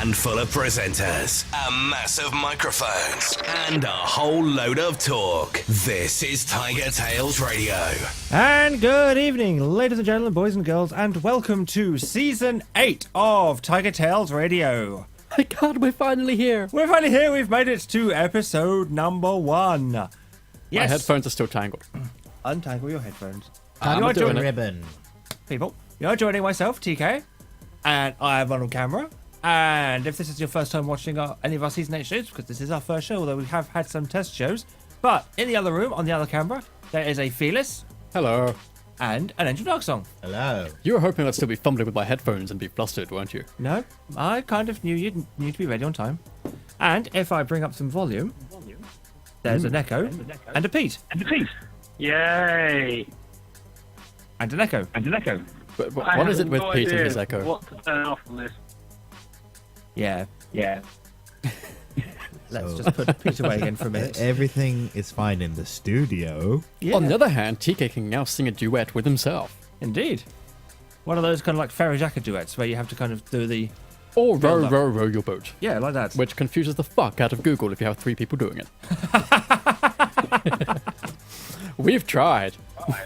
handful of presenters, a mass of microphones, and a whole load of talk. This is TigerTails Radio. And good evening, ladies and gentlemen, boys and girls, and welcome to Season 8 of TigerTails Radio. My God, we're finally here. We're finally here. We've made it to episode number 1. My Yes. headphones are still tangled. Untangle your headphones. I'm You're doing joining- it. Ribbon. People, you're joining myself, TK, and I am on camera. And if this is your first time watching any of our Season 8 shows, because this is our first show, although we have had some test shows, but in the other room, on the other camera, there is a Fearless Hello. and an Angel Dark Song. Hello. You were hoping I'd still be fumbling with my headphones and be flustered, weren't you? No, I kind of knew you'd need to be ready on time. And if I bring up some volume, there's an echo and a Pete. Yay! And an echo. But what is it with Pete and his echo? What to turn off on this? Yeah, Yeah. let's So- just put Pete away again for a minute. Everything is fine in the studio. Yeah, On the other hand, TK can now sing a duet with himself. indeed. One of those kind of like Ferry Jacker duets where you have to kind of do the... Or row, Build up. row, row your boat. Yeah, like that. Which confuses the fuck out of Google if you have 3 people doing it. We've tried. Are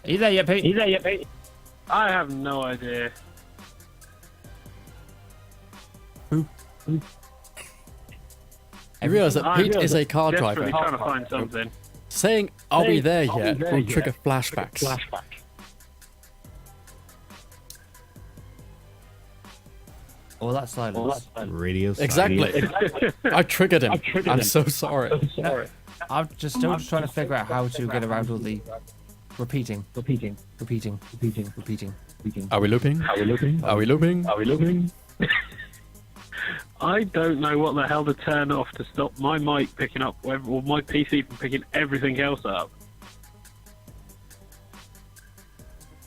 you there yet, Pete? I have no idea. You realise that Pete is a car Desperately driver. trying to find something. Saying, "Are we there yet?" will trigger flashbacks. All that silence. Radio Exactly. I triggered him. I'm so sorry. I'm just still trying to figure out how to get around all the repeating. Are we looping? Are we looping? I don't know what the hell to turn off to stop my mic picking up, or my PC from picking everything else up.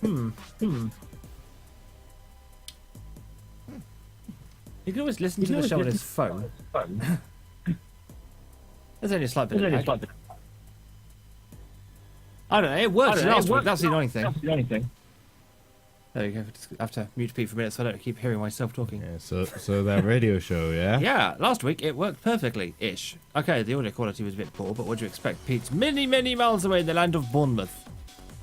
You can always listen to the show on his phone. There's only a slight bit of lag. I don't know, it worked last week, that's the annoying thing. There you go, I have to mute Pete for a minute so I don't keep hearing myself talking. Yeah, so that radio show, yeah? Yeah, last week it worked perfectly-ish. Okay, the audio quality was a bit poor, but what do you expect? Pete's many, many miles away in the land of Bournemouth.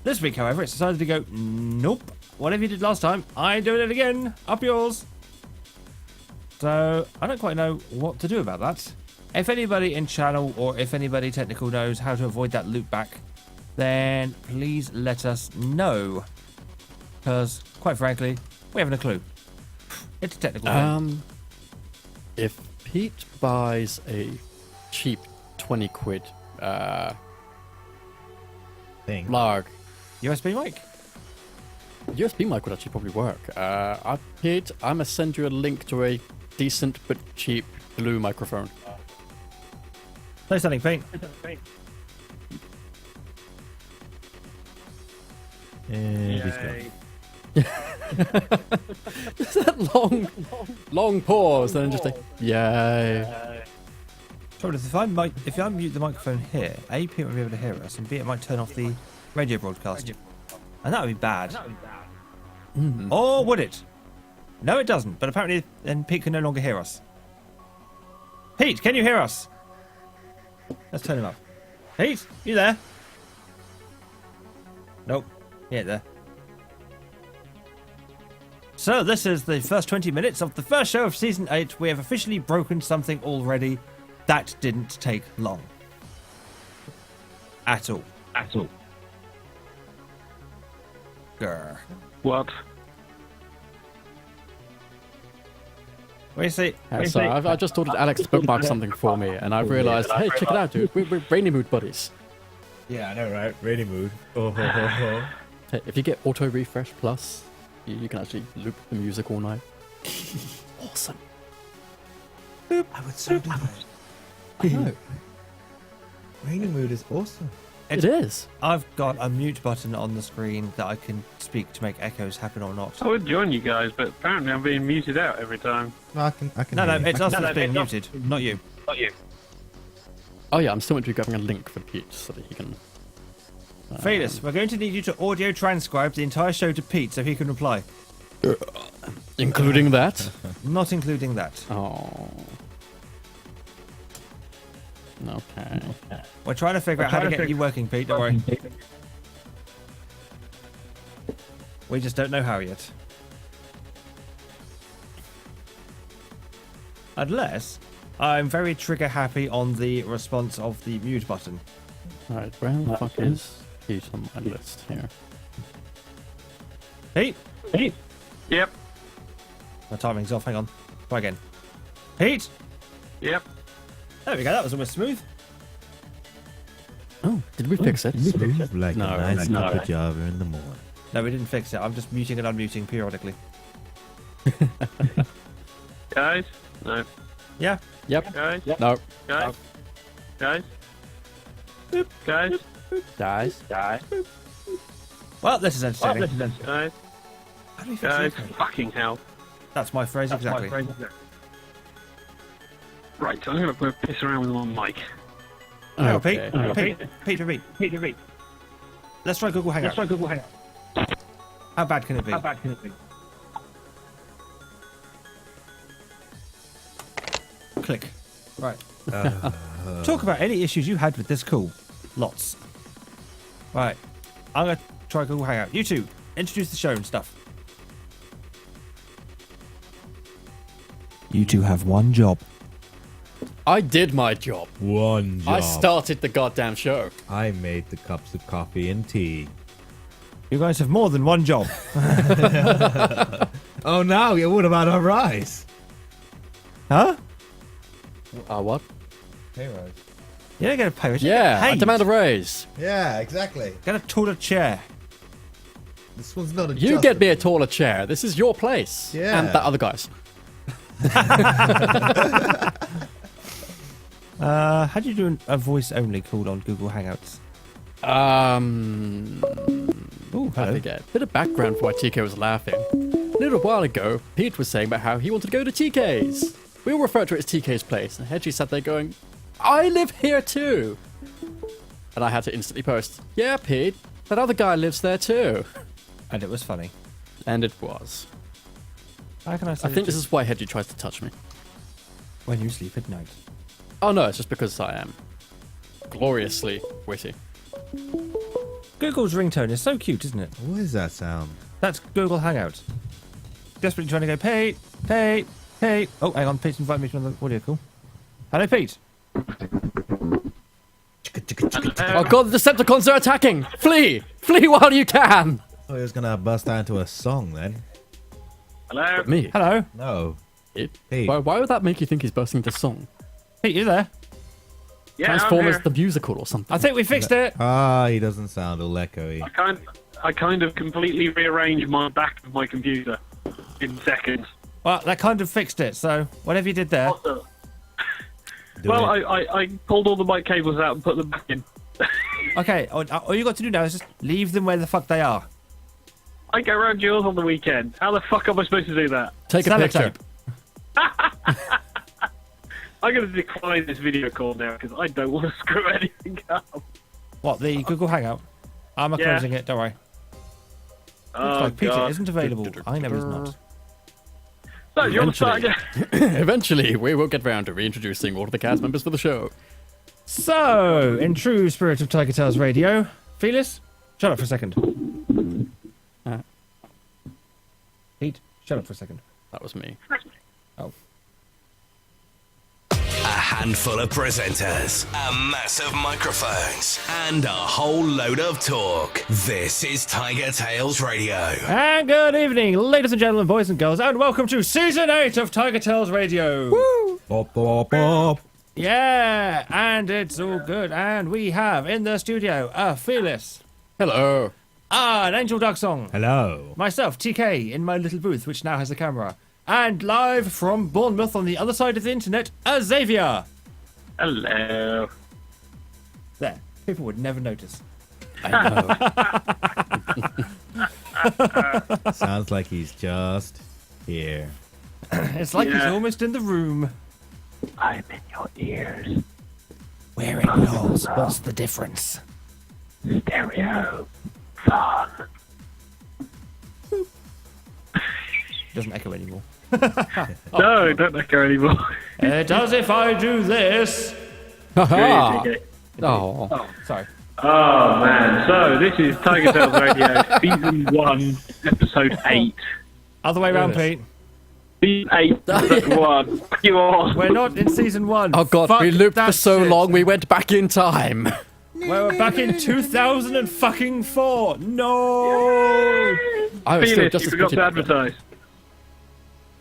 This week, however, it's decided to go, nope, whatever you did last time, I'm doing it again, up yours. So, I don't quite know what to do about that. If anybody in channel or if anybody technical knows how to avoid that loop back, then please let us know. Because, quite frankly, we haven't a clue. It's a technical thing. If Pete buys a cheap 20 quid Thing. larg, USB mic? USB mic would actually probably work. Pete, I'm gonna send you a link to a decent but cheap blue microphone. Say something, Pete. And he's gone. Yay. Just that long pause, and then just a yay. Trouble is, if I mute the microphone here, A, Pete won't be able to hear us, and B, it might turn off the radio broadcast. And that would be bad. Or would it? No, it doesn't, but apparently then Pete can no longer hear us. Pete, can you hear us? Let's turn him up. Pete, you there? Nope, he ain't there. So this is the first 20 minutes of the first show of Season 8. We have officially broken something already. That didn't take long. At all. Grr. What? What do you say? So I just ordered Alex to bookmark something for me, and I've realised, hey, check it out, dude. We're Rainy Mood buddies. Yeah, I know, right? Radio mood. Oh, ho, ho, ho. Hey, if you get Auto Refresh Plus, you can actually loop the music all night. Awesome. I would so do that. I know. Radio mood is awesome. It is. I've got a mute button on the screen that I can speak to make echoes happen or not. I would join you guys, but apparently I'm being muted out every time. No, I can No, hear you. it's us that's being muted, not you. Oh yeah, I'm still going to be grabbing a link for Pete so that he can Fearless, we're going to need you to audio transcribe the entire show to Pete so he can reply. Including that? Not including that. Oh. Okay. We're trying to figure out how to get you working, Pete. Don't worry. We just don't know how yet. Unless I'm very trigger happy on the response of the mute button. Alright, where the fuck is Pete on my list here? Pete? Yep. My timing's off. Hang on. Try again. Pete? Yep. There we go. That was almost smooth. Oh, did we fix it? Smooth like No, a nice no. cup of Java in the morning. No, we didn't fix it. I'm just muting and unmuting periodically. Guys? No. Yeah. Yep. Guys? No. Guys? Guys? Guys? Guys. Well, this is entertaining. Guys? How do we fix Guys? it? Fucking hell. That's my phrase exactly. Right, so I'm going to piss around with my mic. Hang on, Okay. Pete, repeat. Let's try Google Hangout. How bad can it be? Click. Right. Talk about any issues you had with this call. Lots. Right. I'm going to try Google Hangout. You two, introduce the show and stuff. You two have one job. I did my job. One job. I started the goddamn show. I made the cups of coffee and tea. You guys have more than one job. Oh no, what about our rice? Huh? What? Heroes. You don't get a pay raise. you Yeah, get I paid. demand a raise. Yeah, exactly. Get a taller chair. This one's not a You get me a taller chair. This is your place. Yeah. And that other guy's. How do you do a voice only call on Google Hangouts? Ooh, I forget. Bit of background for why TK was laughing. A little while ago, Pete was saying about how he wanted to go to TK's. We all referred to it as TK's place, and Hedgie sat there going, I live here too. And I had to instantly post, yeah, Pete, that other guy lives there too. And it was funny. And it was. How can I say I think this is why Hedgie tries to touch me. when you sleep at night? Oh no, it's just because I am gloriously witty. Google's ringtone is so cute, isn't it? What is that sound? That's Google Hangout. Desperately trying to go, Pete. Oh, hang on, Pete's invited me to another audio call. Hello, Pete. Oh god, the Decepticons are attacking! Flee! Flee while you can! Oh, he was gonna bust out into a song then. Hello? Me? Hello. No. It? Pete. Why would that make you think he's bursting into song? Pete, you there? Yeah, I'm Transformers here. the musical or something. I think we fixed it. He doesn't sound all echoey. I kind of completely rearranged my back of my computer in seconds. Well, that kind of fixed it, so whatever you did there. Also, Do well, it. I pulled all the mic cables out and put them back in. Okay, all you got to do now is just leave them where the fuck they are. I go around yours on the weekend. How the fuck am I supposed to do that? Take a picture. Sellotape. I'm going to decline this video call now because I don't want to screw anything up. What, the Google Hangout? I'm Yeah. closing it, don't worry. Oh, Looks like Peter God. isn't available. I know he's not. So, you want to start Eventually. again? Eventually, we will get round to reintroducing all of the cast members for the show. So, in true spirit of TigerTails Radio, Felis, shut up for a second. Pete, shut up for a second. That was me. Oh. A handful of presenters, a mass of microphones, and a whole load of talk. This is TigerTails Radio. And good evening, ladies and gentlemen, boys and girls, and welcome to Season 8 of TigerTails Radio. Woo! Bop, bop, bop. Yeah, and it's all good. And we have in the studio Felis, Hello. an Angel Dog Song, Hello. myself, TK, in my little booth, which now has a camera, and live from Bournemouth on the other side of the internet, Xavier. Hello. There, people would never notice. I know. Sounds like he's just here. It's like he's Yeah. almost in the room. I'm in your ears. We're in yours. What's the difference? Stereo. Fun. Doesn't echo anymore. No, don't echo anymore. It does if I do this. Haha. Okay. Oh. Sorry. Oh man, so this is TigerTails Radio, Season 1, Episode 8. Other way around, Yes. Pete. Season 8, Episode 1. You all. We're not in season 1. Oh god, Fuck we looped for that so shit. long we went back in time. We're back in 2004. No. I was still Felix, just you as forgot bitchy to back then. advertise.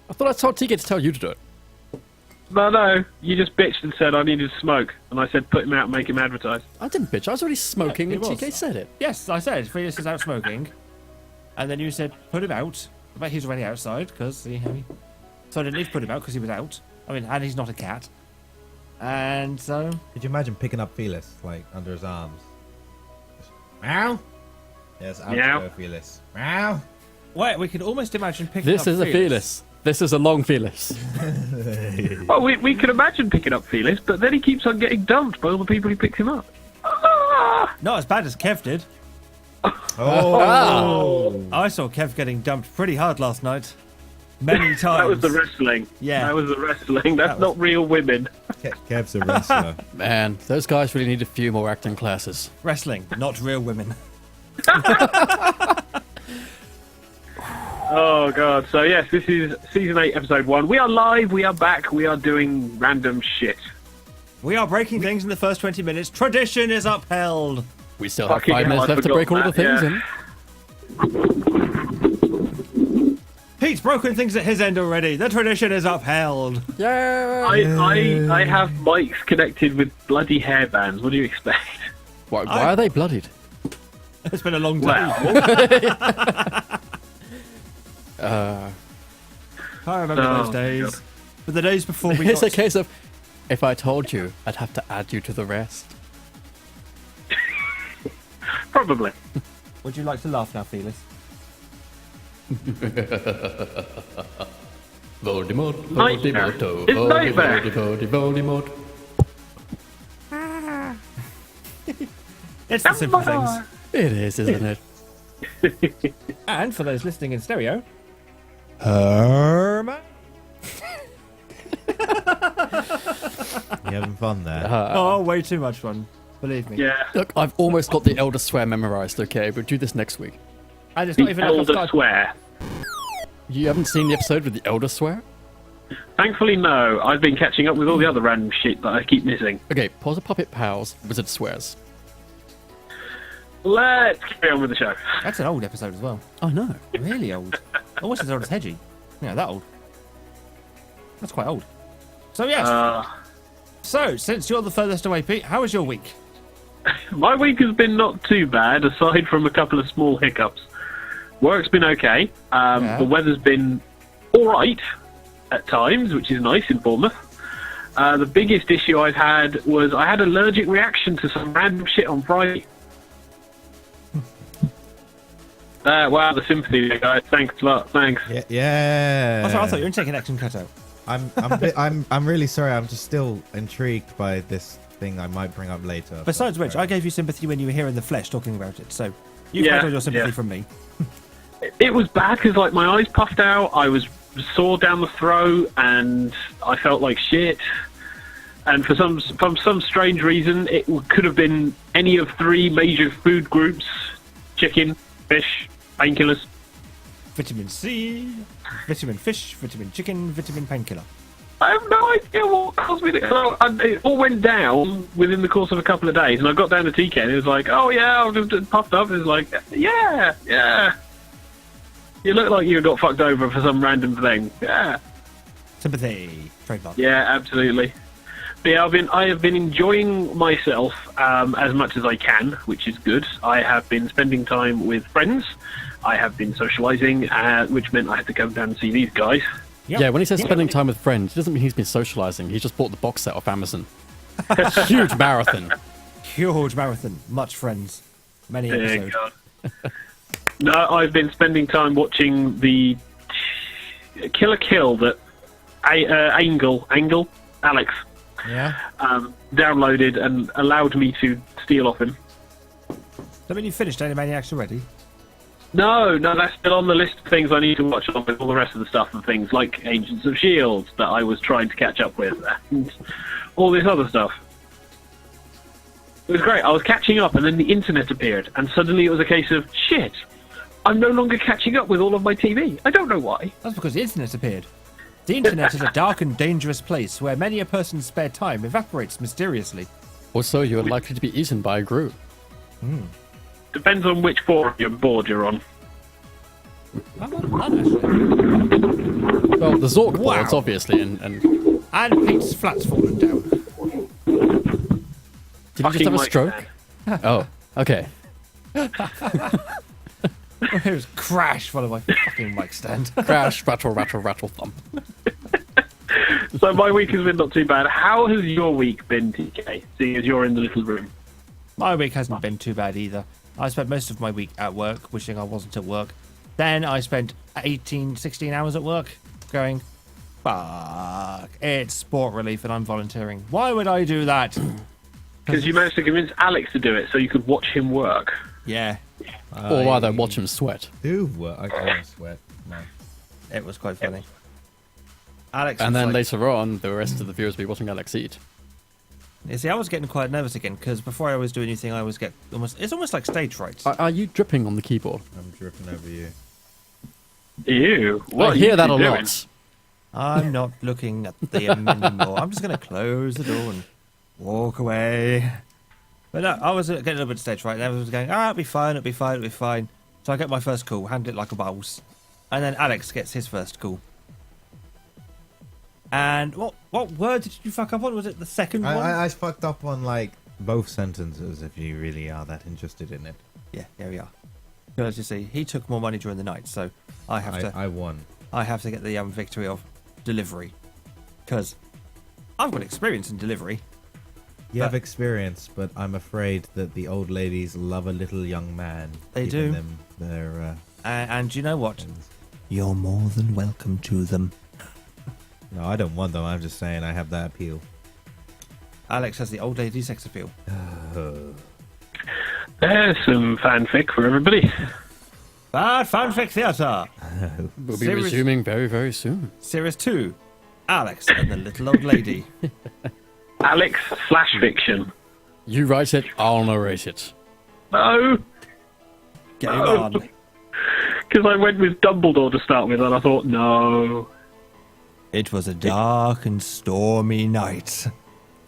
I thought I told TK to tell you to do it. No, you just bitched and said I needed to smoke, and I said put him out and make him advertise. I didn't bitch. I was already smoking Yeah, and he was. TK said it. Yes, I said Felix is out smoking, and then you said put him out. But he's already outside because so I didn't need to put him out because he was out. I mean, and he's not a cat, and so Could you imagine picking up Felix, like, under his arms? Meow? Yes, out Meow. to go, Felix. Meow? wait, we could almost imagine picking up This is a Felis. This is a long Felis. Well, we can imagine picking up Felix, but then he keeps on getting dumped by all the people who picked him up. Ah! Not as bad as Kev did. Oh! I saw Kev getting dumped pretty hard last night. Many times. That was the wrestling. Yeah. That was the wrestling. That's was- not real women. Kev's a wrestler. Man, those guys really need a few more acting classes. Wrestling, not real women. Oh god. So yes, this is season 8, episode 1. We are live, we are back, we are doing random shit. We are breaking things in the first 20 minutes. Tradition is upheld. We still have Fucking 5 hell, minutes I left to break all of the forgot things that, in. Pete's broken things at his end already. The tradition is upheld. Yeah. I have mics connected with bloody hairbands. What do you expect? Why are they bloodied? It's been a long day. Well, I remember Oh, those days. God. But the days before we It's got... a case of, if I told you, I'd have to add you to the rest. probably. Would you like to laugh now, Felix? Voldemort, Nightmare. Voldemort, It's nightmare. Voldemort. It's the simple things. It is, isn't it? And for those listening in stereo... Herman? You having fun there? Oh, way too much fun. Believe me. Yeah. Look, I've almost got the Elder Swear memorized, okay? But do this next week. And it's not even like I've Elder started... swear. You haven't seen the episode with the Elder Swear? Thankfully, no. I've been catching up with all the other random shit that I keep missing. Okay, pause the Puppet Pals, Wizard Swears. Let's carry on with the show. That's an old episode as well. Oh no. Really old. Almost as old as Hedgie. Yeah, that old. That's quite old. So, yes. So, since you're the furthest away, Pete, how was your week? My week has been not too bad, aside from a couple of small hiccups. Work's been okay. Yeah. The weather's been alright at times, which is nice in Bournemouth. The biggest issue I've had was I had an allergic reaction to some random shit on Friday. Wow, the sympathy there, guys. Thanks a lot. Thanks. Yeah. Oh, sorry, I thought you were taking action cut out. I'm really sorry. I'm just still intrigued by this thing I might bring up later. Besides which, I gave you sympathy when you were here in the flesh talking about it, so you've had all your sympathy from me. It was bad because, like, my eyes puffed out, I was sore down the throat, and I felt like shit. And for some strange reason, it could have been any of 3 major food groups: chicken, fish, painkillers. Vitamin C, vitamin fish, vitamin chicken, vitamin painkiller. I have no idea what caused me to... And it all went down within the course of a couple of days, and I got down to TK, and it was like, oh yeah, I was just puffed up. It was like, yeah. You look like you got fucked over for some random thing. Yeah. Sympathy. Trademark. Yeah, absolutely. But yeah, I have been enjoying myself as much as I can, which is good. I have been spending time with friends. I have been socialising, which meant I had to come down and see these guys. Yep. Yeah, when he says spending time with friends, it doesn't mean he's been socializing. He's just bought the box set off Amazon. Huge marathon. Huge marathon. Much friends. Many episodes. No, I've been spending time watching the Kill a Kill that Angle, Alex, Yeah. downloaded and allowed me to steal off him. I mean, you finished Animaniacs already? No, that's still on the list of things I need to watch along with all the rest of the stuff and things like Agents of S.H.I.E.L.D. that I was trying to catch up with and all this other stuff. It was great. I was catching up and then the internet appeared and suddenly it was a case of, shit, I'm no longer catching up with all of my TV. I don't know why. That's because the internet appeared. The internet is a dark and dangerous place where many a person's spare time evaporates mysteriously. Also, you're likely to be eaten by a Gru. Depends on which forum board you're on. I'm not none, actually. Well, the Zork Wow. boards, obviously, and And Pete's flat's fallen down. did you just have a Mike stroke? Stan. Oh, okay. It was crash, one of my fucking mic stand. Crash, rattle, rattle, rattle, thump. So my week has been not too bad. How has your week been, TK, seeing as you're in the little room? My week hasn't been too bad either. I spent most of my week at work, wishing I wasn't at work. Then I spent 16 hours at work, going, fuck, it's sport relief and I'm volunteering. Why would I do that? Because you managed to convince Alex to do it so you could watch him work. Yeah, Or rather, watch him sweat. I can't sweat. No. it was quite funny. Alex And was then like- later on, the rest of the viewers will be watching Alex eat. You see, I was getting quite nervous again, because before I always do anything, I always get it's almost like stage fright. Are you dripping on the keyboard? I'm dripping over you. Ew. What I are hear you that a doing? lot. I'm not looking at them anymore. I'm just going to close the door and walk away. But no, I was getting a little bit of stage fright, and everyone was going, it'll be fine, it'll be fine, it'll be fine. So I get my first call, handle it like a boss. And then Alex gets his first call. And what word did you fuck up on? Was it the second one? I fucked up on like both sentences if you really are that interested in it. Yeah, there we are. Because you see, he took more money during the night, so I won. have to get the victory of delivery. Because I've got experience in delivery. You But- have experience, but I'm afraid that the old ladies love a little young man. They giving do. Them their, And you know what? things. You're more than welcome to them. No, I don't want them. I'm just saying I have that appeal. Alex has the old lady sex appeal. There's some fanfic for everybody. Bad fanfic theatre. We'll be Serious- resuming very, very soon. Series 2. Alex and the little old lady. Alex slash fiction. You write it, I'll narrate it. No, Game Oh. on. because I went with Dumbledore to start with, and I thought, no. It was a dark and stormy night.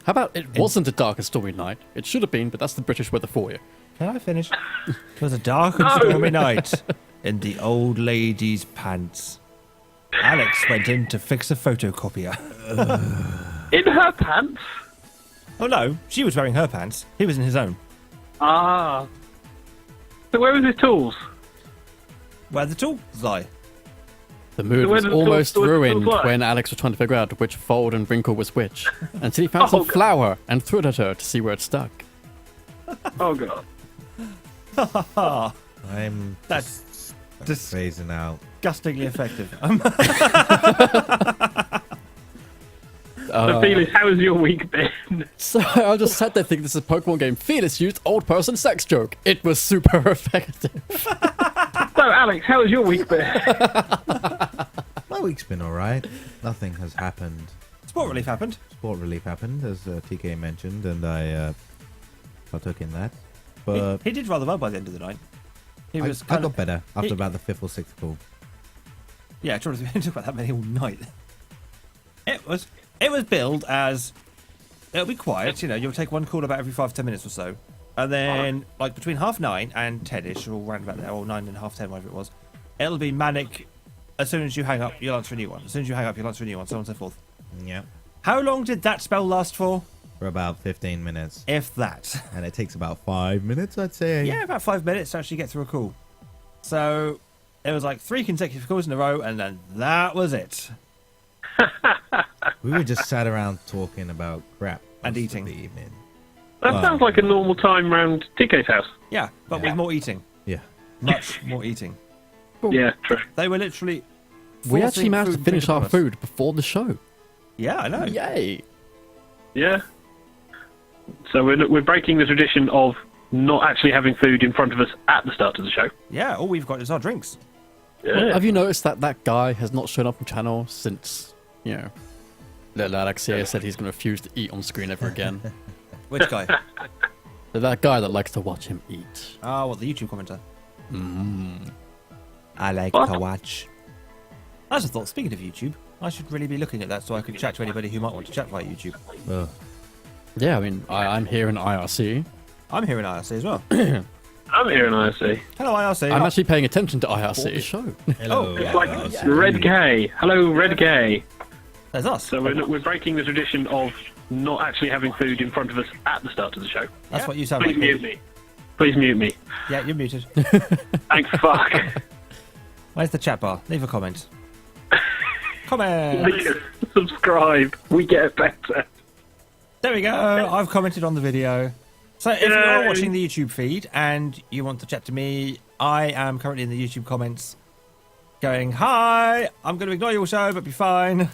How about it wasn't a dark and stormy night? It should have been, but that's the British weather for you. Can I finish? It was a dark and No. stormy night in the old lady's pants. Alex went in to fix a photocopier. In her pants? Oh no, she was wearing her pants. He was in his own. Ah. So where was his tools? Where the tools lie. The mood So where was did the almost tools ruined lie? when Alex was trying to figure out which fold and wrinkle was which, until he found some God. flour and threw it at her to see where it stuck. Oh, God. I'm That's just phasing out. disgustingly effective. So, Felix, how has your week been? So I just sat there thinking this is a Pokemon game. Felix used old person sex joke. It was super effective. So, Alex, how has your week been? My week's been alright. Nothing has happened. Sport relief happened. Sport relief happened, as TK mentioned, and I partook in that. But He did rather well by the end of the night. He was I kind got of, better after he- about the 5th or 6th call. yeah, we didn't talk about that many all night. It was billed as it'll be quiet, you'll take one call about every 5-10 minutes or so. And then like between 9:30 and 10ish, or around about there, or 9 and half 10, whatever it was, it'll be manic. As soon as you hang up, you'll answer a new one. As soon as you hang up, you'll answer a new one, so on and so forth. Yeah. How long did that spell last for? For about 15 minutes. If that. And it takes about 5 minutes, I'd say. Yeah, about 5 minutes to actually get through a call. So it was like 3 consecutive calls in a row, and then that was it. We were just sat around talking about crap. And most of eating. The evening. That Well, sounds like a normal time round TK's house. Yeah, but with more eating. Yeah. Much more eating. Yeah, true. They were literally. We actually forcing managed food to finish upon our us. food before the show. Yeah, I know. Yay! Yeah. So we're breaking the tradition of not actually having food in front of us at the start of the show. Yeah, all we've got is our drinks. Yeah. Have you noticed that that guy has not shown up on channel since, little Alex here said he's going to refuse to eat on screen ever again? Which guy? That guy that likes to watch him eat. Ah, what, the YouTube commenter? I like What? to watch. I just thought, speaking of YouTube, I should really be looking at that so I could chat to anybody who might want to chat via YouTube. Ugh. Yeah, I mean, I'm here in IRC. I'm here in IRC as well. I'm here in IRC. Hello, IRC. I'm actually paying attention to IRC. Bought the show. Hello. It's like Red Gay. Hello, Red Gay. There's us. So we're breaking the tradition of not actually having food in front of us at the start of the show. That's what you sound Please like. mute me. Please mute me. Yeah, you're muted. Thanks, fuck. Where's the chat bar? Leave a comment. Comment! Please subscribe. We get better. There we go. I've commented on the video. So if you are Yay. watching the YouTube feed and you want to chat to me, I am currently in the YouTube comments going, hi, I'm going to ignore your show, but be fine. Yeah,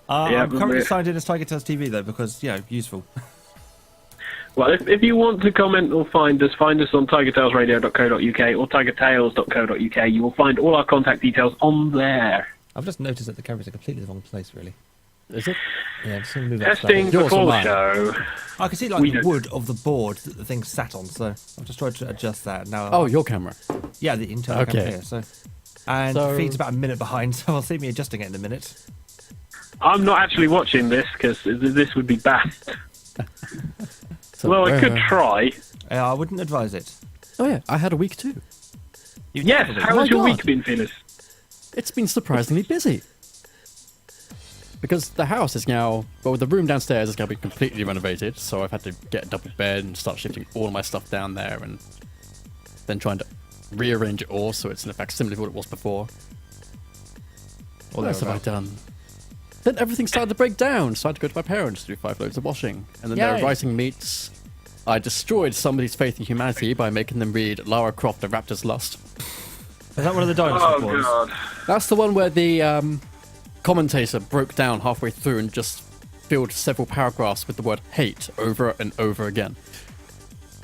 I'm but currently we're- signed in as TigerTails TV, though, because, useful. Well, if you want to comment or find us on tigertailsradio.co.uk or tigertails.co.uk. You will find all our contact details on there. I've just noticed that the camera's in completely the wrong place, really. Is it? Yeah, I'm just going to move that Testing Yours or before the mine? show. I can see, like, We the do. wood of the board that the thing sat on, so I've just tried to adjust that. Now, Oh, your camera. yeah, the internal Okay. camera here, so... And So- the feed's about a minute behind, so I'll see me adjusting it in a minute. I'm not actually watching this because this would be bad. So Well, I where- could try. I wouldn't advise it. Oh yeah, I had a week too. You Yes, definitely- how my has your God. week been, Felix? It's been surprisingly busy. Because the house is now, well, the room downstairs is going to be completely renovated, so I've had to get a double bed and start shifting all of my stuff down there and then trying to rearrange it all so it's in fact similar to what it was before. What else have I done? Then everything started to break down, so I had to go to my parents to do 5 loads of washing. And then there Yay. were writing meets. I destroyed somebody's faith in humanity by making them read Lara Croft, The Raptor's Lust. Is that one of the dinosaur Oh, boys? God. That's the one where the commentator broke down halfway through and just filled several paragraphs with the word hate over and over again.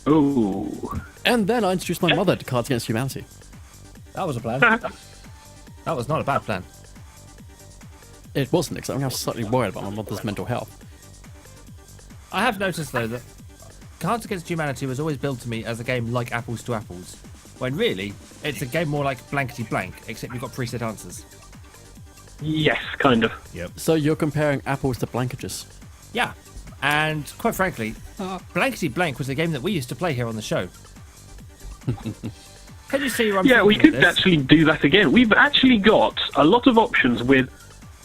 Ooh. And then I introduced my mother to Cards Against Humanity. That was a plan. That was not a bad plan. It wasn't, because I'm now slightly worried about my mother's mental health. I have noticed, though, that Cards Against Humanity was always billed to me as a game like Apples to Apples, when really, it's a game more like Blankety Blank, except you've got preset answers. Yes, kind of. So you're comparing apples to blankages. Yeah, and quite frankly, Blankety Blank was a game that we used to play here on the show. Can you see where I'm Yeah, we thinking could of this? actually do that again. We've actually got a lot of options with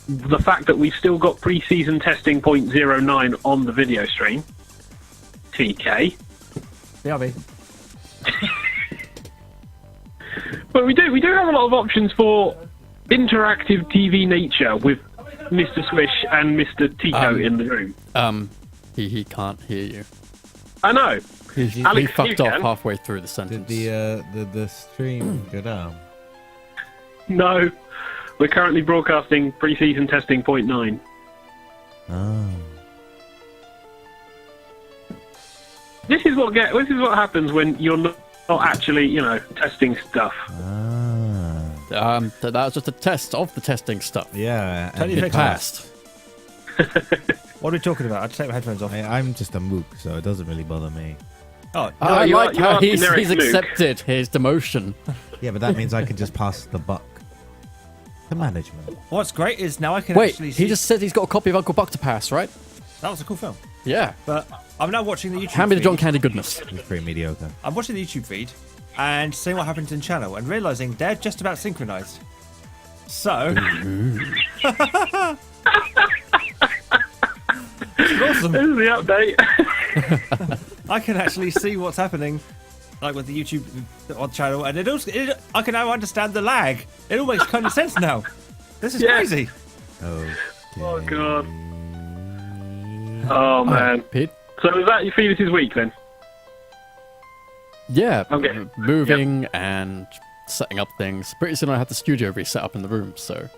the fact that we've still got pre-season testing 0.09 on the video stream. TK. BRB. But we do have a lot of options for interactive TV nature with Mr. Swish and Mr. Tico in the room. He can't hear you. I know. He Alex, you fucked off can. halfway through the Did sentence. the stream go down? No. We're currently broadcasting pre-season testing 0.9. Oh. This is what happens when you're not actually, testing stuff. Ah. That was just a test of the testing stuff. Yeah. Totally and It fixed passed. What are we talking about? I had to take my headphones off. I'm just a mook, so it doesn't really bother me. Oh, I you are- like you how are he's generic Luke. accepted his demotion. Yeah, but that means I can just pass the buck to management. what's great is now I can Wait, actually see... he just said he's got a copy of Uncle Buck to pass, right? That was a cool film. Yeah. But I'm now watching the YouTube Hand me the feed. John Candy goodness. It's pretty mediocre. I'm watching the YouTube feed and seeing what happens in channel and realizing they're just about synchronized. So, it's awesome. This is the update. I can actually see what's happening, like with the YouTube on channel, and I can now understand the lag. It all makes kind of sense now. This is Yeah. crazy. Okay. Oh, God. Oh, man. Pete? So is that your Felix's week, then? Yeah. Okay. Moving and setting up things. Pretty soon I have the studio reset up in the room, so I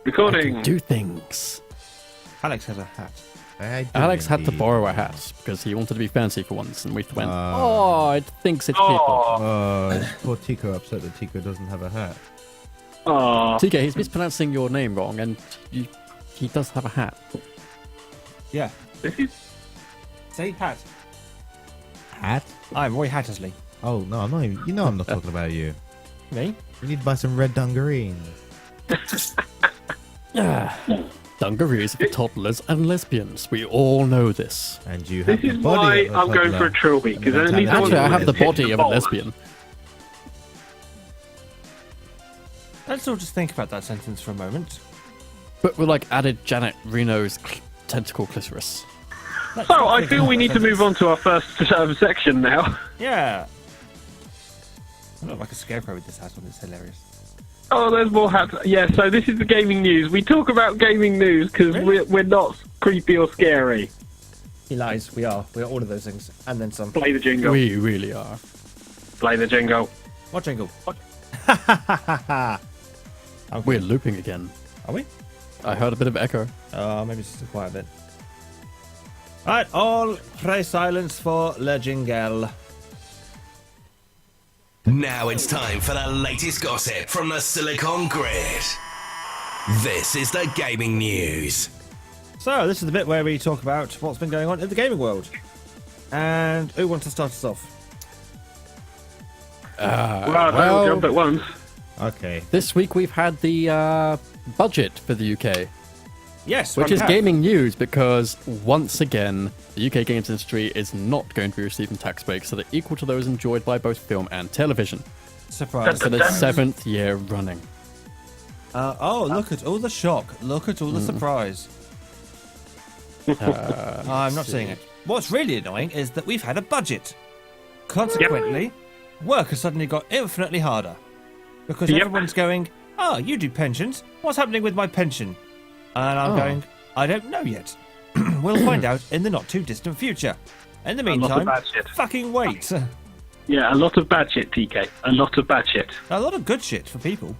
Recording. can do things. Alex has a hat. I do Alex had to indeed. borrow a hat because he wanted to be fancy for once, and we went, oh, it thinks it's people. Oh, Poor Tico upset that Tico doesn't have a hat. oh. TK, he's mispronouncing your name wrong, and he does have a hat. Yeah. This is See, hat. Hat? I'm Roy Hattersley. Oh, no, I'm not even... You know I'm not talking about you. Me? You need to buy some red dungarees. Dungarees for toddlers and lesbians. We all know this. And you have this the is body why of a I'm going toddler. for a trilby because And at least mentality Actually, I of a have the lesbian. body of a lesbian. Let's all just think about that sentence for a moment. But we're like added Janet Reno's tentacle clitoris. So I feel we need to move on to our first section now. Yeah. I look like a scarecrow with this hat on. It's hilarious. Oh, there's more hats. Yeah, so this is the gaming news. We talk about gaming news because Really? we're not creepy or scary. He lies. We are. We are all of those things. And then some. Play the jingle. We really are. Play the jingle. What jingle? We're looping again. Are we? I heard a bit of echo. Maybe it's just a quiet bit. Alright, all pray silence for Le Jingle. Now it's time for the latest gossip from the Silicon Grid. This is the gaming news. So, this is the bit where we talk about what's been going on in the gaming world. And who wants to start us off? Well, I'll jump at once. Okay. This week we've had the budget for the UK, Yes, which we is have. gaming news because once again the UK games industry is not going to be receiving tax breaks that are equal to those enjoyed by both film and television Surprise. for the 7th year running. Oh, look at all the shock. Look at all the surprise. I'm not seeing it. What's really annoying is that we've had a budget. Consequently, work has suddenly got infinitely harder. Because Yep. everyone's going, oh, you do pensions. What's happening with my pension? And I'm going, I don't know yet. We'll find out in the not too distant future. In the lot of meantime, bad shit. fucking wait. Yeah, a lot of bad shit, TK. A lot of bad shit. A lot of good shit for people.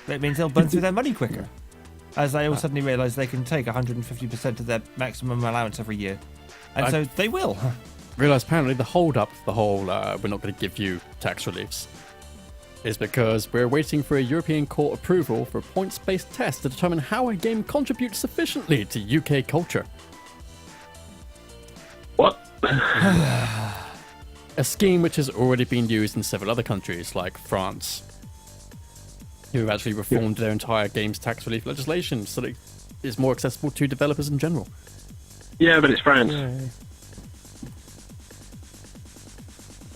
It means they'll burn through their money quicker. As they all suddenly realise they can take 150% of their maximum allowance every year. And so they will. Realise apparently the hold up for the whole we're not going to give you tax reliefs is because we're waiting for a European court approval for a points-based test to determine how a game contributes sufficiently to UK culture. What? A scheme which has already been used in several other countries like France, who have actually reformed their entire games tax relief legislation so that it is more accessible to developers in general. Yeah, but it's France.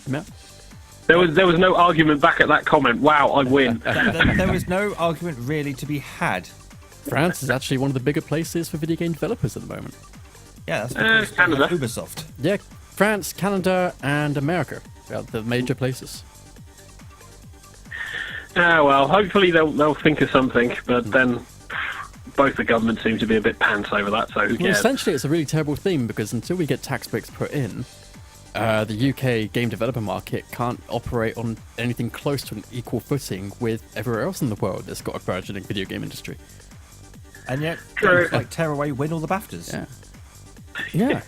Yeah. There was no argument back at that comment. Wow, I win. There was no argument really to be had. France is actually one of the bigger places for video game developers at the moment. Yeah, that's because Canada. of Ubisoft. Yeah, France, Canada, and America are the major places. Well, hopefully they'll think of something, but then both the governments seem to be a bit pants over that, so who Well, cares? essentially, it's a really terrible theme because until we get tax breaks put in, the UK game developer market can't operate on anything close to an equal footing with everywhere else in the world that's got a burgeoning video game industry. And yet, True. games like Tearaway win all the BAFTAs. Yeah. Yeah.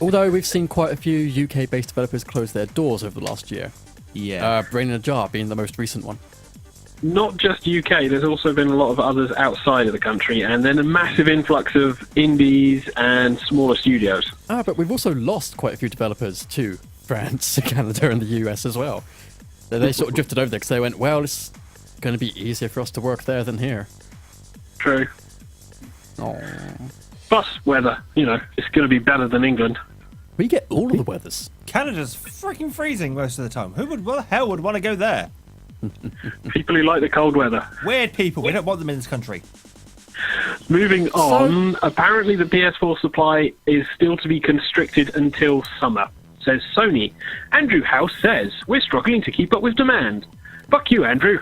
Although we've seen quite a few UK-based developers close their doors over the last year. Yeah. Brain in a Jar being the most recent one. Not just UK, there's also been a lot of others outside of the country, and then a massive influx of indies and smaller studios. But we've also lost quite a few developers to France, Canada, and the US as well. They sort of drifted over there because they went, well, it's going to be easier for us to work there than here. True. Oh. Plus weather, it's going to be better than England. We get all of the weathers. Canada's freaking freezing most of the time. What the hell would want to go there? People who like the cold weather. Weird people. We don't want them in this country. Moving on, apparently the PS4 supply is still to be constricted until summer, says Sony. Andrew House says, we're struggling to keep up with demand. Fuck you, Andrew.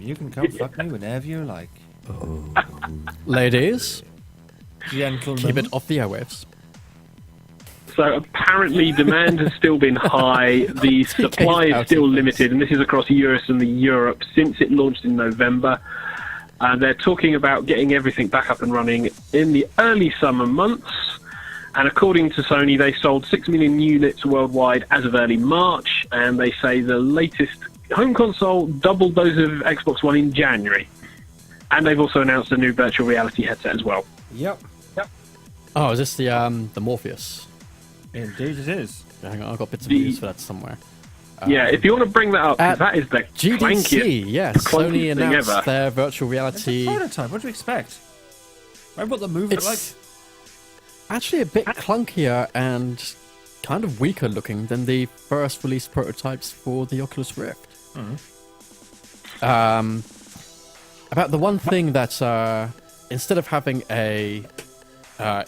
You can come fuck me whenever you like. Ladies, Gentlemen. keep it off the airwaves. So apparently demand has still been high, the supply is still limited, and this is across US and Europe since it launched in November. And they're talking about getting everything back up and running in the early summer months. And according to Sony, they sold 6 million units worldwide as of early March. And they say the latest home console doubled those of Xbox One in January. And they've also announced a new virtual reality headset as well. Yep. Oh, is this the Morpheus? Indeed it is. Hang on, I've got bits of news for that somewhere. Yeah, if you want to bring that up, 'cause that is the GDC, clankiest, yes. clunkiest Sony thing announced ever. their virtual It's a reality. prototype. What do you expect? Remember what the movie looked like? It's actually a bit clunkier and kind of weaker looking than the first release prototypes for the Oculus Rift. About the one thing that instead of having a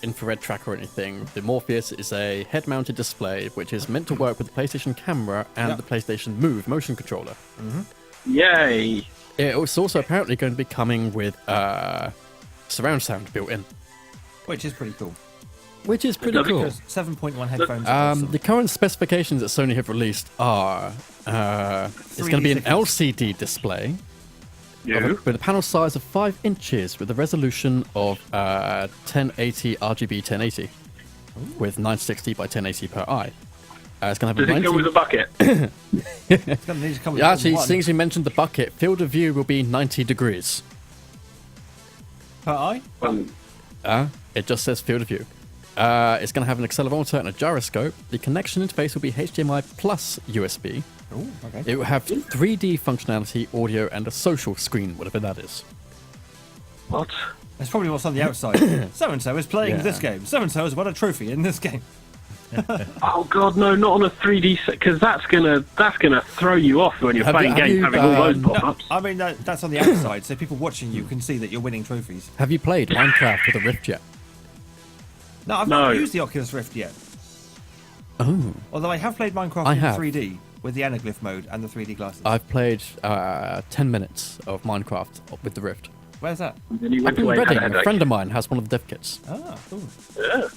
infrared tracker or anything, the Morpheus is a head-mounted display which is meant to work with the PlayStation camera and Yep. the PlayStation Move motion controller. Yay! It's also apparently going to be coming with surround sound built in, Which is pretty cool. which is pretty cool. Because 7.1 headphones are awesome. The current specifications that Sony have released are it's going to be an 3D LCD display You? with a panel size of 5 inches with a resolution of 1080 RGB 1080 with 960 by 1080 per eye. It's going to have Does a it come 90... with a bucket? It's going to need to come with Actually, one since you mentioned the bucket, field of view will be 90 degrees. per eye. It just says field of view. It's going to have an accelerometer and a gyroscope. The connection interface will be HDMI plus USB. Oh, okay. It will have 3D functionality, audio, and a social screen, whatever that is. What? That's probably what's on the outside. So-and-so is playing Yeah. this game. So-and-so has won a trophy in this game. Oh god, no, not on a 3D set, because that's gonna throw you off when you're Have playing you- have games you, having all those no, pop-ups. I mean, that's on the outside, so people watching you can see that you're winning trophies. Have you played Minecraft with a Rift yet? No, I've No. not used the Oculus Rift yet. Oh. Although I have played Minecraft I in have. 3D with the anaglyph mode and the 3D glasses. I've played 10 minutes of Minecraft with the Rift. Where's that? And then you Up went in away and had Reading, a a headache. friend of mine has one of the dev kits. Ah, cool. Yeah.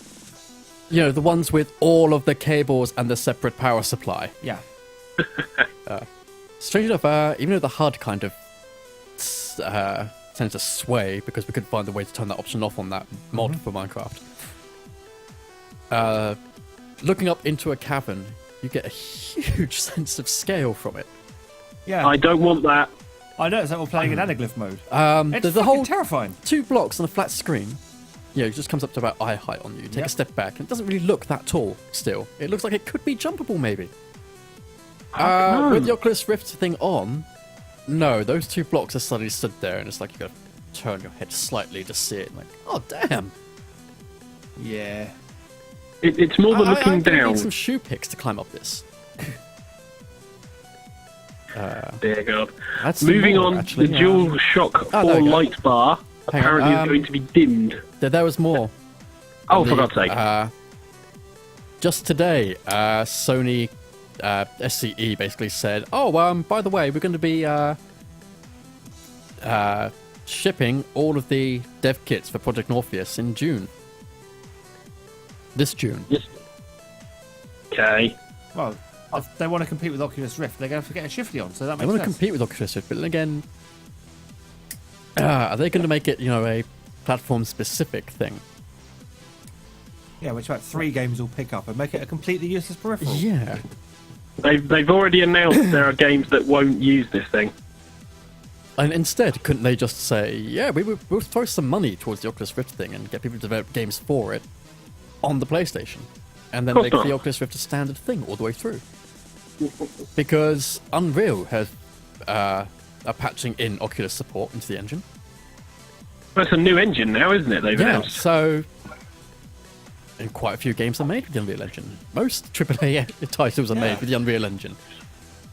You know, the ones with all of the cables and the separate power supply. Yeah. Strange enough, even though the HUD kind of tends to sway because we couldn't find a way to turn that option off on that mod for Minecraft. Looking up into a cavern, you get a huge sense of scale from it. Yeah. I don't want that. I know, it's like we're playing in anaglyph mode. It's There's a fucking whole terrifying. 2 blocks on a flat screen. You know, it just comes up to about eye height on you. You take Yep. a step back, and it doesn't really look that tall still. It looks like it could be jumpable, maybe. No. With the Oculus Rift thing on, no, those 2 blocks are suddenly stood there, and it's like you gotta turn your head slightly to see it. Like, oh, damn. Yeah. It's more the looking I'm gonna down. need some shoe picks to climb up this. Dear God. That's some Moving more, on, actually. the Dual Shock Oh, 4 there we go. light bar Hang on, apparently is going to be dimmed. There was more. Oh, for The, God's sake. Just today, Sony SCE basically said, "Oh, by the way, we're going to be shipping all of the dev kits for Project Morpheus in June. This June." Yes. Okay. Well, if they want to compete with Oculus Rift, they're going to have to get a Shifty on, so that They makes want to sense. compete with Oculus Rift, but then again, are they going to make it, you know, a platform-specific thing? Yeah, which about 3 games will pick up and make it a completely useless peripheral. Yeah. They've already announced there are games that won't use this thing. And instead, couldn't they just say, yeah, we'll throw some money towards the Oculus Rift thing and get people to develop games for it on the PlayStation? And then Of make course the not. Oculus Rift a standard thing all the way through. Because Unreal are patching in Oculus support into the engine. That's a new engine now, isn't it? They've Yeah, announced. so... And quite a few games are made with the Unreal Engine. Most AAA titles are Yeah. made with the Unreal Engine.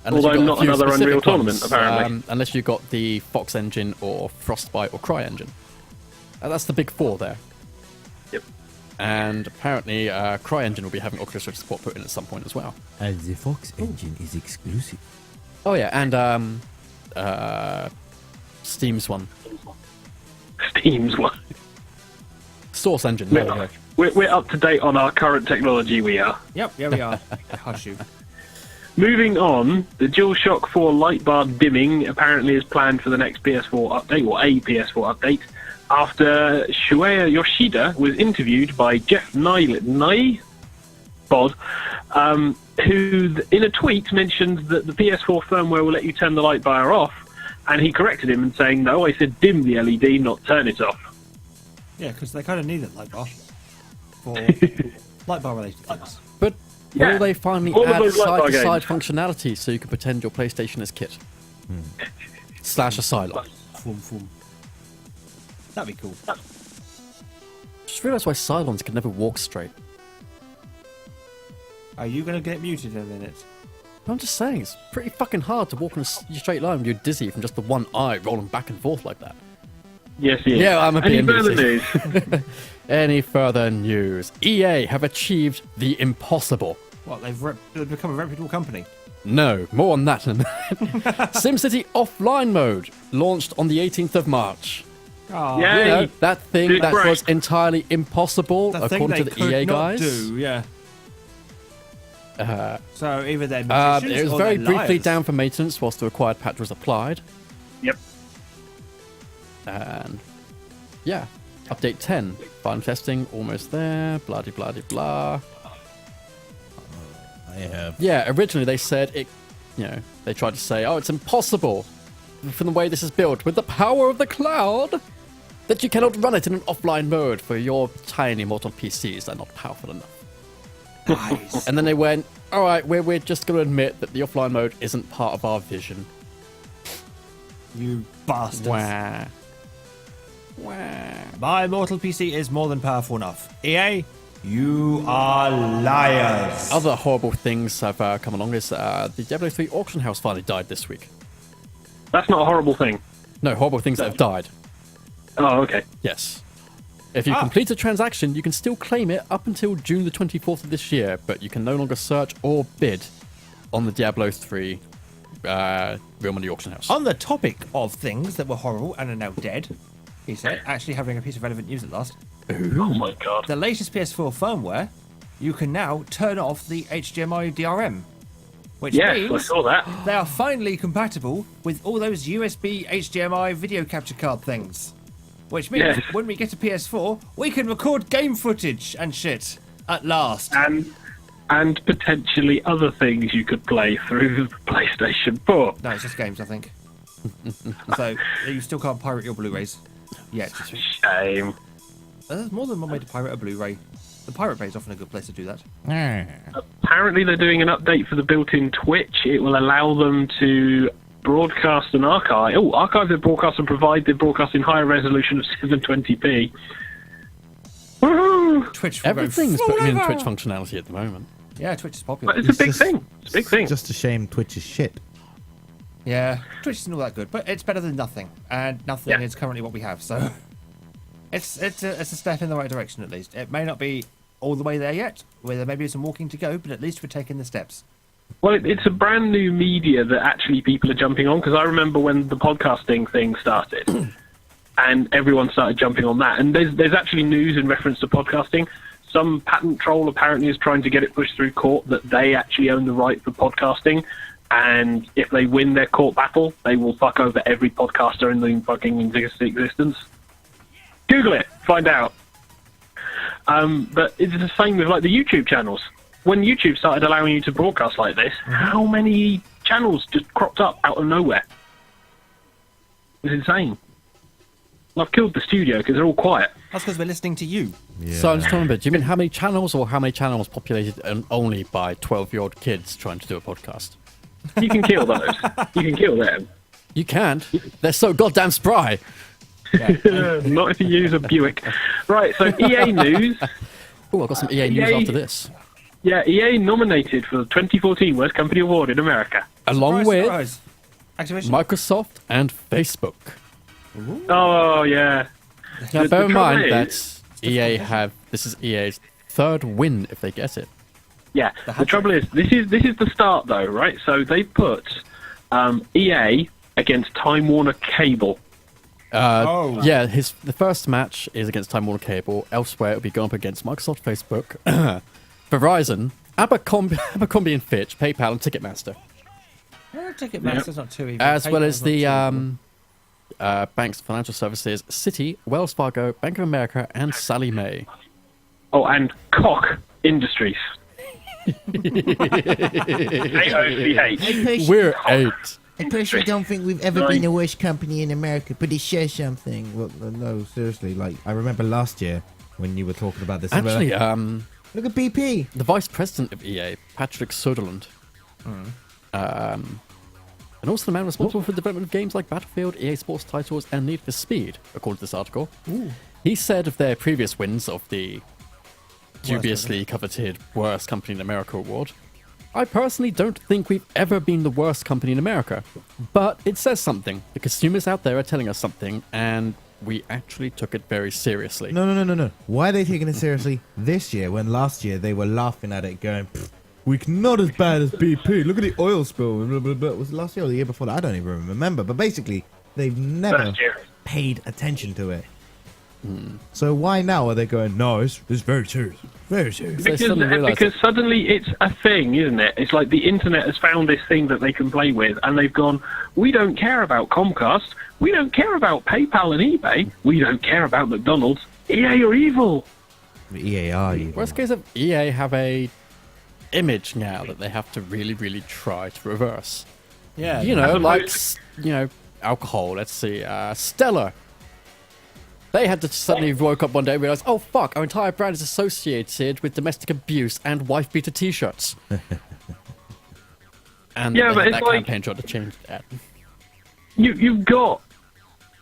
Although you've got a not few another specific Unreal Tournament, ones, apparently. unless you've got the Fox Engine or Frostbite or Cry Engine. That's the big 4 there. Yep. And apparently Cry Engine will be having Oculus Rift support put in at some point as well. And the Fox engine is exclusive. Oh yeah, and Steam's one. Steam's one. Source Engine, there we go. We're up to date on our current technology, we are. Yep, yeah, we are. Hush you. Moving on, the DualShock 4 light bar dimming apparently is planned for the next PS4 update, or a PS4 update, after Shueya Yoshida was interviewed by Jeff Nye, who in a tweet mentioned that the PS4 firmware will let you turn the light bar off, and he corrected him and saying, no, I said dim the LED, not turn it off. Yeah, because they kind of need a light bar for light bar related things. But Yeah. will they finally All of add those light bar side-to-side games. functionality so you can pretend your PlayStation is kit? Slash Asylum. Boom, boom. That'd be cool. Just realised why Cylons can never walk straight. Are you going to get muted in a minute? I'm just saying, it's pretty fucking hard to walk in a straight line when you're dizzy from just the one eye rolling back and forth like that. Yes, he is. Yeah, I'm a Any BMBC. further news? Any further news? EA have achieved the impossible. Well, they've become a reputable company. No, more on that in a minute. SimCity Offline Mode launched on the 18th of March. Oh, Yeah. You know, Hey, that thing big that break. was entirely impossible the thing according they to the could EA not guys. do, yeah. So either they're It magicians was or very they're briefly liars. down for maintenance whilst the required patch was applied. Yep. And yeah, update 10, final testing almost there. Blah de blah de blah. I have. Yeah, originally they said it. You know, they tried to say, oh, it's impossible from the way this is built with the power of the cloud that you cannot run it in an offline mode for your tiny mortal PCs that are not powerful enough. Nice. And then they went, all right, we're just going to admit that the offline mode isn't part of our vision. You bastards. Wah. Wah. My mortal PC is more than powerful enough. EA, you are liars. Other horrible things have come along is the Diablo 3 auction house finally died this week. That's not a horrible thing. No, horrible things that have died. Oh, okay. Yes. If you complete a transaction, you can still claim it up until June the 24th of this year, but you can no longer search or bid on the Diablo 3 Real Money Auction House. On the topic of things that were horrible and are now dead, he said, actually having a piece of relevant news at last, Oh my god. the latest PS4 firmware, you can now turn off the HDMI DRM. Which Yes, I means saw that. they are finally compatible with all those USB HDMI video capture card things. Which means Yes. when we get a PS4, we can record game footage and shit at last. And potentially other things you could play through the PlayStation 4. No, it's just games, I think. So you still can't pirate your Blu-rays yet. Shame. There's more than one way to pirate a Blu-ray. The Pirate Bay is often a good place to do that. Apparently they're doing an update for the built-in Twitch. It will allow them to broadcast and archive. Oh, archive their broadcast and provide their broadcast in higher resolution of 720p. Woohoo! Twitch will Everything's go putting in forever. Twitch functionality at the moment. Yeah, Twitch is popular. But it's a big thing. It's a big thing. Just a shame Twitch is shit. Yeah, Twitch isn't all that good, but it's better than nothing, and nothing Yeah. is currently what we have. So it's a step in the right direction at least. It may not be all the way there yet, where there may be some walking to go, but at least we're taking the steps. Well, it's a brand new media that actually people are jumping on, because I remember when the podcasting thing started and everyone started jumping on that. And there's actually news in reference to podcasting. Some patent troll apparently is trying to get it pushed through court that they actually own the right for podcasting. And if they win their court battle, they will fuck over every podcaster in the fucking existence. Google it, find out. But it's the same with like the YouTube channels. When YouTube started allowing you to broadcast like this, how many channels just cropped up out of nowhere? It's insane. I've killed the studio because they're all quiet. That's because we're listening to you. Yeah. So I'm just trying to remember, do you mean how many channels or how many channels populated only by 12-year-old kids trying to do a podcast? You can kill those. You can kill them. You can't. They're so goddamn spry. Not if you use a Buick. Right, so EA news. Oh, I've got some EA news EA after this. Yeah, EA nominated for the 2014 Worst Company Award in America. Along Surprise, with surprise. Activision. Microsoft and Facebook. Oh, yeah. Now, The bear in trouble mind is- that this is EA's third win if they get it. Yeah, the trouble is, this is the start, though, right? So they put EA against Time Warner Cable. Yeah, the first match is against Time Warner Cable. Elsewhere, it'll be going up against Microsoft, Facebook, Verizon, Abercrombie and Fitch, PayPal, and Ticketmaster, Ticketmaster's not too evil. as well as PayPal's not too the banks, financial services, Citi, Wells Fargo, Bank of America, and Sally Mae. Oh, and Koch Industries. AOCH. We're 8. I personally don't think we've ever been the worst company in America, but it says something. Well, no, seriously. Like, I remember last year when you were talking about this. Actually, Look at BP. the vice president of EA, Patrick Soderlund, and also the man responsible for the development of games like Battlefield, EA Sports titles, and Need for Speed, according to this article. He said of their previous wins of the dubiously coveted Worst Company in America award, I personally don't think we've ever been the worst company in America, but it says something. The consumers out there are telling us something, and we actually took it very seriously. No. Why are they taking it seriously this year when last year they were laughing at it going, we're not as bad as BP. Look at the oil spill. Blah, blah, blah. Was it last year or the year before that? I don't even remember. But basically, they've never Last year. paid attention to it. So why now are they going, no, it's very serious. Very serious. They suddenly realised Because suddenly it's a thing, isn't it? It's like the internet has found this thing that they can play with, and they've gone, we don't care about Comcast, we don't care about PayPal and eBay, we don't care about McDonald's. EA are evil. EA are evil. Worst case of EA have a image now that they have to really, really try to reverse. Yeah. You know, As like, opposed- alcohol. Let's see, Stella. They had to suddenly woke up one day and realize, oh fuck, our entire brand is associated with domestic abuse and wife beater t-shirts. And Yeah, but that it's like- campaign tried to change that. You've got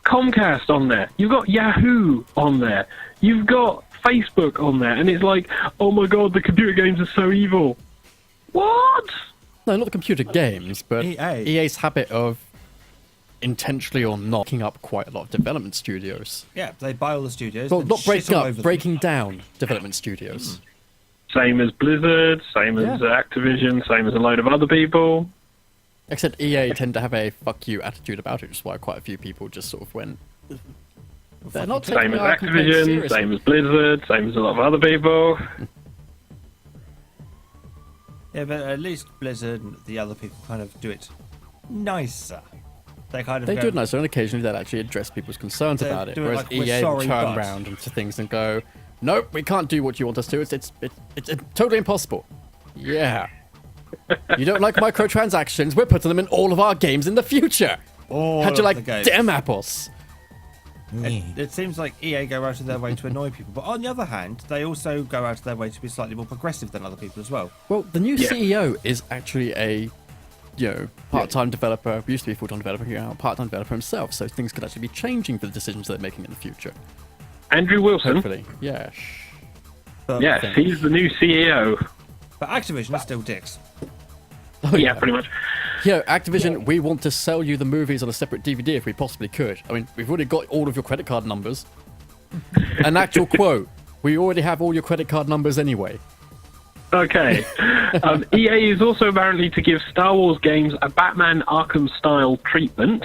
Comcast on there, you've got Yahoo on there, you've got Facebook on there, and it's like, oh my god, the computer games are so evil. What? No, not the computer games, but EA. EA's habit of intentionally or not picking up quite a lot of development studios. Yeah, they buy all the studios. Well, then not shit breaking all up, over them. breaking down development studios. Same as Blizzard, same as Activision, same as a load of other people. Except EA tend to have a fuck you attitude about it, which is why quite a few people just sort of went. They're not Same taking as our complaints Activision, seriously. same as Blizzard, same as a lot of other people. Yeah, but at least Blizzard and the other people kind of do it nicer. They kind of They go, do it nicer, and occasionally they'll actually address people's concerns They about it. do it Whereas like, "We're EA will sorry, turn but." around into things and go, "Nope, we can't do what you want us to. It's totally impossible." Yeah. You don't like microtransactions? We're putting them in all of our games in the future. all How'd you of the like games. damn apples? It seems like EA go out of their way to annoy people, but on the other hand, they also go out of their way to be slightly more progressive than other people as well. Well, the new Yeah. CEO is actually a, part-time developer. Used to be a full-time developer, part-time developer himself. So things could actually be changing for the decisions they're making in the future. Andrew Wilson, Hopefully, yeah. But, yes, he's the new CEO. but Activision are still dicks. Oh, Yeah, pretty much. Activision, we want to sell you the movies on a separate DVD if we possibly could. I mean, we've already got all of your credit card numbers. An actual quote. We already have all your credit card numbers anyway. Okay. EA is also apparently to give Star Wars games a Batman Arkham-style treatment,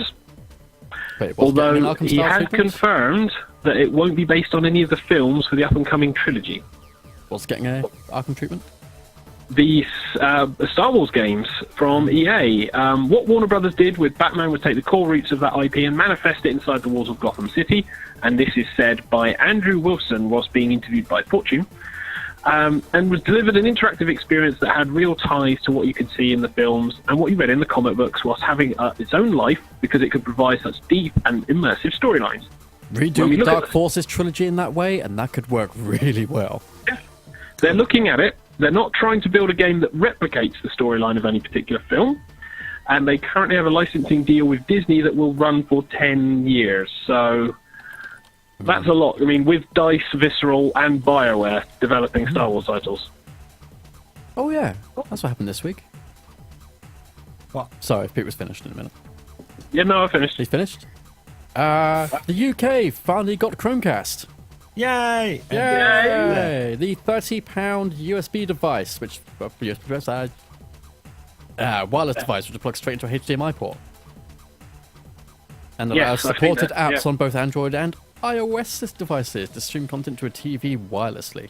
Wait, what's although getting an Arkham he style has treatment? confirmed that it won't be based on any of the films for the up-and-coming trilogy. What's getting a Arkham treatment? The Star Wars games from EA. What Warner Brothers did with Batman was take the core roots of that IP and manifest it inside the walls of Gotham City, and this is said by Andrew Wilson whilst being interviewed by Fortune, and was delivered an interactive experience that had real ties to what you could see in the films and what you read in the comic books whilst having its own life because it could provide such deep and immersive storylines. When we Redo look Dark at- Forces trilogy in that way, and that could work really well. They're looking at it. They're not trying to build a game that replicates the storyline of any particular film. And they currently have a licensing deal with Disney that will run for 10 years. So that's a lot. I mean, with DICE, Visceral, and BioWare developing Star Wars titles. Oh yeah, that's what happened this week. What? Sorry, Pete was finished in a minute. Yeah, no, I finished. He's finished? The UK finally got Chromecast. Yay! Yay! The £30 USB device, which wireless device, which plugs straight into a HDMI port, and Yes, allows I've seen supported that, apps yeah. on both Android and iOS devices to stream content to a TV wirelessly.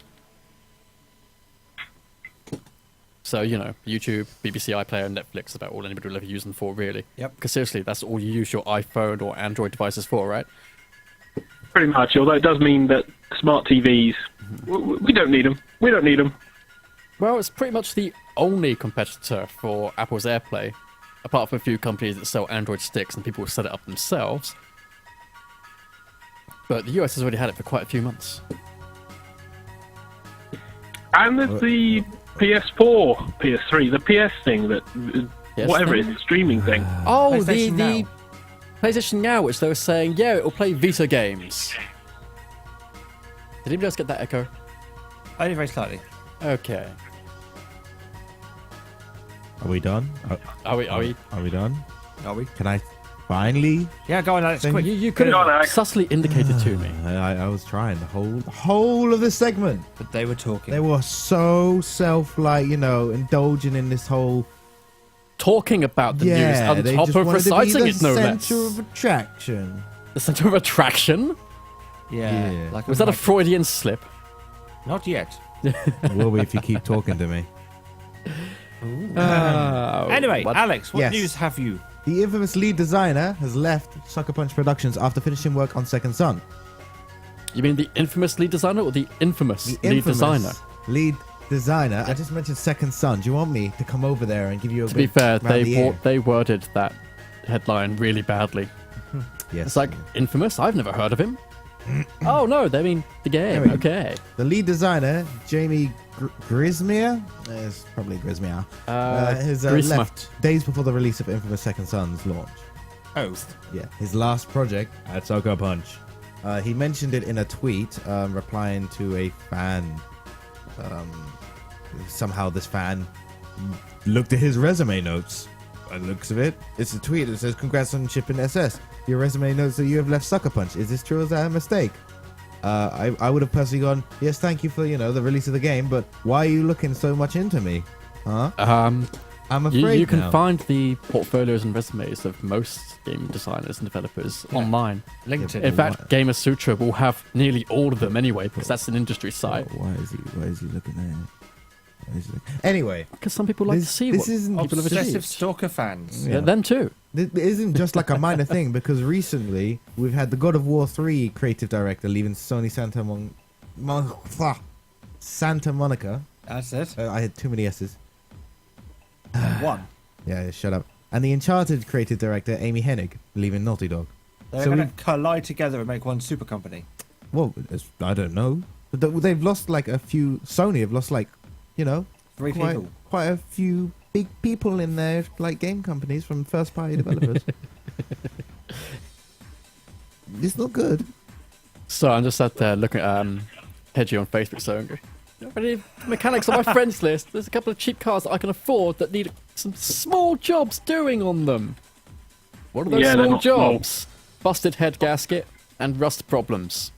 So, YouTube, BBC iPlayer, Netflix, about all anybody will ever use them for, really. Yep. Because seriously, that's all you use your iPhone or Android devices for, right? Pretty much, although it does mean that smart TVs, we don't need them. We don't need them. Well, it's pretty much the only competitor for Apple's AirPlay, apart from a few companies that sell Android sticks and people will set it up themselves. But the US has already had it for quite a few months. And there's the PS4, PS3, the PS thing that, whatever it is, the streaming thing. Oh, PlayStation the Now. PlayStation Now, which they were saying, yeah, it'll play Vita games. Did anybody else get that echo? Only very slightly. Okay. Are we done? Are we? Are we done? Are we? Can I finally? Yeah, go on, Alex, Then quick. You could Go on, have Alex. subtly indicated to me. I was trying the whole of this segment. But they were talking. They were so indulging in this whole. Talking about the news on they top just of wanted to be reciting the it, no less. center of attraction. The center of attraction? Yeah. Yeah. Like Was that a Freudian slip? Not yet. Will be if you keep talking to me. Anyway, what? Alex, what Yes. news have you? The infamous lead designer has left Sucker Punch Productions after finishing work on Second Son. You mean the infamous lead designer or the infamous The lead infamous designer? lead designer. I just mentioned Second Son. Do you want me to come over there and give you a To be bit fair, round the ear? they worded that headline really badly. Yes. It's like, infamous? I've never heard of him. Oh no, they mean the game. Anyway. Okay. The lead designer, Jamie Grismier, it's probably Grismier, has Grisma. left days before the release of Infamous Second Son's launch. Oh. Yeah, his last project at Sucker Punch. He mentioned it in a tweet, replying to a fan. Somehow this fan looked at his resume notes. By the looks of it, it's a tweet that says, "Congrats on shipping SS. Your resume notes that you have left Sucker Punch. Is this true or is that a mistake?" I would have personally gone, "Yes, thank you for the release of the game, but why are you looking so much into me? Huh? I'm afraid You can now." find the portfolios and resumes of most game designers and developers online. LinkedIn. In fact, Gamer Sutra will have nearly all of them anyway, because that's an industry site. Why is he looking at it? Anyway, Because some people like to see this what isn't people have Obsessive achieved. stalker fans. Yeah, them too. It isn't just like a minor thing, because recently we've had the God of War 3 creative director leaving Sony Santa Monica. That's it. I had too many S's. One. Yeah, shut up. And the Uncharted creative director Amy Hennig leaving Naughty Dog. They're So going we- to collide together and make one super company. Well, I don't know. But they've lost like a few. Sony have lost Three quite, people. quite a few big people in their like game companies from first party developers. It's not good. So I'm just sat there looking at Hedgie on Facebook saying, "Any mechanics on my friends list? There's a couple of cheap cars that I can afford that need some small jobs doing on them. What are those Yeah, they're small not small. jobs? Busted head gasket and rust problems."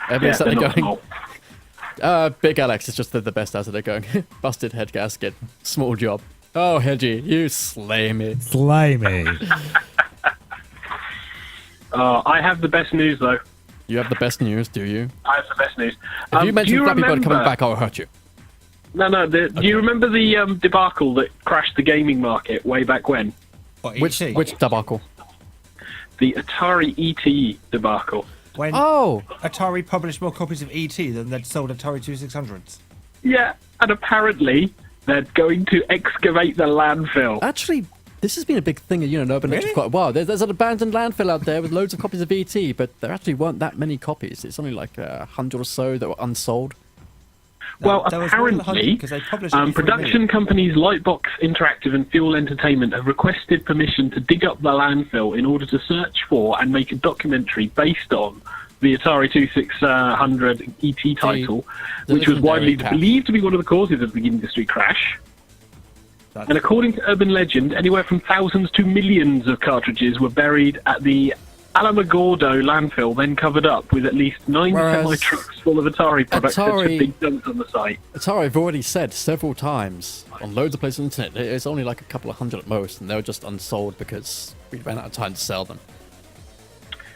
Yeah, Everyone's sat they're there not going, small. Big Alex is just the best out of there going, busted head gasket, small job. Oh, Hedgie, you slay me. Slimy. I have the best news, though. You have the best news, do you? I have the best news. If you do mention Flappy Bird coming remember- back, I'll hurt you. No. Do you remember the debacle that crashed the gaming market way back when? What, Which ET? debacle? The Atari ET debacle. When Oh, Atari published more copies of ET than they'd sold Atari 2600s. Yeah, and apparently they're going to excavate the landfill. actually, this has been a big thing, Urban Legend for quite a while. There's an abandoned landfill out there with loads of copies of ET, but there actually weren't that many copies. It's only like 100 or so that were unsold. Well, There was more than 100 apparently, 'cause they published only 3 production million. companies Lightbox Interactive and Fuel Entertainment have requested permission to dig up the landfill in order to search for and make a documentary based on the Atari 2600 ET title, the which was widely legendary cat. believed to be one of the causes of the industry crash. That's And according to urban legend, anywhere from thousands to millions of cartridges were buried at the Alamogordo landfill, then covered up with at least 9 Whereas semi-trucks full of Atari products that Atari- had been dumped on the site. Atari, I've already said several times on loads of places on the internet, it's only like a couple of hundred at most, and they were just unsold because we ran out of time to sell them.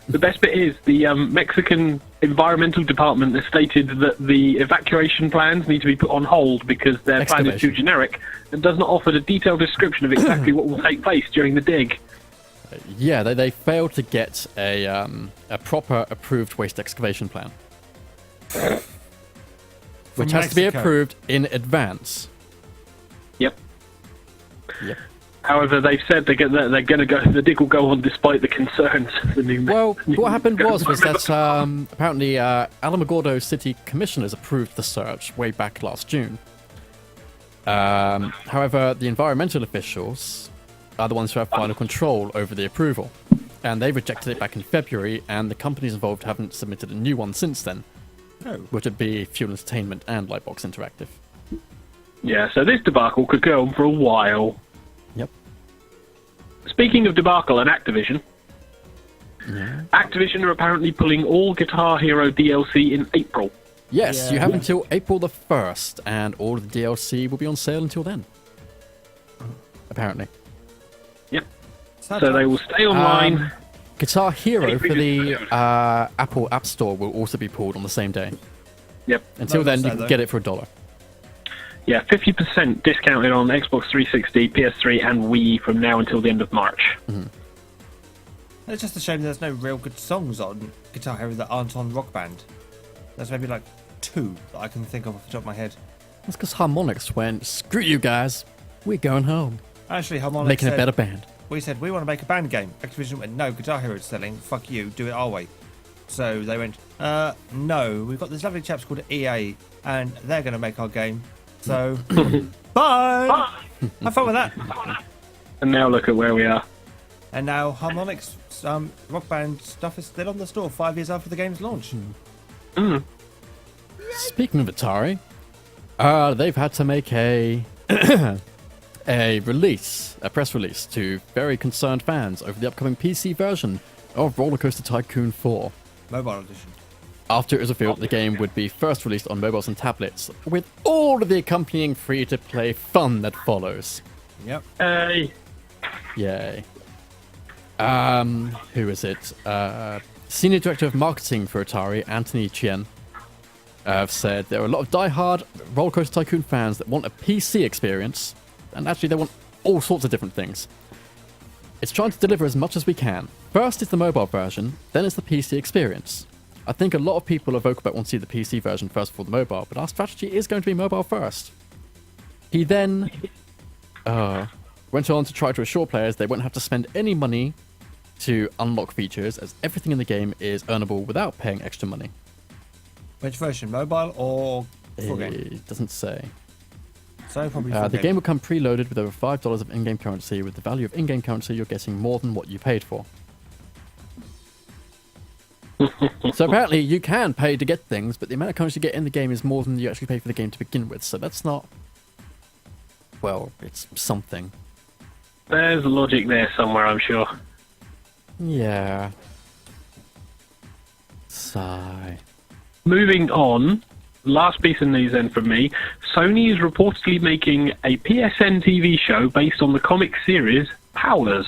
The best bit is the Mexican Environmental Department has stated that the evacuation plans need to be put on hold because their plan is too Excavation. generic and does not offer a detailed description of exactly what will take place during the dig. Yeah, they failed to get a proper approved waste excavation plan, which has to be Mexico. approved in advance. Yep. Yep. However, they've said they're going to go. The dig will go on despite the concerns. The new Well, what happened was that apparently Alamogordo City Commissioners approved the search way back last June. However, the environmental officials are the ones who have final control over the approval, and they rejected it back in February, and the companies involved haven't submitted a new one since then, which would be Fuel Entertainment and Lightbox Interactive. Yeah, so this debacle could go on for a while. Yep. Speaking of debacle and Activision, Activision are apparently pulling all Guitar Hero DLC in April. Yes, you have until April the 1st, and all of the DLC will be on sale until then. Apparently. Yep. So they will stay online. Guitar Hero for the Apple App Store will also be pulled on the same day. Yep. Until then, you can get it for $1. Yeah, 50% discounted on Xbox 360, PS3, and Wii from now until the end of March. It's just a shame there's no real good songs on Guitar Hero that aren't on Rock Band. There's maybe like 2 that I can think of off the top of my head. That's because Harmonix went, screw you guys, we're going home. Actually, Harmonix Making said, a better band. We said, we want to make a band game. Activision went, no, Guitar Hero's selling. Fuck you, do it our way. So they went, no, we've got these lovely chaps called EA, and they're going to make our game. So, bye! Have fun with that. And now look at where we are. And now Harmonix Rock Band stuff is still on the store 5 years after the game's launch. Speaking of Atari, they've had to make a press release to very concerned fans over the upcoming PC version of Roller Coaster Tycoon 4. Mobile edition. After it was revealed the game would be first released on mobiles and tablets, with all of the accompanying free-to-play fun that follows. Yep. Hey. Yay. Who is it? Senior Director of Marketing for Atari, Anthony Chien, said there are a lot of die-hard Roller Coaster Tycoon fans that want a PC experience, and actually they want all sorts of different things. It's trying to deliver as much as we can. First is the mobile version, then is the PC experience. I think a lot of people are vocal about wanting to see the PC version first before the mobile, but our strategy is going to be mobile first. He then went on to try to assure players they won't have to spend any money to unlock features, as everything in the game is earnable without paying extra money. Which version, mobile or full game? It doesn't say. So probably full The game will come preloaded with over $5 of in-game currency. With the value of in-game currency, you're getting more than what you paid for. So apparently you can pay to get things, but the amount of currency you get in the game is more than you actually pay for the game to begin with. So that's not... Well, it's something. There's logic there somewhere, I'm sure. Yeah. Sigh. Moving on, last piece of news then from me. Sony is reportedly making a PSN TV show based on the comic series Powers.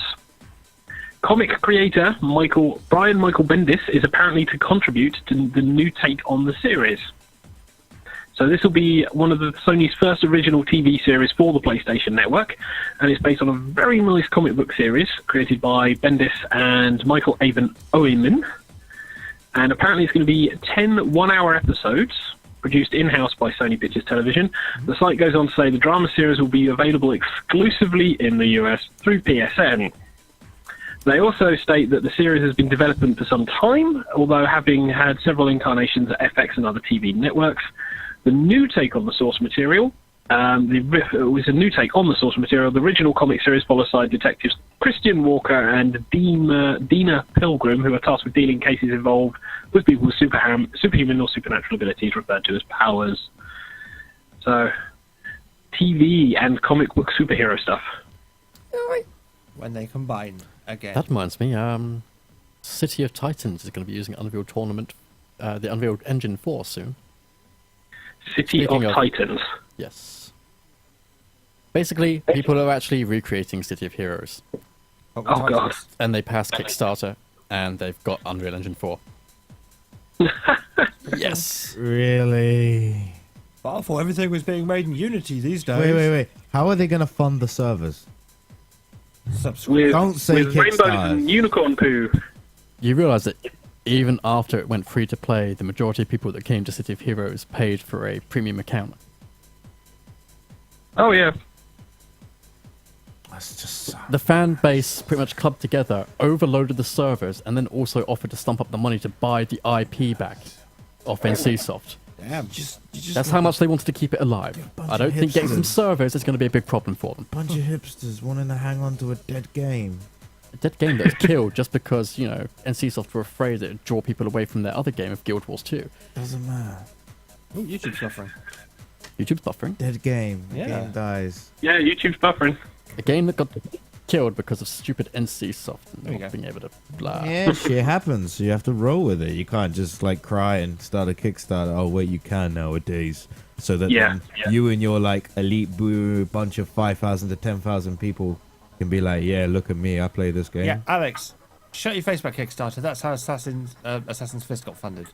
Comic creator Brian Michael Bendis is apparently to contribute to the new take on the series. So this will be one of Sony's first original TV series for the PlayStation Network, and it's based on a very nice comic book series created by Bendis and Michael Avon Oeman. And apparently it's going to be 10 one-hour episodes produced in-house by Sony Pictures Television. The site goes on to say the drama series will be available exclusively in the US through PSN. They also state that the series has been developing for some time, although having had several incarnations at FX and other TV networks. The new take on the source material, it was a new take on the source material. The original comic series follows side detectives Christian Walker and Dina Pilgrim, who are tasked with dealing cases involved with people with superhuman or supernatural abilities, referred to as powers. So, TV and comic book superhero stuff. When they combine again. That reminds me, City of Titans is going to be using Unreal Tournament, the Unreal Engine 4 soon. City Speaking of of- Titans. Yes. Basically, people are actually recreating City of Heroes, Oh, God. and they passed Kickstarter. and they've got Unreal Engine 4. Yes. Really? But I thought everything was being made in Unity these days. Wait. How are they going to fund the servers? With, Don't say with rainbows Kickstarter. and unicorn poo. You realise that even after it went free to play, the majority of people that came to City of Heroes paid for a premium account. Oh yeah. That's just so... The fan base pretty much clubbed together, overloaded the servers, and then also offered to stump up the money to buy the IP back off NCSoft. Damn. That's how much they wanted to keep it alive. bunch I don't of think getting some hipsters. servers is going to be a big problem for them. bunch of hipsters wanting to hang on to a dead game. A dead game that's killed just because, you know, NCSoft were afraid it would draw people away from their other game of Guild Wars 2. Doesn't matter. Oh, YouTube's suffering. YouTube's buffering. Dead game. Yeah. Game dies. Yeah, YouTube's buffering. A game that got killed because of stupid NCSoft There you and not go. being able to blah. Yeah, shit happens. You have to roll with it. You can't just like cry and start a Kickstarter. Oh wait, you can nowadays. So that Yeah, then yeah. you and your like elite boo bunch of 5,000 to 10,000 people can be like, yeah, look at me, I play this game. Yeah, Alex, shut your face about Kickstarter. That's how Assassin's Fist got funded.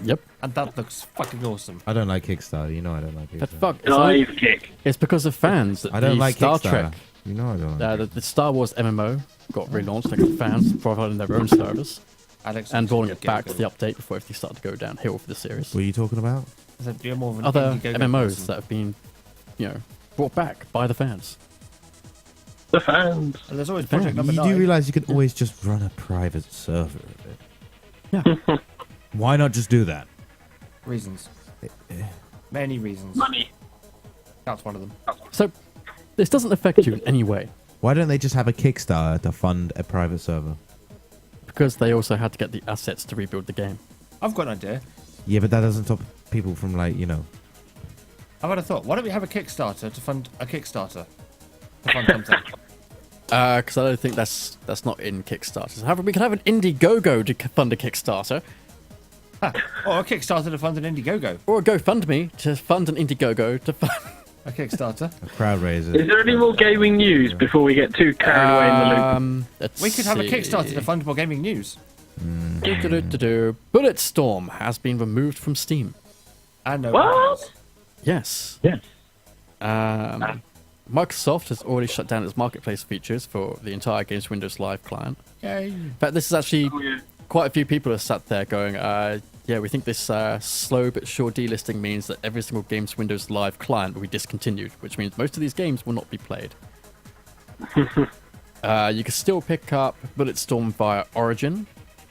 Yep. And that looks fucking awesome. I don't like Kickstarter. You know I don't like But Kickstarter. fuck, it's, like, Dive kick. it's because of fans that I don't the like Star Kickstarter. Trek, You know I don't. Like the Star Wars MMO got relaunched. They got fans providing their own servers Alex, and rolling get it back to good. the update before everything started to go downhill for the series. What are you talking about? I said you're more of an Other Indiegogo MMOs person. that have been, you know, brought back by the fans. The fans. And there's always Project Number You 9. do realize you could always just run a private server of it. Yeah. Why not just do that? Reasons. Many reasons. Money. That's one of them. So this doesn't affect you in any way Why don't they just have a Kickstarter to fund a private server? because they also had to get the assets to rebuild the game. I've got an idea. Yeah, but that doesn't stop people from like, you know. I've had a thought. Why don't we have a Kickstarter to fund a Kickstarter? To fund something. Because I don't think that's not in Kickstarter. However, we can have an Indiegogo to fund a Kickstarter, Or a Kickstarter to fund an Indiegogo. or a GoFundMe to fund an Indiegogo to fund. A Kickstarter. A crowd raiser. Is there any more gaming news before we get too carried away in the loop? Let's We could have a see. Kickstarter to fund more gaming news. Do-do-do-do-do. Bulletstorm has been removed from Steam. And no What? others. Yes. Yes. Microsoft has already shut down its marketplace features for the entire Games Windows Live client. Yay. In fact, this is actually Oh, yeah. quite a few people have sat there going, yeah, we think this slow but sure delisting means that every single Games Windows Live client will be discontinued, which means most of these games will not be played. You can still pick up Bulletstorm via Origin,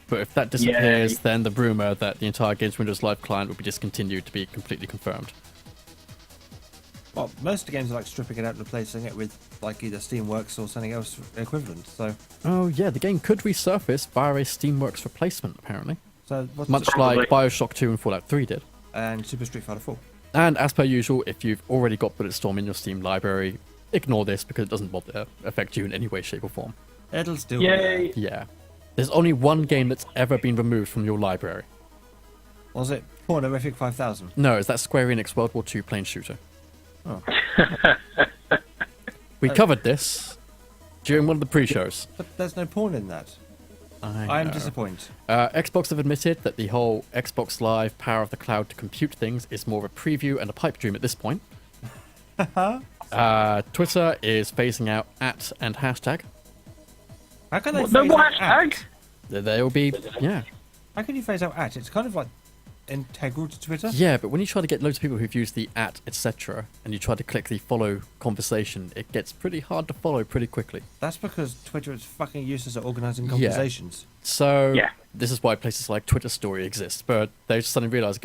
but if that disappears, Yay. then the rumor that the entire Games Windows Live client will be discontinued to be completely confirmed. Well, most of the games are like stripping it out and replacing it with like either Steamworks or something else equivalent. So, Oh yeah, the game could resurface via a Steamworks replacement, apparently. what's Much Probably. like Bioshock 2 and Fallout 3 did. and Super Street Fighter 4. And as per usual, if you've already got Bulletstorm in your Steam library, ignore this because it doesn't bother affect you in any way, shape or form. It'll still Yay. Yeah. There's only one game that's ever been removed from your library. Was it Pornorific 5000? No, it's that Square Enix World War II plane shooter. Oh. We covered this during one of the pre-shows. But there's no porn in that. I am disappointed. Xbox have admitted that the whole Xbox Live power of the cloud to compute things is more of a preview and a pipe dream at this point. Twitter is phasing out @ and hashtag. How can they No phase more out hashtag? at? There will be, yeah. How can you phase out at? It's kind of like integral to Twitter. Yeah, but when you try to get loads of people who've used the @ etc. and you try to click the follow conversation, it gets pretty hard to follow pretty quickly. That's because Twitter is fucking useless at organising Yeah. conversations. So Yeah. this is why places like Twitter Story exist, but they suddenly realise,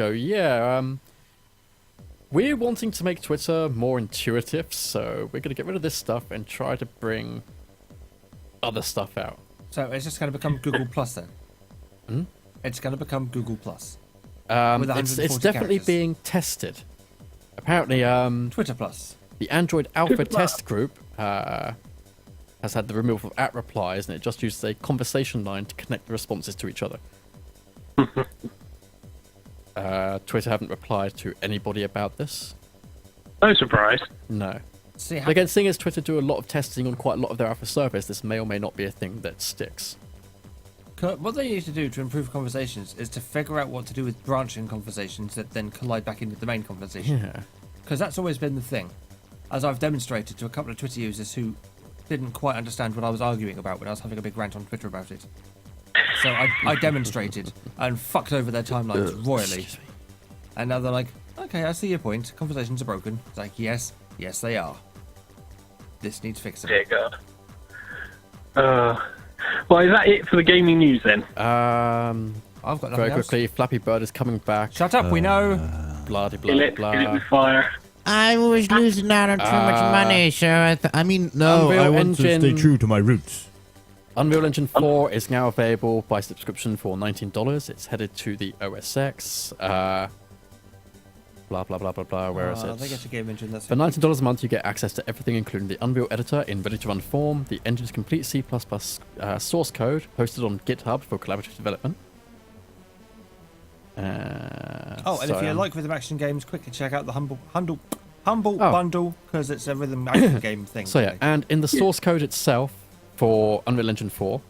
we're wanting to make Twitter more intuitive, so we're going to get rid of this stuff and try to bring other stuff out. So it's just going to become Google Plus then. Hmm? It's going to become Google Plus. With It's 140 definitely characters. being tested. Apparently, Twitter Plus. the Android Alpha Super. test group has had the removal of @ replies, and it just uses a conversation line to connect the responses to each other. Twitter haven't replied to anybody about this. No surprise. No. See, But again, seeing as Twitter do a lot of testing on quite a lot of their alpha service, this may or may not be a thing that sticks. What they need to do to improve conversations is to figure out what to do with branching conversations that then collide back into the main conversation. Yeah. Because that's always been the thing. As I've demonstrated to a couple of Twitter users who didn't quite understand what I was arguing about when I was having a big rant on Twitter about it. So I demonstrated and fucked over their timelines royally. And now they're like, okay, I see your point. Conversations are broken. It's like, yes, they are. This needs fixing. Dear God. Well, is that it for the gaming news then? I've got nothing Very else. quickly, Flappy Bird is coming back. Shut up, we know. Blah, de, Kill blah, it blah. with fire. I was losing out on too much money, so I mean, no, Unreal I want to stay Engine. true to my roots. Unreal Engine 4 is now available by subscription for $19. It's headed to the OS X. Blah, blah, blah, blah, blah. Where is it? They get a game engine. That's For $19 a month, you get access to everything, including the Unreal Editor in ready-to-run form, the engine's complete C++ source code hosted on GitHub for collaborative development. and if you like rhythm action games, quickly check out the Humble Oh. Bundle, because it's a rhythm action game thing. So yeah, and in the source code itself for Unreal Engine 4,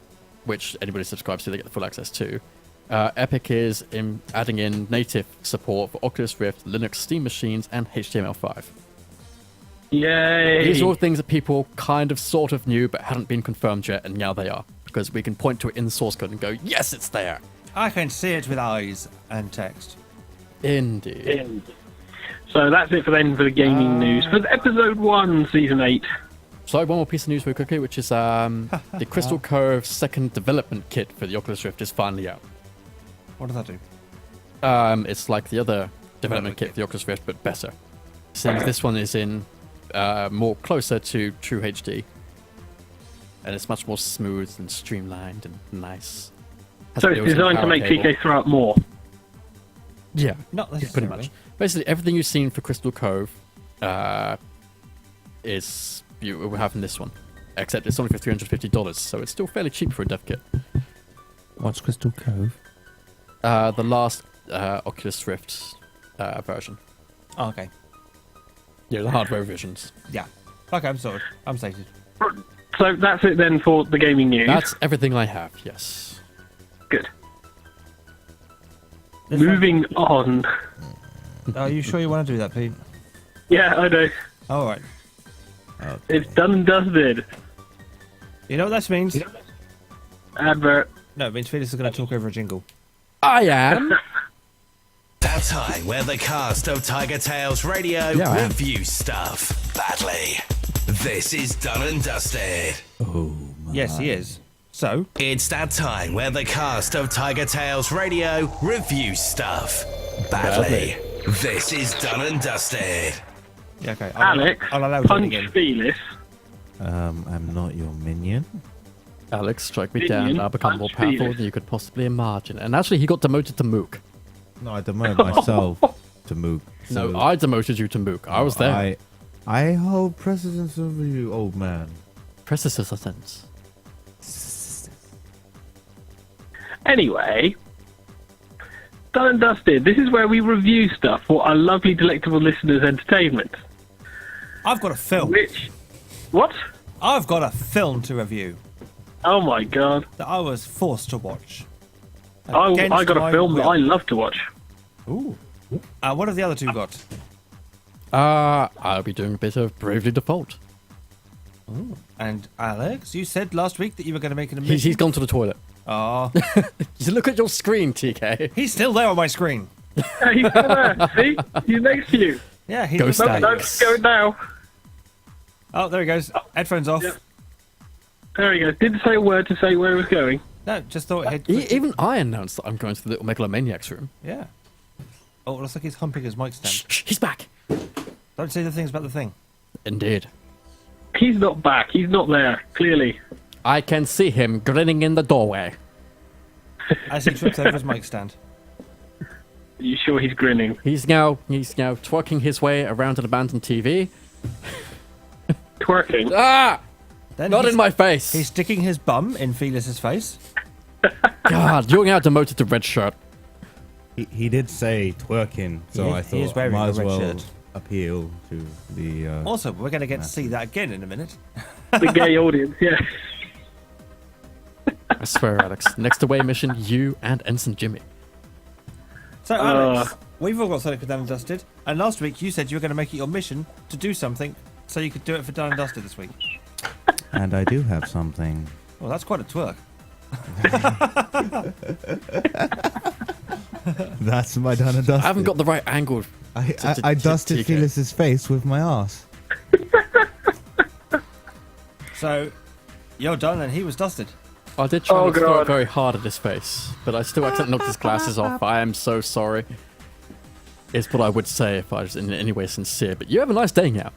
which anybody subscribes to, they get the full access to, Epic is adding in native support for Oculus Rift, Linux Steam machines, and HTML5. Yay! These are all things that people kind of sort of knew but hadn't been confirmed yet, and now they are. Because we can point to it in the source code and go, yes, it's there! I can see it with eyes and text. Indeed. So that's it for the gaming news. For the episode 1, season 8. So one more piece of news very quickly, which is the Crystal Cove second development kit for the Oculus Rift is finally out. What does that do? It's like the other development kit for the Oculus Rift, but better. Since this one is in more closer to true HD, and it's much more smooth and streamlined and nice. Has So it's built-in designed to power make cable. TK throw up more. Yeah, Not yeah, pretty necessarily. much. Basically, everything you've seen for Crystal Cove is you will have in this one, except it's only for $350, so it's still fairly cheap for a dev kit. What's Crystal Cove? The last Oculus Rift version. Oh, okay. Yeah, the hardware revisions. Yeah. Okay, I'm sorted. I'm sated. So that's it then for the gaming news. That's everything I have, yes. Good. Moving on. Are you sure you want to do that, Pete? Yeah, I know. All right. It's done and dusted. You know what that means? Advert. No, it means Felix is going to talk over a jingle. I am! That time where the cast of TigerTails Radio Yeah, I am. review stuff badly. This is done and dusted. Yes, he is. So, It's that time where the cast of TigerTails Radio review stuff badly. This is done and dusted. yeah, okay. Alex, I'll allow it punch again. Felis. I'm not your minion. Alex, strike me Minion, down. I'll become more punch powerful Felix. than you could possibly imagine. And actually, he got demoted to Mook. No, I demoted myself to Mook. No, so I demoted you to Mook. I was there. I hold precedence over you, old man. Precedence. Anyway, done and dusted. This is where we review stuff for our lovely, delectable listeners' entertainment. I've got a film. Which... What? I've got a film to review Oh my god. that I was forced to watch. I Against got a my film that will. I love to watch. Ooh. What have the other two got? I'll be doing a bit of Bravely Default. And Alex, you said last week that you were going to make an admission. He's gone to the toilet. Oh, You look at your screen, TK. he's still there on my screen. Yeah, he's still there. See? He's next to you. Yeah, he's Ghost No, Thanks. go now. Oh, there he goes. Headphones off. Yeah. There he goes. Didn't say a word to say where he was going. No, just thought he'd... Even I announced that I'm going to the little megalomaniac's room. Yeah. Oh, it looks like he's humping his mic stand. Shh, he's back. Don't say the things about the thing. Indeed. He's not back. He's not there, clearly. I can see him grinning in the doorway. As he trips over his mic stand. Are you sure he's grinning? He's now twerking his way around an abandoned TV. Twerking? Ah! Then Not he's, in my face. He's sticking his bum in Felis's face. God, you're now demoted to red shirt. He did say twerking, so He is- I he is thought I wearing might a as red well shirt. appeal to the. Also, we're going to get to see that again in a minute. The gay audience, yeah. swear, Alex. Next away mission, you and Ensign Jimmy. So, Alex, we've all got something for Done and Dusted. And last week you said you were going to make it your mission to do something so you could do it for Done and Dusted this week. And I do have something. Well, that's quite a twerk. That's my done and dusted. I haven't got the right angle. I dusted TK. Felix's face with my ass. So, you're done and he was dusted. I did try Oh, to throw God. it very hard at his face, but I still accidentally knocked his glasses off. I am so sorry. Is what I would say if I was in any way sincere. But you have a nice day now.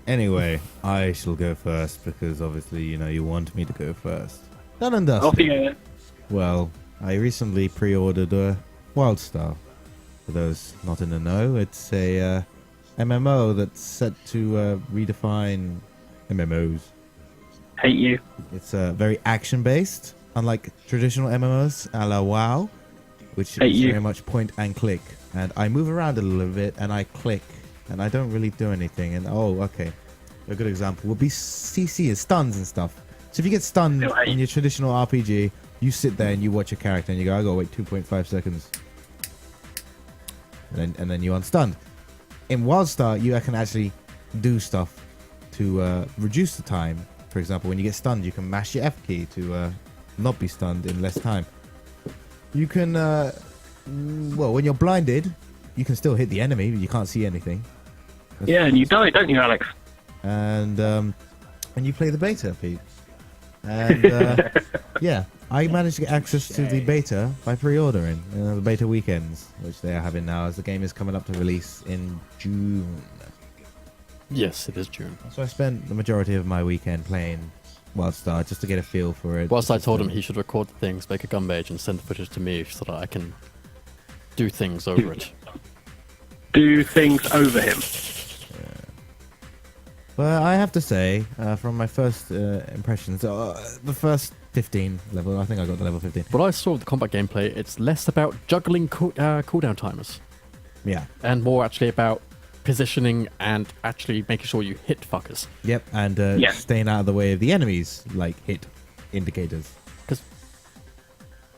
Anyway, I shall go first because obviously, you want me to go first. Done and dusted. Off you go. Well, I recently pre-ordered a WildStar. For those not in the know, it's a MMO that's set to redefine MMOs. Hate you. It's very action-based, unlike traditional MMOs a la WoW, which Hey, is you. very much point and click. And I move around a little bit, and I click, and I don't really do anything. And okay, a good example would be CC is stuns and stuff. So if you get stunned Right. in your traditional RPG, you sit there and you watch your character, and you go, I gotta wait 2.5 seconds, and then you unstunned. In WildStar, you can actually do stuff to reduce the time. For example, when you get stunned, you can mash your F key to not be stunned in less time. You can, when you're blinded, you can still hit the enemy, but you can't see anything. Yeah, and you die, don't you, Alex? And you play the beta, Pete. And yeah, I managed to get access to the beta by pre-ordering the beta weekends, which they are having now, as the game is coming up to release in June. Yes, it is June. So I spent the majority of my weekend playing WildStar just to get a feel for it. Whilst I told him he should record the things, make a gun page, and send the footage to me so that I can do things over it. Do things over him. But I have to say, from my first impressions, the first 15 level, I think I got the level 15. What I saw of the combat gameplay, it's less about juggling cooldown timers Yeah. and more actually about positioning and actually making sure you hit fuckers. Yep, and Yeah. staying out of the way of the enemies, like hit indicators. 'Cause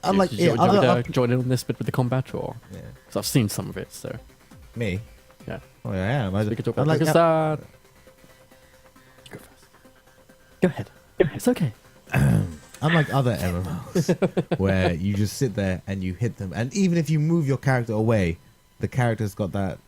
Unlike did you other join in on this bit with the combat, or Yeah. because I've seen some of it, so Me? yeah. Oh, yeah, I am. We could talk about unlike, because go first. Go ahead. It's okay. unlike other MMOs, where you just sit there and you hit them, and even if you move your character away, the character's got that.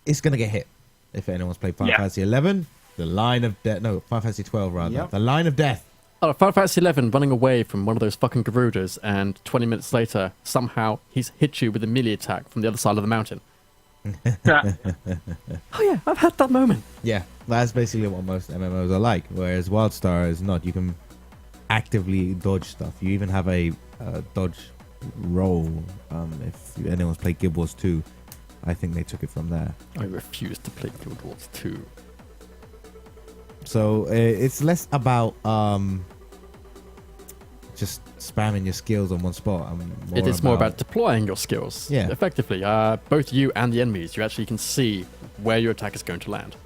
It's gonna get hit. If anyone's played Final Yeah. Fantasy 11, the line of death. No, Final Fantasy 12 rather. Yep. The line of death. Oh, Final Fantasy 11 running away from one of those fucking Garudas, and 20 minutes later, somehow he's hit you with a melee attack from the other side of the mountain. Yeah. Oh yeah, I've had that moment. Yeah, that's basically what most MMOs are like. Whereas WildStar is not. You can actively dodge stuff. You even have a dodge roll. If anyone's played Guild Wars 2, I think they took it from there. I refuse to play Guild Wars 2. So it's less about just spamming your skills on one spot. It is more about deploying your skills. Yeah. Effectively, both you and the enemies, you actually can see where your attack is going to land.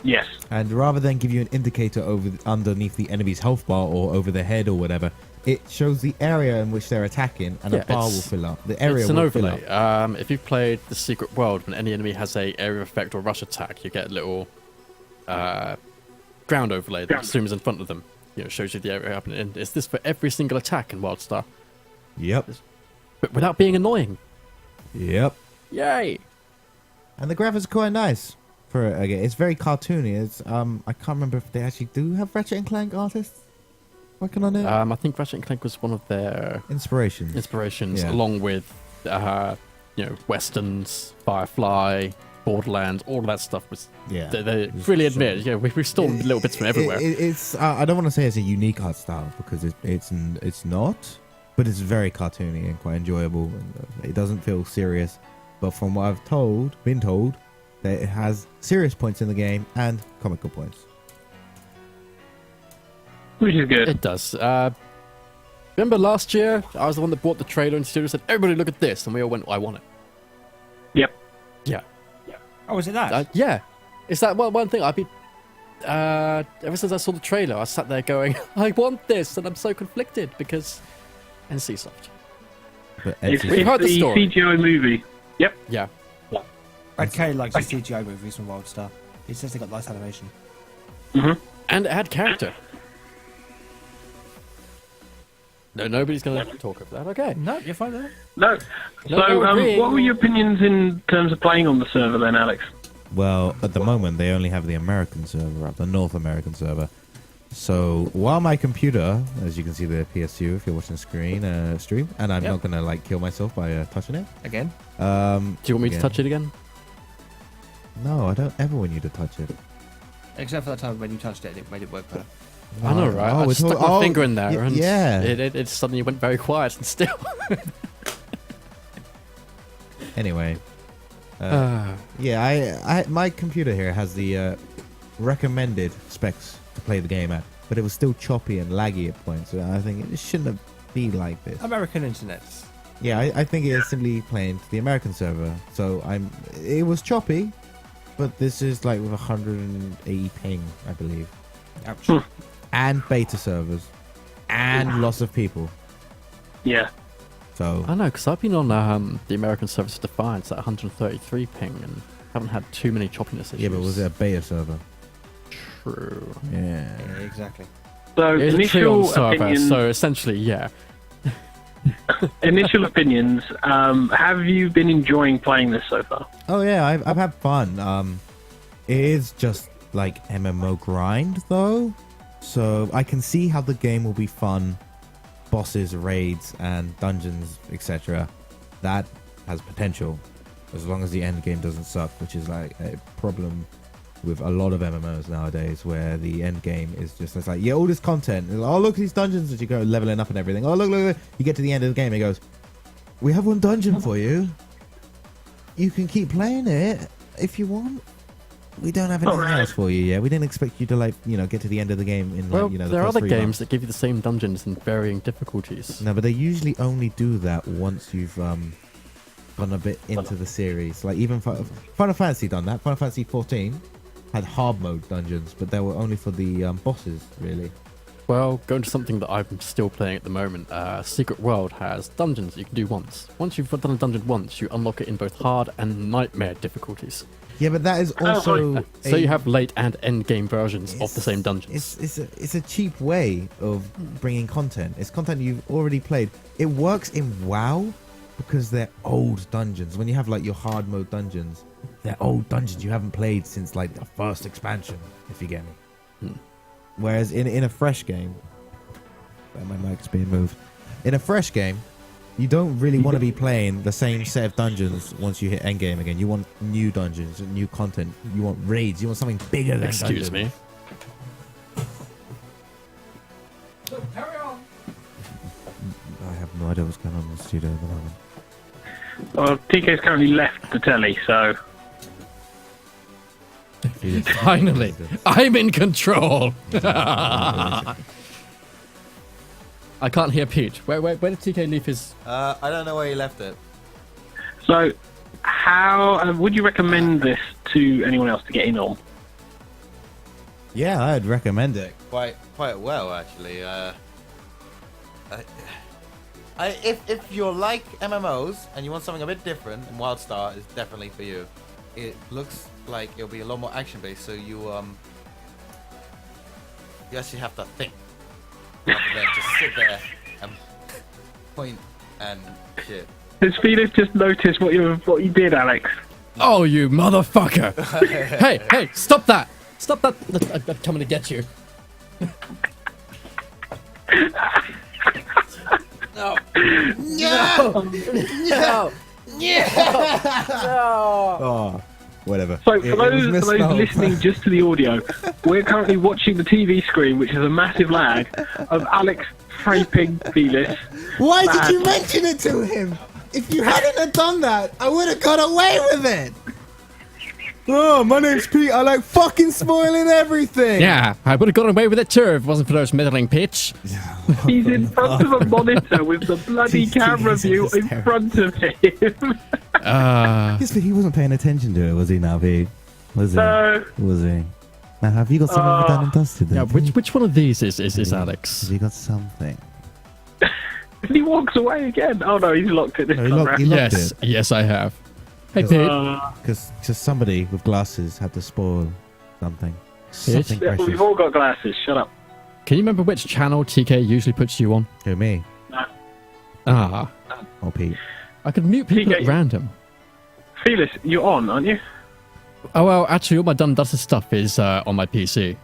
Yes. And rather than give you an indicator underneath the enemy's health bar or over their head or whatever, it shows the area in which they're attacking, and Yeah, a bar will it's- fill up. The area It's an will fill overlay. up. If you've played The Secret World, when any enemy has a area effect or rush attack, you get a little ground overlay that zooms in front of them. You know, shows you the area happening. And is this for every single attack in WildStar? Yep. But without being annoying. Yep. Yay! And the graphics are quite nice. Again, it's very cartoony. It's I can't remember if they actually do have Ratchet and Clank artists working on it. I think Ratchet and Clank was one of their Inspiration. inspirations, Yeah. along with Westerns, Firefly, Borderlands, all that stuff was. Yeah. They really admit, we stole little bits from everywhere. It's I don't want to say it's a unique art style because it's not, but it's very cartoony and quite enjoyable. And, it doesn't feel serious, but from what I've been told, that it has serious points in the game and comical points. Which is good. It does. Remember last year, I was the one that bought the trailer and studio said, "Everybody look at this," and we all went, "I want it." Yep. Yeah. Oh, is it that? Yeah. Is that one thing? Ever since I saw the trailer, I sat there going, I want this, and I'm so conflicted because NCSoft. But It's We've heard the the story. CGI movie. Yep. Yeah. Red K likes the CGI movies from Wildstar. He says they got nice animation. And it had character. No, nobody's going to talk of that. Okay. No, you're fine there. No. No, So, agreeing. what were your opinions in terms of playing on the server then, Alex? Well, at the moment, they only have the American server up, the North American server. So while my computer, as you can see the PSU, if you're watching the screen stream, and I'm Yep. not gonna like kill myself by touching it. Again. Do you want me to again. touch it again? No, I don't ever want you to touch it. Except for that time when you touched it, it made it work better. I know, right? I we're just stuck talk- my finger in there, y- and yeah. it suddenly went very quiet and still. Anyway, yeah, I my computer here has the recommended specs to play the game at, but it was still choppy and laggy at points. So I think it shouldn't have been like this. American internet. Yeah, I think it is simply playing to the American server. So it was choppy, but this is like with 180 ping, I believe, Ouch. and beta servers, and lots of people. Yeah. So I know, because I've been on the American service Defiance at 133 ping and haven't had too many choppiness issues. yeah, but was it a beta server? True? Yeah. Yeah, exactly. So, It is a initial Trion server, opinions. so essentially, yeah. Initial opinions. Have you been enjoying playing this so far? Oh yeah, I've had fun. It is just like MMO grind though, so I can see how the game will be fun. Bosses, raids, and dungeons, etc. That has potential, as long as the end game doesn't suck, which is like a problem with a lot of MMOs nowadays, where the end game is just it's like, yeah, all this content. Like, oh, look at these dungeons as you go leveling up and everything. Oh, look. You get to the end of the game, it goes, we have one dungeon for you. You can keep playing it if you want. We don't have anything Alright. else for you yet. We didn't expect you to get to the end of the game in Well, the there are first other 3 games months. that give you the same dungeons in varying difficulties. No, but they usually only do that once you've gone a bit into the series. Like even Final Fantasy done that. Final Fantasy 14 had hard mode dungeons, but they were only for the bosses, really. Well, going to something that I'm still playing at the moment, Secret World has dungeons you can do once. Once you've done a dungeon once, you unlock it in both hard and nightmare difficulties. Yeah, but that is also So you have late and end game versions of the same dungeons. It's a cheap way of bringing content. It's content you've already played. It works in WoW because they're old dungeons. When you have like your hard mode dungeons, they're old dungeons you haven't played since like the first expansion, if you get me. Whereas in a fresh game, my mic's being moved. In a fresh game, you don't really want to be playing the same set of dungeons once you hit endgame again. You want new dungeons, new content. You want raids. You want something bigger than Excuse dungeons. me. I have no idea what's going on in the studio at the moment. Well, TK's currently left the telly, so Finally, I'm in control. I can't hear Pete. Where did TK leave his? I don't know where you left it. So, how would you recommend this to anyone else to get in on? Yeah, I'd recommend it quite well, actually. If you like MMOs and you want something a bit different, then WildStar is definitely for you. It looks like it'll be a lot more action based, so you actually have to think rather than just sit there and point and shit. Has Felix just noticed what you did, Alex? Oh, you motherfucker! hey, stop that! Stop that! I'm coming to get you. No! Oh, whatever. So, It for was those misspelled. listening just to the audio, we're currently watching the TV screen, which is a massive lag, of Alex raping Felix. Why did you mention it to him? If you hadn't have done that, I would have got away with it. Oh, my name's Pete. I like fucking spoiling everything. Yeah, I would have got away with it too if it wasn't for those meddling pitch. He's in front of a monitor with the bloody These camera TVs view are in terrible. front of him. Yes, but he wasn't paying attention to it, was he now, Pete? Was he? No. Was he? Now, have you got something done and dusted? Yeah, Then? which one of these is Alex? Have you got something? And he walks away again. Oh no, he's locked it this No, he time locked- round. he locked Yes, it. yes, I have. Hey, Pete. Because just somebody with glasses had to spoil something. Something Yeah, precious. we've all got glasses. Shut up. Can you remember which channel TK usually puts you on? Who, me? Ah, Or Pete? I could mute people TK. at random. Felix, you're on, aren't you? Oh well, actually, all my done and dusted stuff is on my PC.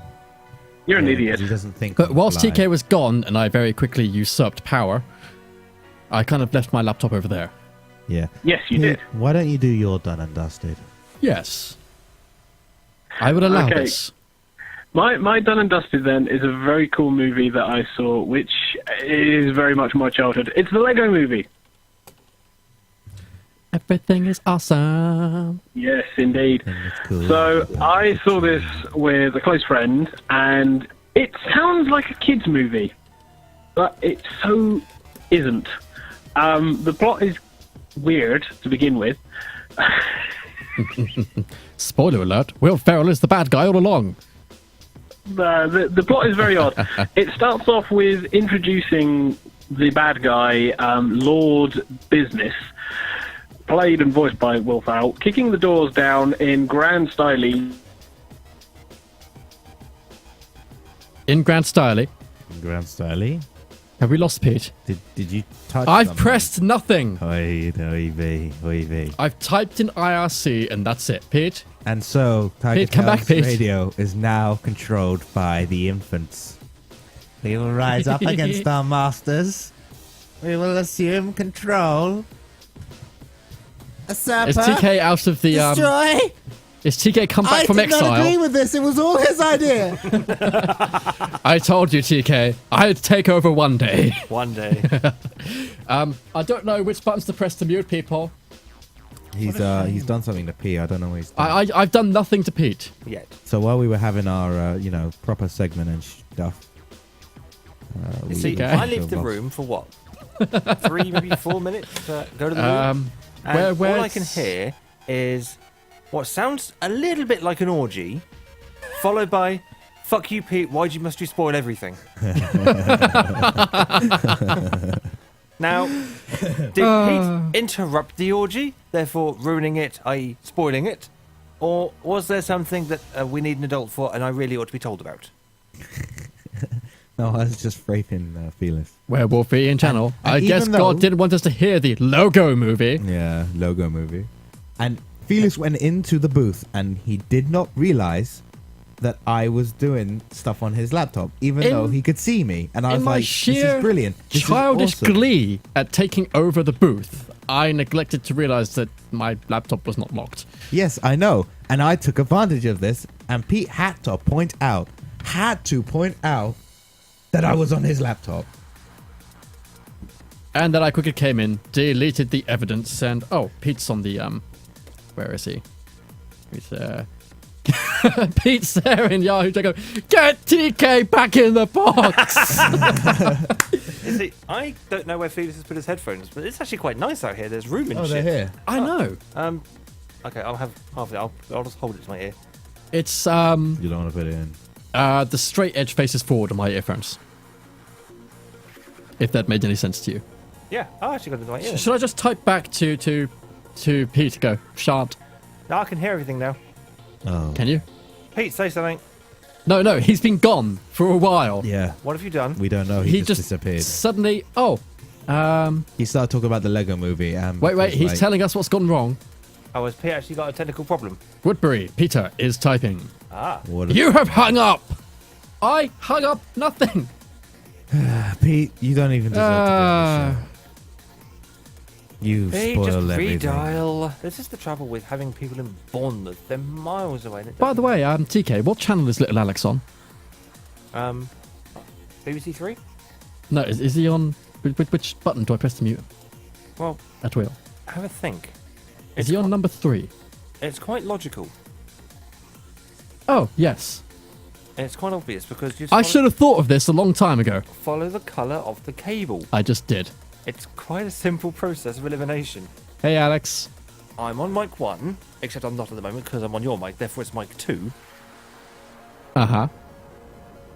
You're an Yeah, idiot. 'cause He doesn't think. But on whilst the fly. TK was gone and I very quickly usurped power, I kind of left my laptop over there. Yeah. Yes, you Pete, did. why don't you do your done and dusted? Yes. I would allow Okay. this. My Done and Dusted then is a very cool movie that I saw, which is very much my childhood. It's the Lego Movie. Everything is awesome. Yes, indeed. I think it's cool. So I saw this with a close friend, and it sounds like a kids' movie, but it so isn't. The plot is weird to begin with. Spoiler alert, Will Ferrell is the bad guy all along. The plot is very odd. It starts off with introducing the bad guy, Lord Business, played and voiced by Will Ferrell, kicking the doors down in grand style. In Grand Style. Grand Styley. Have we lost Pete? Did you touch? I've something? pressed nothing. Oy vey, oy vey. I've typed in IRC and that's it. Pete? And so, Pete, come back, TigerTails Pete. Radio is now controlled by the infants. We will rise up against our masters. We will assume control. Usurper. Is TK out of the Destroy. Is TK come back I from did not agree exile? with this. It was all his idea. I told you, TK, I'd take over one day. One day. I don't know which buttons to press to mute people. He's done something to P. I don't know what he's done. I've done nothing to Pete. Yet. So while we were having our proper segment and stuff, we See, Okay. I leave the room for what? 3, maybe 4 minutes to go to the room. And where all I can hear is what sounds a little bit like an orgy, followed by "Fuck you, Pete. Must you spoil everything?" Now, did Pete interrupt the orgy, therefore ruining it, i.e., spoiling it, or was there something that we need an adult for, and I really ought to be told about? No, I was just raping Felix. Werewolf Ian channel. And I guess even God though- didn't want us to hear the logo movie. Yeah, logo movie. And Felix went into the booth and he did not realize that I was doing stuff on his laptop, even though he could see me. And I In was my like, this sheer is brilliant. This is childish awesome. glee at taking over the booth, I neglected to realize that my laptop was not locked. Yes, I know. And I took advantage of this. And Pete had to point out that I was on his laptop. And then I quickly came in, deleted the evidence, and oh, Pete's on the where is he? He's Pete's there in Yahoo. I go, get TK back in the box. You see, I don't know where Felix has put his headphones, but it's actually quite nice out here. There's room and Oh, shit. they're here. I know. Okay, I'll have half of it. I'll just hold it to my ear. It's You don't want to put it in. the straight edge faces forward on my earphones. If that made any sense to you. Yeah, I actually got it to my ear. Should I just type back to Pete? Go shan't. No, I can hear everything now. Oh. Can you? Pete, say something. No, he's been gone for a while. Yeah. What have you done? We don't know. He just disappeared. Suddenly. He started talking about the Lego movie. And Wait, was he's like, telling us what's gone wrong. Oh, has Pete actually got a technical problem? Woodbury, Peter is typing. Ah. What a- You have hung up! I hung up nothing! Pete, you don't even deserve to be on the show. You Pete, just spoil everything. redial. This is the trouble with having people in Bournemouth. They're miles away. And it By the way, TK, what channel is little Alex on? BBC Three? No, is he on... Which button do I press to mute? Well, At will. have a think. Is he on number 3? It's quite logical. Oh, yes. It's quite obvious because you I should have thought of this a long time ago. follow the colour of the cable. I just did. It's quite a simple process of elimination. Hey, Alex. I'm on mic 1, except I'm not at the moment because I'm on your mic, therefore it's mic 2. Uh-huh.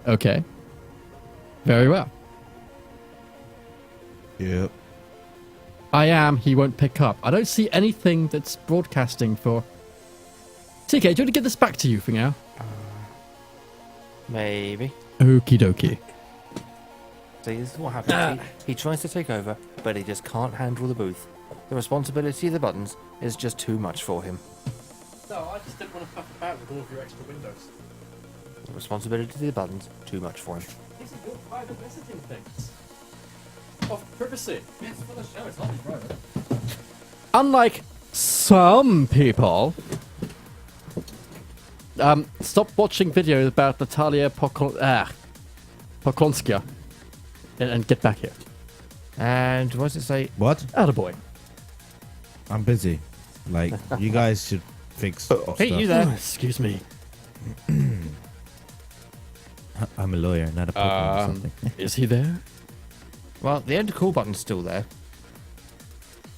Okay. Very well. Yep. I am. He won't pick up. I don't see anything that's broadcasting for... TK, do you want to give this back to you for now? Maybe. Okie dokie. See, this is what happens. He tries to take over, but he just can't handle the booth. The responsibility of the buttons is just too much for him. No, I just didn't want to fuck about with all of your extra windows. The responsibility of the buttons, too much for him. These are your private messaging things. Of privacy. It's for the show, it's not private. Unlike some people... stop watching videos about Natalia Poklonskaya and get back here. And what does it say? What? Attaboy. I'm busy. Like, you guys should fix stuff. Pete, you there? Oh, excuse me. I'm a lawyer, not a Pokemon or something. Is he there? Well, the end call button's still there.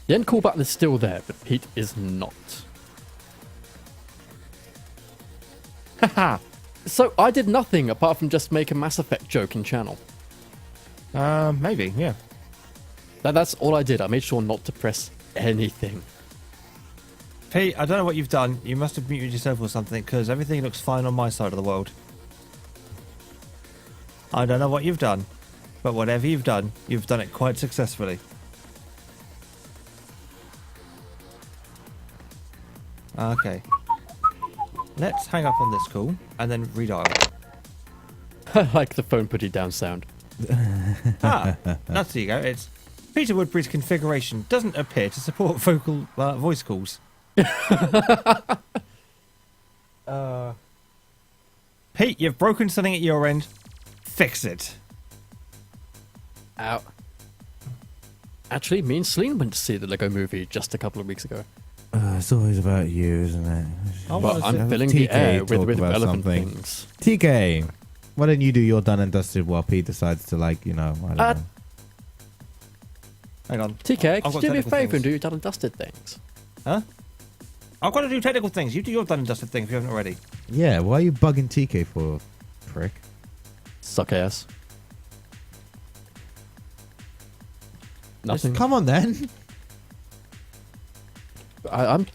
The end call button is still there, but Pete is not. Haha. So I did nothing apart from just make a Mass Effect joke in channel. Maybe, yeah. That's all I did. I made sure not to press anything. Pete, I don't know what you've done. You must have muted yourself or something, because everything looks fine on my side of the world. I don't know what you've done, but whatever you've done it quite successfully. Okay. Let's hang up on this call, and then redial. I like the phone putting down sound. There you go. It's Peter Woodbury's configuration doesn't appear to support vocal voice calls. Pete, you've broken something at your end. Fix it. Ow. Actually, me and Celine went to see the Lego movie just a couple of weeks ago. It's always about you, isn't it? But I'm filling the air with relevant things. TK, why don't you do your done and dusted while Pete decides to, like, I don't know. Hang on. TK, I've could got you do me a technical favour and things. do your done and dusted things? Huh? I've got to do technical things. You do your done and dusted thing if you haven't already. Yeah, why are you bugging TK for, prick? Suck ass. Nothing. Come on, then. I'm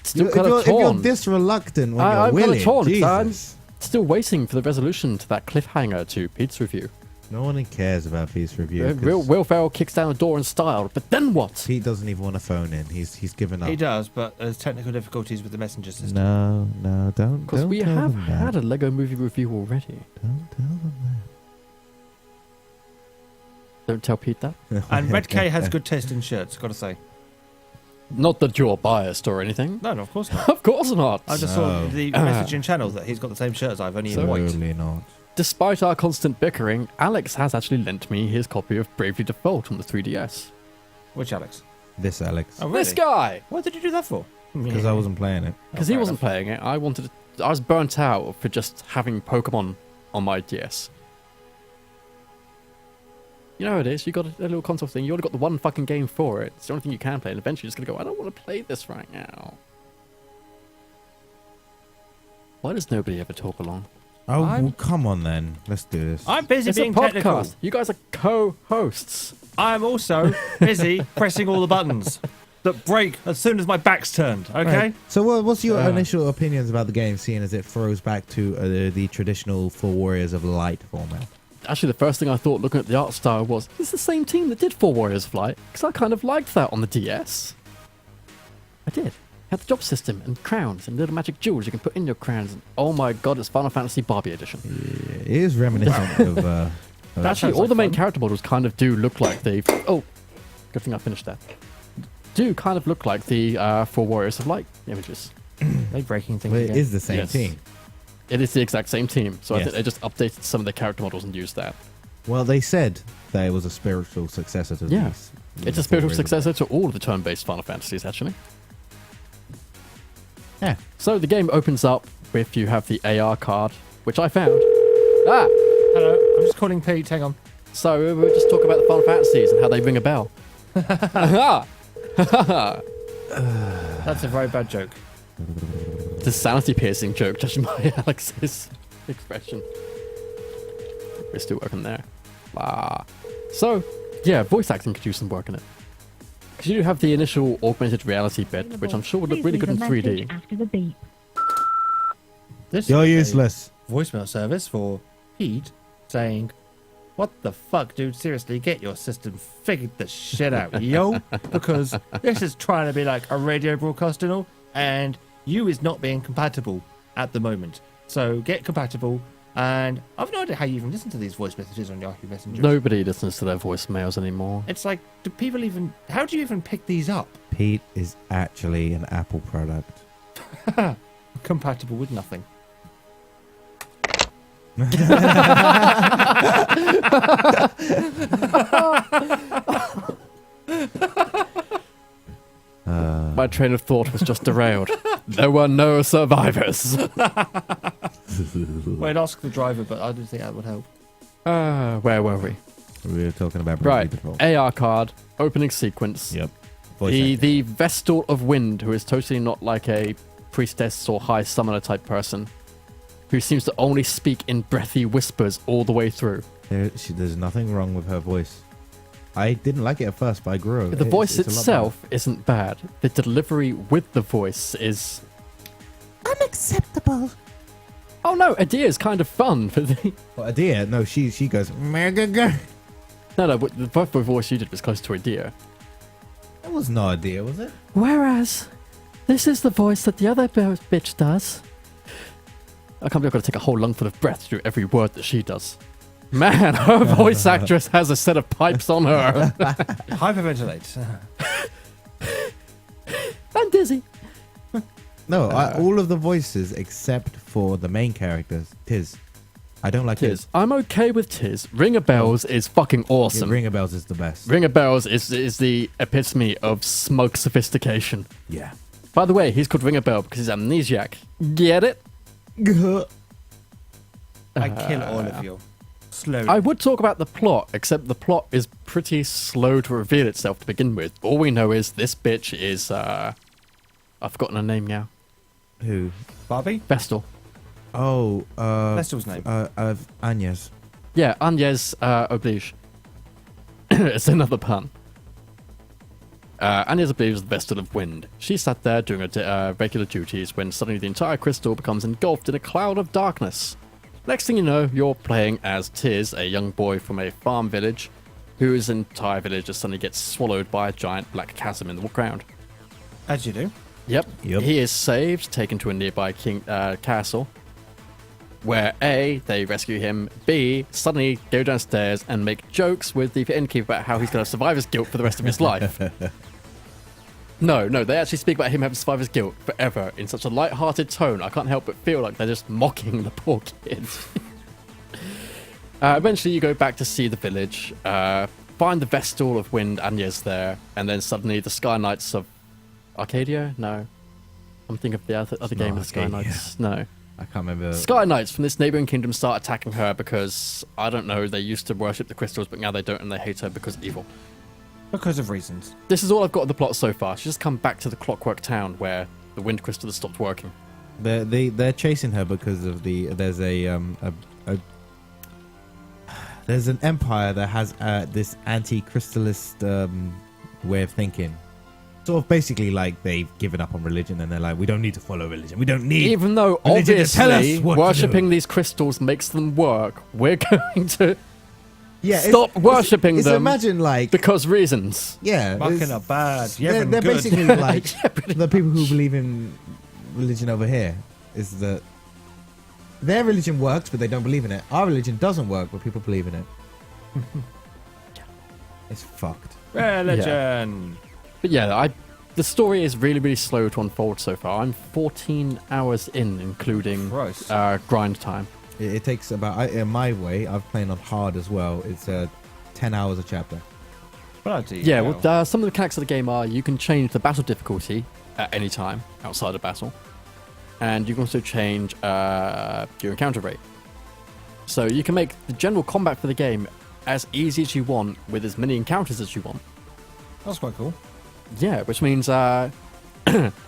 still If kind of if you're torn. this reluctant when I'm you're kinda willing, torn. Jesus. I'm still waiting for the resolution to that cliffhanger to Pete's review. No one cares about Pete's review. 'cause Will Ferrell kicks down the door in style, but then what? Pete doesn't even want to phone in. He's given up. He does, but there's technical difficulties with the messenger system. No, don't. Because Don't we tell have them had that. a Lego movie review already. Don't tell them Don't tell Pete that. that. And Red K has good taste in shirts, gotta say. Not that you're biased or anything. No, of course not. Of course not. I just saw No. the message in channel that he's got the same shirt as I've, only in white. Totally not. Despite our constant bickering, Alex has actually lent me his copy of Bravely Default on the 3DS. Which Alex? This Alex. Oh, really? This guy! What did you do that for? Because I wasn't playing it. Because Oh, he fair wasn't enough. playing it. I was burnt out for just having Pokemon on my DS. You know how it is. You got a little console thing. You only got the one fucking game for it. It's the only thing you can play. And eventually you're just going to go, I don't want to play this right now. Why does nobody ever talk along? Oh, I'm- well, come on then. Let's do this. I'm busy It's a being technical. podcast. You guys are co-hosts. I'm also busy pressing all the buttons that break as soon as my back's turned, okay? Right. So what's your initial opinions about the game, seeing as it throws back to the traditional Four Warriors of Light format? Actually, the first thing I thought looking at the art style was, it's the same team that did 4 Warriors of Light, because I kind of liked that on the DS. I did. Had the job system and crowns and little magic jewels you can put in your crowns. And, oh my god, it's Final Fantasy Barbie edition. Yeah, it is reminiscent of... Actually, all the main character models kind of do look like the... Oh, good thing I finished that. Do kind of look like the 4 Warriors of Light images. They breaking things Well, it again. is the same Yes. team. It is the exact same team, so I Yes. think they just updated some of the character models and used that. Well, they said that it was a spiritual successor to Yeah. these. It's a spiritual successor to all of the turn-based Final Fantasies, actually. Yeah. So the game opens up with you have the AR card, which I found. Ah! Hello, I'm just calling Pete, hang on. So we'll just talk about the Final Fantasies and how they ring a bell. Ah! That's a very bad joke. the sanity piercing joke, judging by Alex's expression. We're still working there. So, yeah, voice acting could use some work in it. Because you do have the initial augmented reality bit, which I'm sure would look really good in 3D. After the beep. This You're is a useless. voicemail service for Pete saying, "What the fuck, dude? Seriously, get your system figured the shit out, yo." Because this is trying to be like a radio broadcast and all, and you is not being compatible at the moment. So get compatible. And I've no idea how you even listen to these voice messages on Yahoo Messenger. Nobody listens to their voicemails anymore. It's like, do people even? How do you even pick these up? Pete is actually an Apple product. Compatible with nothing. My train of thought was just derailed. There were no survivors. Well, I'd ask the driver, but I didn't think that would help. Where were we? We were talking about Right. Bravely Default. AR card, opening sequence. Yep. Voice acting. The Vestal of Wind, who is totally not like a priestess or high summoner type person, who seems to only speak in breathy whispers all the way through. There's nothing wrong with her voice. I didn't like it at first, but I grew. The voice itself isn't bad. The delivery with the voice is... Unacceptable. Oh no, Adia is kind of fun. For the... Well, Adia, no, she goes. "Mega." No, but the voice you did was close to Adia. That was not Adia, was it? Whereas, this is the voice that the other bitch does. I can't believe I've got to take a whole lungful of breath through every word that she does. Man, her voice actress has a set of pipes on her. Hyperventilate. I'm dizzy. No, all of the voices except for the main characters. Tiz. I don't like Tiz. I'm okay with Tiz. Ring of Bells is fucking awesome. Ring of Bells is the best. Ring of Bells is the epitome of smug sophistication. Yeah. By the way, he's called Ring a Bell because he's amnesiac. Get it? I kill all of you. Slowly. I would talk about the plot, except the plot is pretty slow to reveal itself to begin with. All we know is this bitch is, I've forgotten her name now. Who? Barbie? Vestal. Oh, Vestal's name. Of Agnes. Yeah, Agnes Oblige. It's another pun. Agnes Oblige is the Vestal of Wind. She sat there doing her regular duties when suddenly the entire crystal becomes engulfed in a cloud of darkness. Next thing you know, you're playing as Tiz, a young boy from a farm village, whose entire village just suddenly gets swallowed by a giant black chasm in the ground. As you do. Yep. Yep. He is saved, taken to a nearby castle, where A, they rescue him, B, suddenly go downstairs and make jokes with the innkeeper about how he's going to have survivor's guilt for the rest of his life. No, they actually speak about him having survivor's guilt forever in such a light-hearted tone. I can't help but feel like they're just mocking the poor kid. Eventually, you go back to see the village, find the Vestal of Wind, Agnes there, and then suddenly the Sky Knights of Arcadia? No. I'm thinking of the other game with the Sky Arcadia. Knights. No. I can't remember. Sky Knights from this neighboring kingdom start attacking her because, I don't know, they used to worship the crystals, but now they don't, and they hate her because of evil. Because of reasons. This is all I've got of the plot so far. She's just come back to the Clockwork Town where the wind crystal has stopped working. They're chasing her because of there's there's an empire that has this anti-crystalist way of thinking. Sort of basically like they've given up on religion and they're like, we don't need to follow religion. We don't need. Even though religion to tell us obviously what to worshipping do. these crystals makes them work, we're going to Yeah, stop worshipping them Imagine like because reasons. yeah, Fucking it's- are bad. Yeah, they're good. basically like the people who believe in religion over here is that their religion works, but they don't believe in it. Our religion doesn't work, but people believe in it. It's fucked. Religion. But yeah, the story is really, really slow to unfold so far. I'm 14 hours in, including Christ. grind time. It takes about in my way. I've played on hard as well. It's 10 hours a chapter. Bloody Yeah, hell. well, some of the mechanics of the game are you can change the battle difficulty at any time outside of battle, and you can also change your encounter rate. So you can make the general combat for the game as easy as you want with as many encounters as you want. That's quite cool. Yeah, which means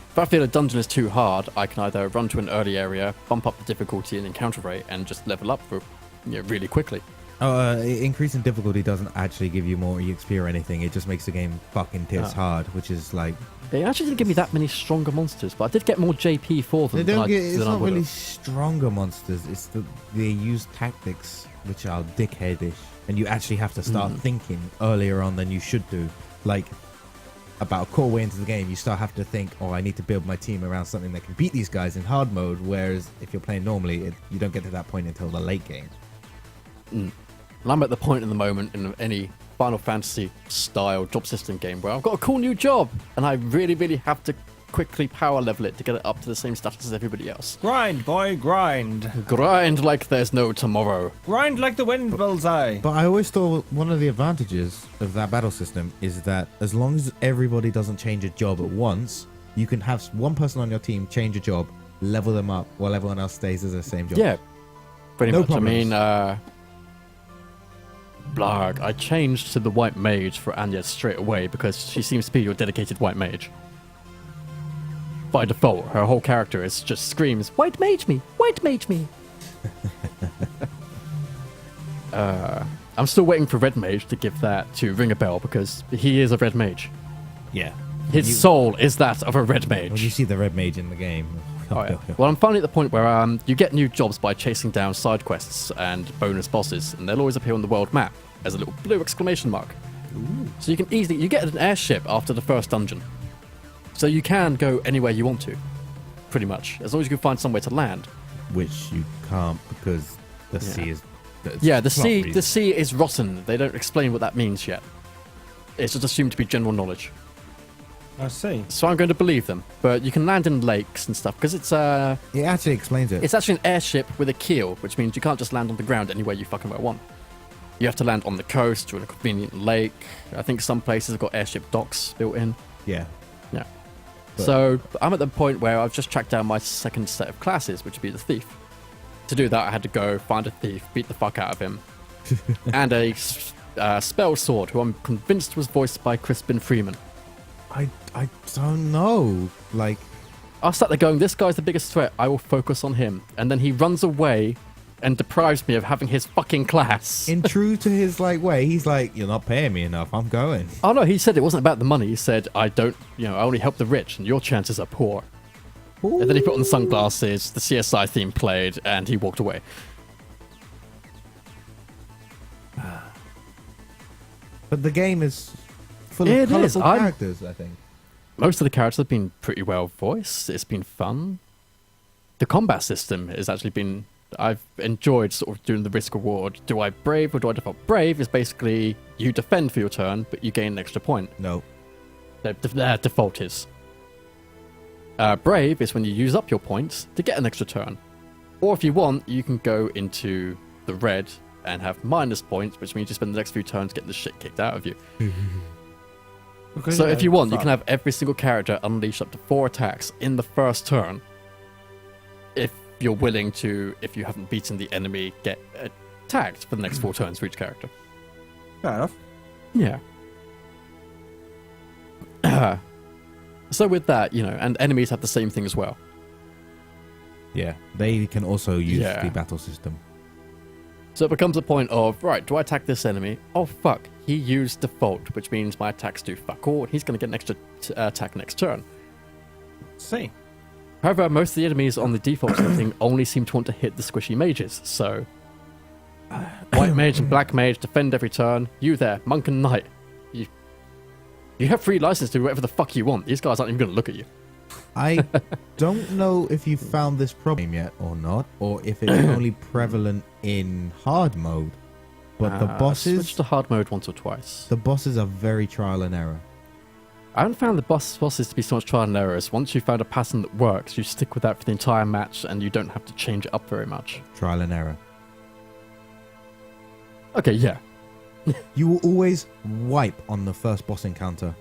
If I feel a dungeon is too hard, I can either run to an early area, bump up the difficulty and encounter rate, and just level up for really quickly. Increasing difficulty doesn't actually give you more EXP or anything. It just makes the game fucking tits hard, which is like... They actually didn't give me that many stronger monsters, but I did get more JP for them. It's not really stronger monsters. It's they use tactics which are dickheadish, and you actually have to start thinking earlier on than you should do. Like, about a quarter way into the game, you start have to think, oh, I need to build my team around something that can beat these guys in hard mode, whereas if you're playing normally, you don't get to that point until the late game. And I'm at the point in the moment in any Final Fantasy style job system game where I've got a cool new job, and I really, really have to quickly power level it to get it up to the same status as everybody else. Grind, boy, grind. Grind like there's no tomorrow. Grind like the wind bullseye. But I always thought one of the advantages of that battle system is that as long as everybody doesn't change a job at once, you can have one person on your team change a job, level them up, while everyone else stays as the same job. Yeah, pretty No much. problems. I mean, blarg, I changed to the white mage for Anya straight away because she seems to be your dedicated white mage. By default, her whole character is just screams, "White mage me! White mage me!" I'm still waiting for red mage to give that to ring a bell because he is a red mage. Yeah. His soul is that of a red mage. When you see the red mage in the game. Oh, yeah. Well, I'm finally at the point where you get new jobs by chasing down side quests and bonus bosses, and they'll always appear on the world map as a little blue exclamation mark. Ooh. So you can you get an airship after the first dungeon. So you can go anywhere you want to, pretty much, as long as you can find somewhere to land. Which you can't because the sea is... The sea is rotten. They don't explain what that means yet. It's just assumed to be general knowledge. I see. So I'm going to believe them. But you can land in lakes and stuff, because it's It actually explains it. It's actually an airship with a keel, which means you can't just land on the ground anywhere you fucking well want. You have to land on the coast or in a convenient lake. I think some places have got airship docks built in. Yeah. Yeah. So I'm at the point where I've just tracked down my second set of classes, which would be the thief. To do that, I had to go find a thief, beat the fuck out of him, and a spell sword, who I'm convinced was voiced by Crispin Freeman. I don't know. Like, I sat there going, this guy's the biggest threat, I will focus on him. And then he runs away and deprives me of having his fucking class. in true to his way, he's like, you're not paying me enough, I'm going. Oh no, he said it wasn't about the money. He said, I only help the rich and your chances are poor. Ooh. And then he put on the sunglasses, the CSI theme played, and he walked away. But the game is full of colourful characters, I think. Most of the characters have been pretty well voiced. It's been fun. The combat system has actually been... I've enjoyed sort of doing the risk reward. Do I brave or do I default? Brave is basically you defend for your turn, but you gain an extra point. No. Default is. Brave is when you use up your points to get an extra turn. Or if you want, you can go into the red and have minus points, which means you spend the next few turns getting the shit kicked out of you. So if you want, you can have every single character unleash up to 4 attacks in the first turn. If you're willing to, if you haven't beaten the enemy, get attacked for the next 4 turns for each character. Fair enough. Yeah. So with that, and enemies have the same thing as well. Yeah, they can also use the battle system. So it becomes a point of, right, do I attack this enemy? Oh, fuck, he used default, which means my attacks do fuck all, and he's going to get an extra attack next turn. See. However, most of the enemies on the default setting only seem to want to hit the squishy mages, so... White mage and black mage defend every turn. You there, monk and knight. You have free license to do whatever the fuck you want. These guys aren't even going to look at you. I don't know if you found this problem yet or not, or if it's only prevalent in hard mode. But the bosses... Switch to hard mode once or twice. The bosses are very trial and error. I haven't found the bosses to be so much trial and errors. Once you've found a pattern that works, you stick with that for the entire match, and you don't have to change it up very much. Trial and error. Okay, yeah. You will always wipe on the first boss encounter.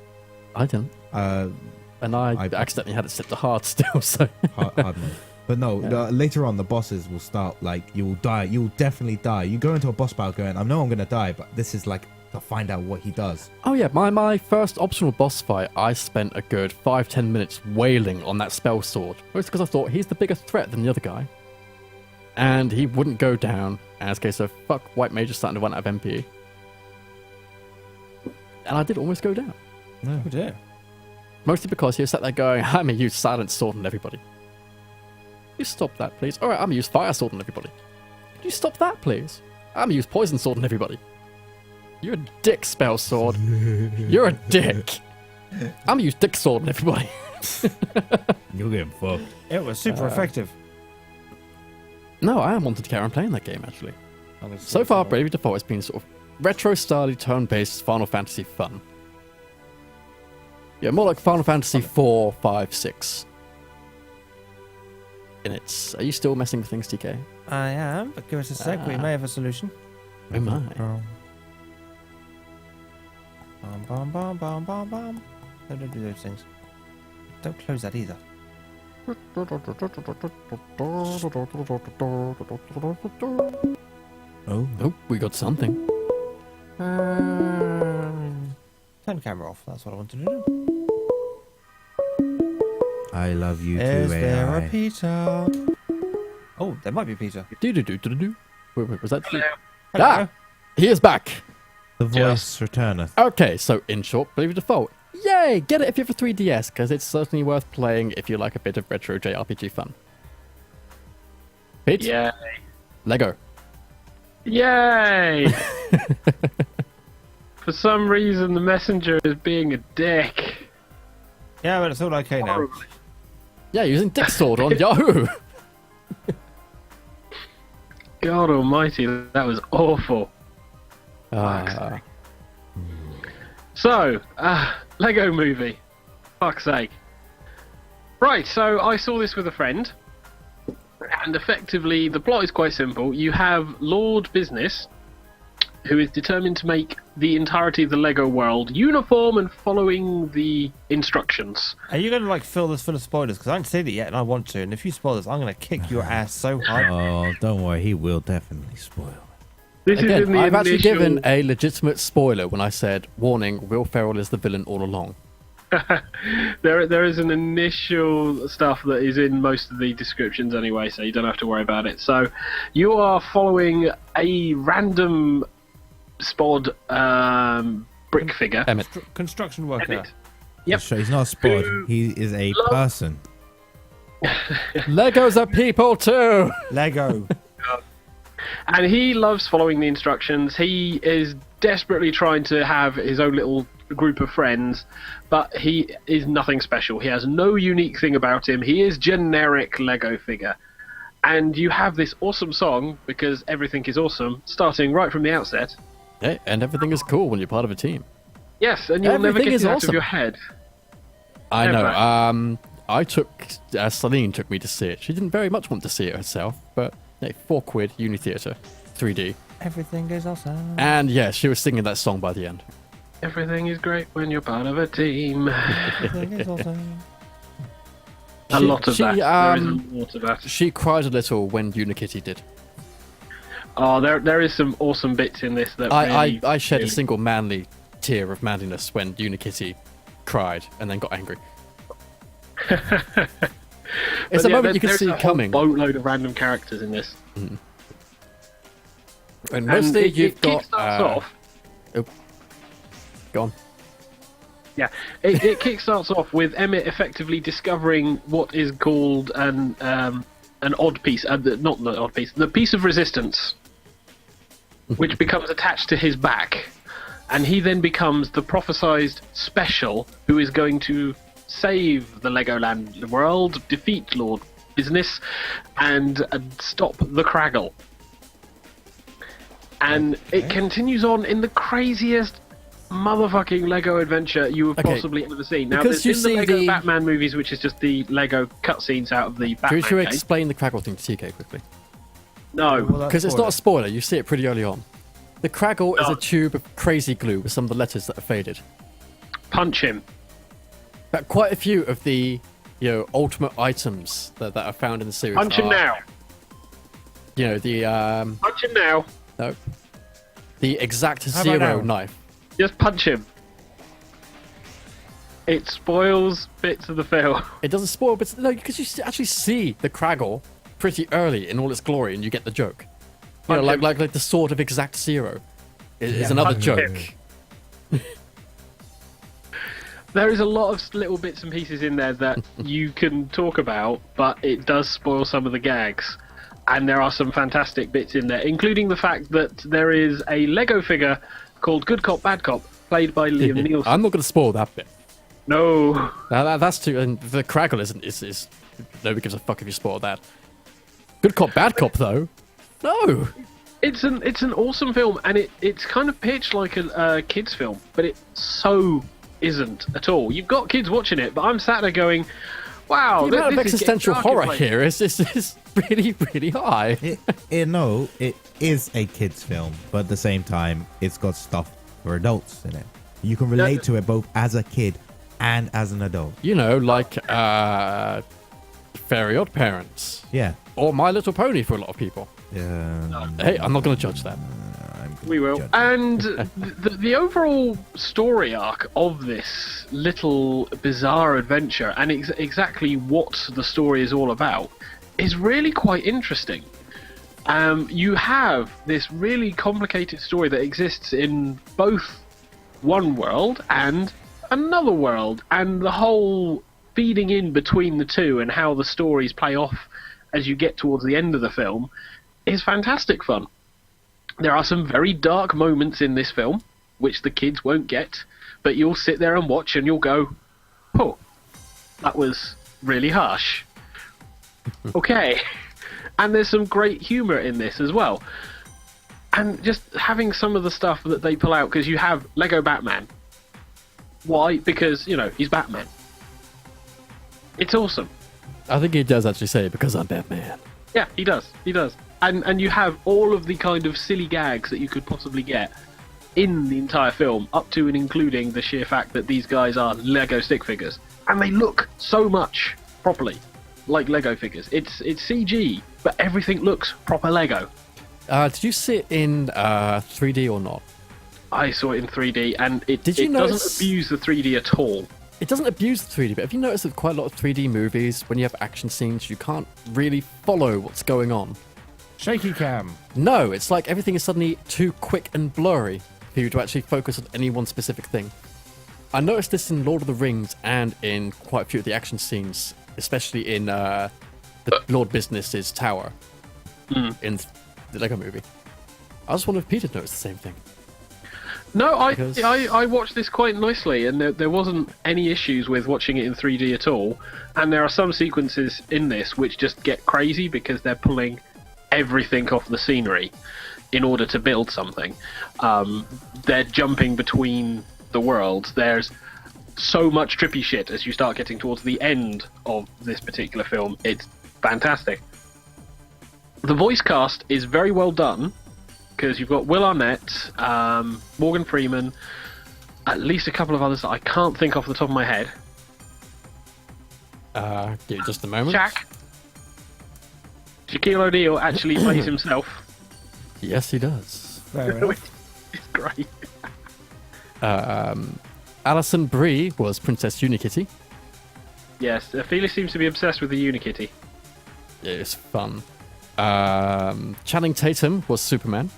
I didn't. And I accidentally had it set to hard still, so... hard mode. But no, later on, the bosses will start, you will die. You will definitely die. You go into a boss battle going, I know I'm going to die, but this is, to find out what he does. Oh yeah, my first optional boss fight, I spent a good 5-10 minutes wailing on that spell sword. Mostly because I thought he's the bigger threat than the other guy. And he wouldn't go down. And it's okay, so fuck White Mage is starting to run out of MP. And I did almost go down. Oh dear. Mostly because he was sat there going, I'm gonna use Silent Sword on everybody. You stop that, please. Alright, I'm gonna use Fire Sword on everybody. Could you stop that, please? I'm gonna use Poison Sword on everybody. You're a dick, Spell Sword. You're a dick. I'm gonna use Dick Sword on everybody. You're getting fucked. It was super effective. No, I am wanting to carry on playing that game, actually. I'm gonna So see far, if I- Bravely Default has been sort of retro-style, turn-based Final Fantasy fun. Yeah, more like Final Fantasy 4, 5, 6. And it's... Are you still messing with things, TK? I am, but give us a sec. We may have a solution. Oh my. Bum, bum, bum, bum, bum, bum. Don't do those things. Don't close that either. Oh. Oh, we got something. Turn the camera off. That's what I wanted to do. I love you Is too, there a AI. Peter? Oh, there might be Peter. Do-do-do-do-do. Wait, was that... Hello. Ah! He is back! The voice returneth. Okay, so in short, Bravely Default. Yay! Get it if you have a 3DS, because it's certainly worth playing if you like a bit of retro JRPG fun. Pete? Yay. Lego. Yay! For some reason, the messenger is being a dick. Yeah, but it's all okay now. Horribly. Yeah, using Dick Sword on Yahoo! God almighty, that was awful. Ah. So, Lego movie. Fuck's sake. Right, so I saw this with a friend. And effectively, the plot is quite simple. You have Lord Business, who is determined to make the entirety of the Lego world uniform and following the instructions. Are you going to like fill this full of spoilers? Because I haven't seen it yet and I want to. And if you spoil this, I'm going to kick your ass so hard. Oh, don't worry. He will definitely spoil. This is in Again, the I've actually initial- given a legitimate spoiler when I said, warning, Will Ferrell is the villain all along. There is an initial stuff that is in most of the descriptions anyway, so you don't have to worry about it. So, you are following a random spod brick figure. Emmett. Construction worker. Emmett. Yep. So he's not a spod. Who He is a love- person. Legos are people too! Lego. And he loves following the instructions. He is desperately trying to have his own little group of friends, but he is nothing special. He has no unique thing about him. He is generic Lego figure. And you have this awesome song, because everything is awesome, starting right from the outset. Hey, and everything is cool when you're part of a team. Yes, and you'll never Everything get is it out awesome. of your head. I know. Never. Celine took me to see it. She didn't very much want to see it herself, but hey, £4, Uni Theatre, 3D. Everything is awesome. And yeah, she was singing that song by the end. Everything is great when you're part of a team. Everything is awesome. A lot of that. There is a lot of that. She cried a little when Unikitty did. Oh, there is some awesome bits in this that really... I shed a really- single manly tear of manliness when Unikitty cried and then got angry. It's a But yeah, moment you can there's see a whole coming. boatload of random characters in this. And And mostly you've it got... kickstarts off. Go on. Yeah, it kickstarts off with Emmett effectively discovering what is called an odd piece, not the odd piece, the piece of resistance, which becomes attached to his back, and he then becomes the prophesized special who is going to save the Legoland world, defeat Lord Business, and stop the Craggle. And it continues on in the craziest motherfucking Lego adventure you have Okay, possibly ever seen. Now, because there's you in the see Lego the- Batman movies, which is just the Lego cutscenes out of the Batman Should we game. explain the Craggle thing to TK quickly? No. Because it's not a spoiler, you see it pretty early on. The Craggle is No. a tube of crazy glue with some of the letters that are faded. Punch him. But quite a few of the ultimate items that are found in the series Punch him are, now. You know, the Punch him now. no. The exact How about zero now? knife. Just punch him. It spoils bits of the film. It doesn't spoil, but no, because actually see the Craggle pretty early in all its glory, and you get the joke. You know, Punch him. like the sword of exact zero is Yeah, another punch joke. him. There is a lot of little bits and pieces in there that you can talk about, but it does spoil some of the gags. And there are some fantastic bits in there, including the fact that there is a Lego figure called Good Cop, Bad Cop, played by Liam Neeson. I'm not going to spoil that bit. No. That's too. And the Craggle is nobody gives a fuck if you spoil that. Good Cop, Bad Cop, though. No. It's an awesome film, and it's kind of pitched like a kids film, but it so isn't at all. You've got kids watching it, but I'm sat there going, "Wow, The amount of this is getting existential dark in horror places." here is really, really high. No, it is a kids film, but at the same time, it's got stuff for adults in it. You can relate to it both as a kid and as an adult. You know, like Fairy Odd Parents Yeah. or My Little Pony for a lot of people. Hey, I'm not going to judge that. We will. And the overall story arc of this little bizarre adventure and exactly what the story is all about is really quite interesting. You have this really complicated story that exists in both one world and another world, and the whole feeding in between the two and how the stories play off as you get towards the end of the film is fantastic fun. There are some very dark moments in this film, which the kids won't get, but you'll sit there and watch and you'll go, "Oh, that was really harsh." Okay. And there's some great humour in this as well. And just having some of the stuff that they pull out, because you have Lego Batman. Why? Because, you know, he's Batman. It's awesome. I think he does actually say, because I'm Batman. Yeah, he does. He does. And you have all of the kind of silly gags that you could possibly get in the entire film, up to and including the sheer fact that these guys are Lego stick figures. And they look so much properly like Lego figures. It's CG, but everything looks proper Lego. Did you see it in 3D or not? I saw it in 3D, and it notice- doesn't abuse the 3D at all. It doesn't abuse the 3D, but have you noticed that quite a lot of 3D movies, when you have action scenes, you can't really follow what's going on? Shaky cam. No, it's like everything is suddenly too quick and blurry for you to actually focus on any one specific thing. I noticed this in Lord of the Rings and in quite a few of the action scenes, especially in the Lord Business's tower in the Lego movie. I just wonder if Peter noticed the same thing. No, Because- I watched this quite nicely, and there wasn't any issues with watching it in 3D at all. And there are some sequences in this which just get crazy because they're pulling everything off the scenery in order to build something. They're jumping between the worlds. There's so much trippy shit as you start getting towards the end of this particular film. It's fantastic. The voice cast is very well done, because you've got Will Arnett, Morgan Freeman, at least a couple of others that I can't think off the top of my head. Give it just a moment. Jack. Shaquille O'Neal actually plays himself. Yes, he does. Fair enough. It's great. Alison Brie was Princess Unikitty. Yes, Ophelia seems to be obsessed with the Unikitty. It was fun. Channing Tatum was Superman.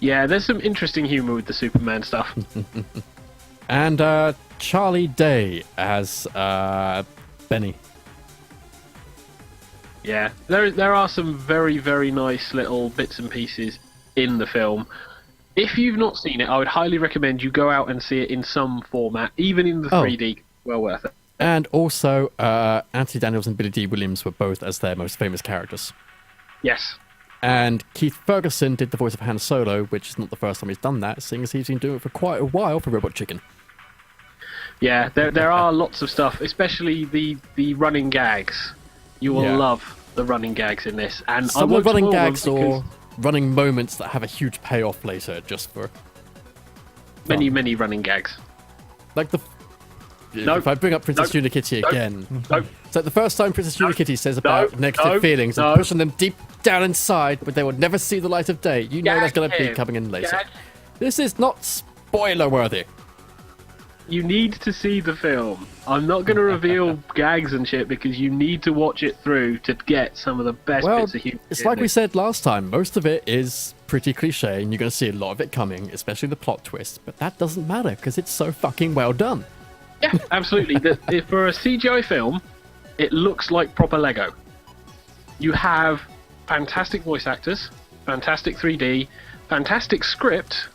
Yeah, there's some interesting humour with the Superman stuff. And Charlie Day as Benny. Yeah, there are some very, very nice little bits and pieces in the film. If you've not seen it, I would highly recommend you go out and see it in some format, even in the 3D. Well worth it. And also, Anthony Daniels and Billy D. Williams were both as their most famous characters. Yes. And Keith Ferguson did the voice of Han Solo, which is not the first time he's done that, seeing as he's been doing it for quite a while for Robot Chicken. Yeah, there are lots of stuff, especially the running gags. You will love the running gags in this. And Some I won't running spoil them gags because or running moments that have a huge payoff later, just for many running gags. like No. if I bring up Princess No. Unikitty No. again, No. so the first time Princess Unikitty says about No. negative No. feelings and No. pushing them deep down inside, but they will never see the light of day, you know that's going to be Gag coming in later. Gag. This is not spoiler worthy. You need to see the film. I'm not going to reveal gags and shit because you need to watch it through to get some of the best Well, bits of humor. it's in like we it. said last time, most of it is pretty cliche and you're going to see a lot of it coming, especially the plot twist, but that doesn't matter because it's so fucking well done. Yeah, absolutely. If for a CGI film, it looks like proper Lego. You have fantastic voice actors, fantastic 3D, fantastic script,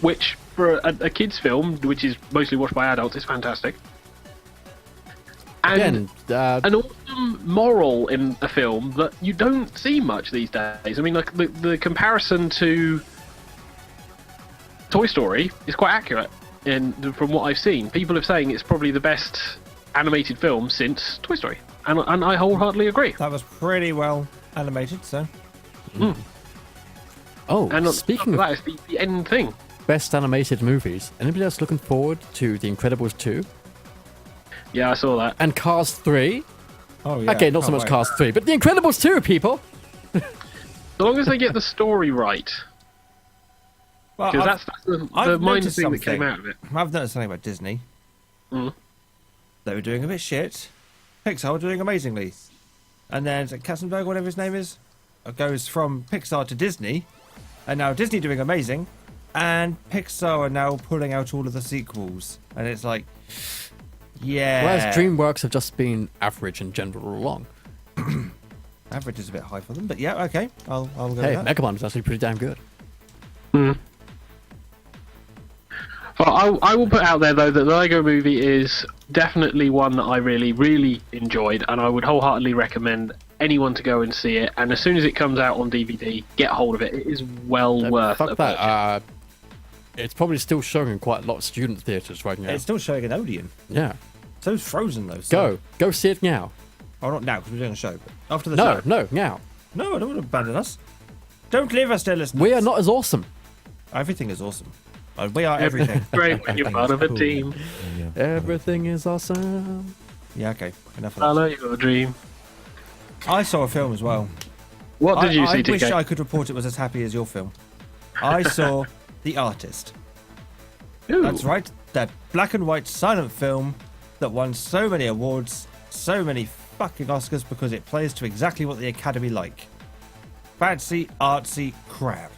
which for a kids' film, which is mostly watched by adults, is fantastic. And Again, an awesome moral in a film that you don't see much these days. I mean, like the comparison to Toy Story is quite accurate. From what I've seen, people are saying it's probably the best animated film since Toy Story, and I wholeheartedly agree. That was pretty well animated, so. oh, And speaking of that is the end thing. best animated movies, anybody else looking forward to The Incredibles 2 Yeah, I saw that. and Cars 3? Oh, yeah. Okay, not so can't much wait. Cars 3, but The Incredibles 2, people! As long as they get the story right, Well, because I've- that's the I've minor noticed thing that came something. out of it. I've noticed something about Disney. Mm. They were doing a bit shit. Pixar were doing amazingly. And then is it Katzenberg, whatever his name is, goes from Pixar to Disney. And now Disney doing amazing. And Pixar are now pulling out all of the sequels. And it's like, yeah. Whereas DreamWorks have just been average in general all along. Average is a bit high for them. But yeah, okay. I'll go Hey, with that. Megamind was actually pretty damn good. Well, I will put out there though that the Lego Movie is definitely one that I really, really enjoyed, and I would wholeheartedly recommend anyone to go and see it. And as soon as it comes out on DVD, get hold of it. It is well worth Fuck a that. purchase. It's probably still showing in quite a lot of student theatres right now. It's still showing an Odeon. Yeah. So's Frozen, though. So. Go see it now. Oh, not now, because we're doing a show. But after the No, show. no, now. No, I don't want to abandon us. Don't leave us, dear listeners. We are not as awesome. Everything is awesome. We are everything. Great when you're part of a team. Everything is awesome. Yeah, okay. Enough of Follow that. your dream. I saw a film as well. What did you see, I wish TK? I could report it was as happy as your film. I saw The Artist. Ooh. That's right. That black and white silent film that won so many awards, so many fucking Oscars because it plays to exactly what the Academy like. Fancy, artsy crap.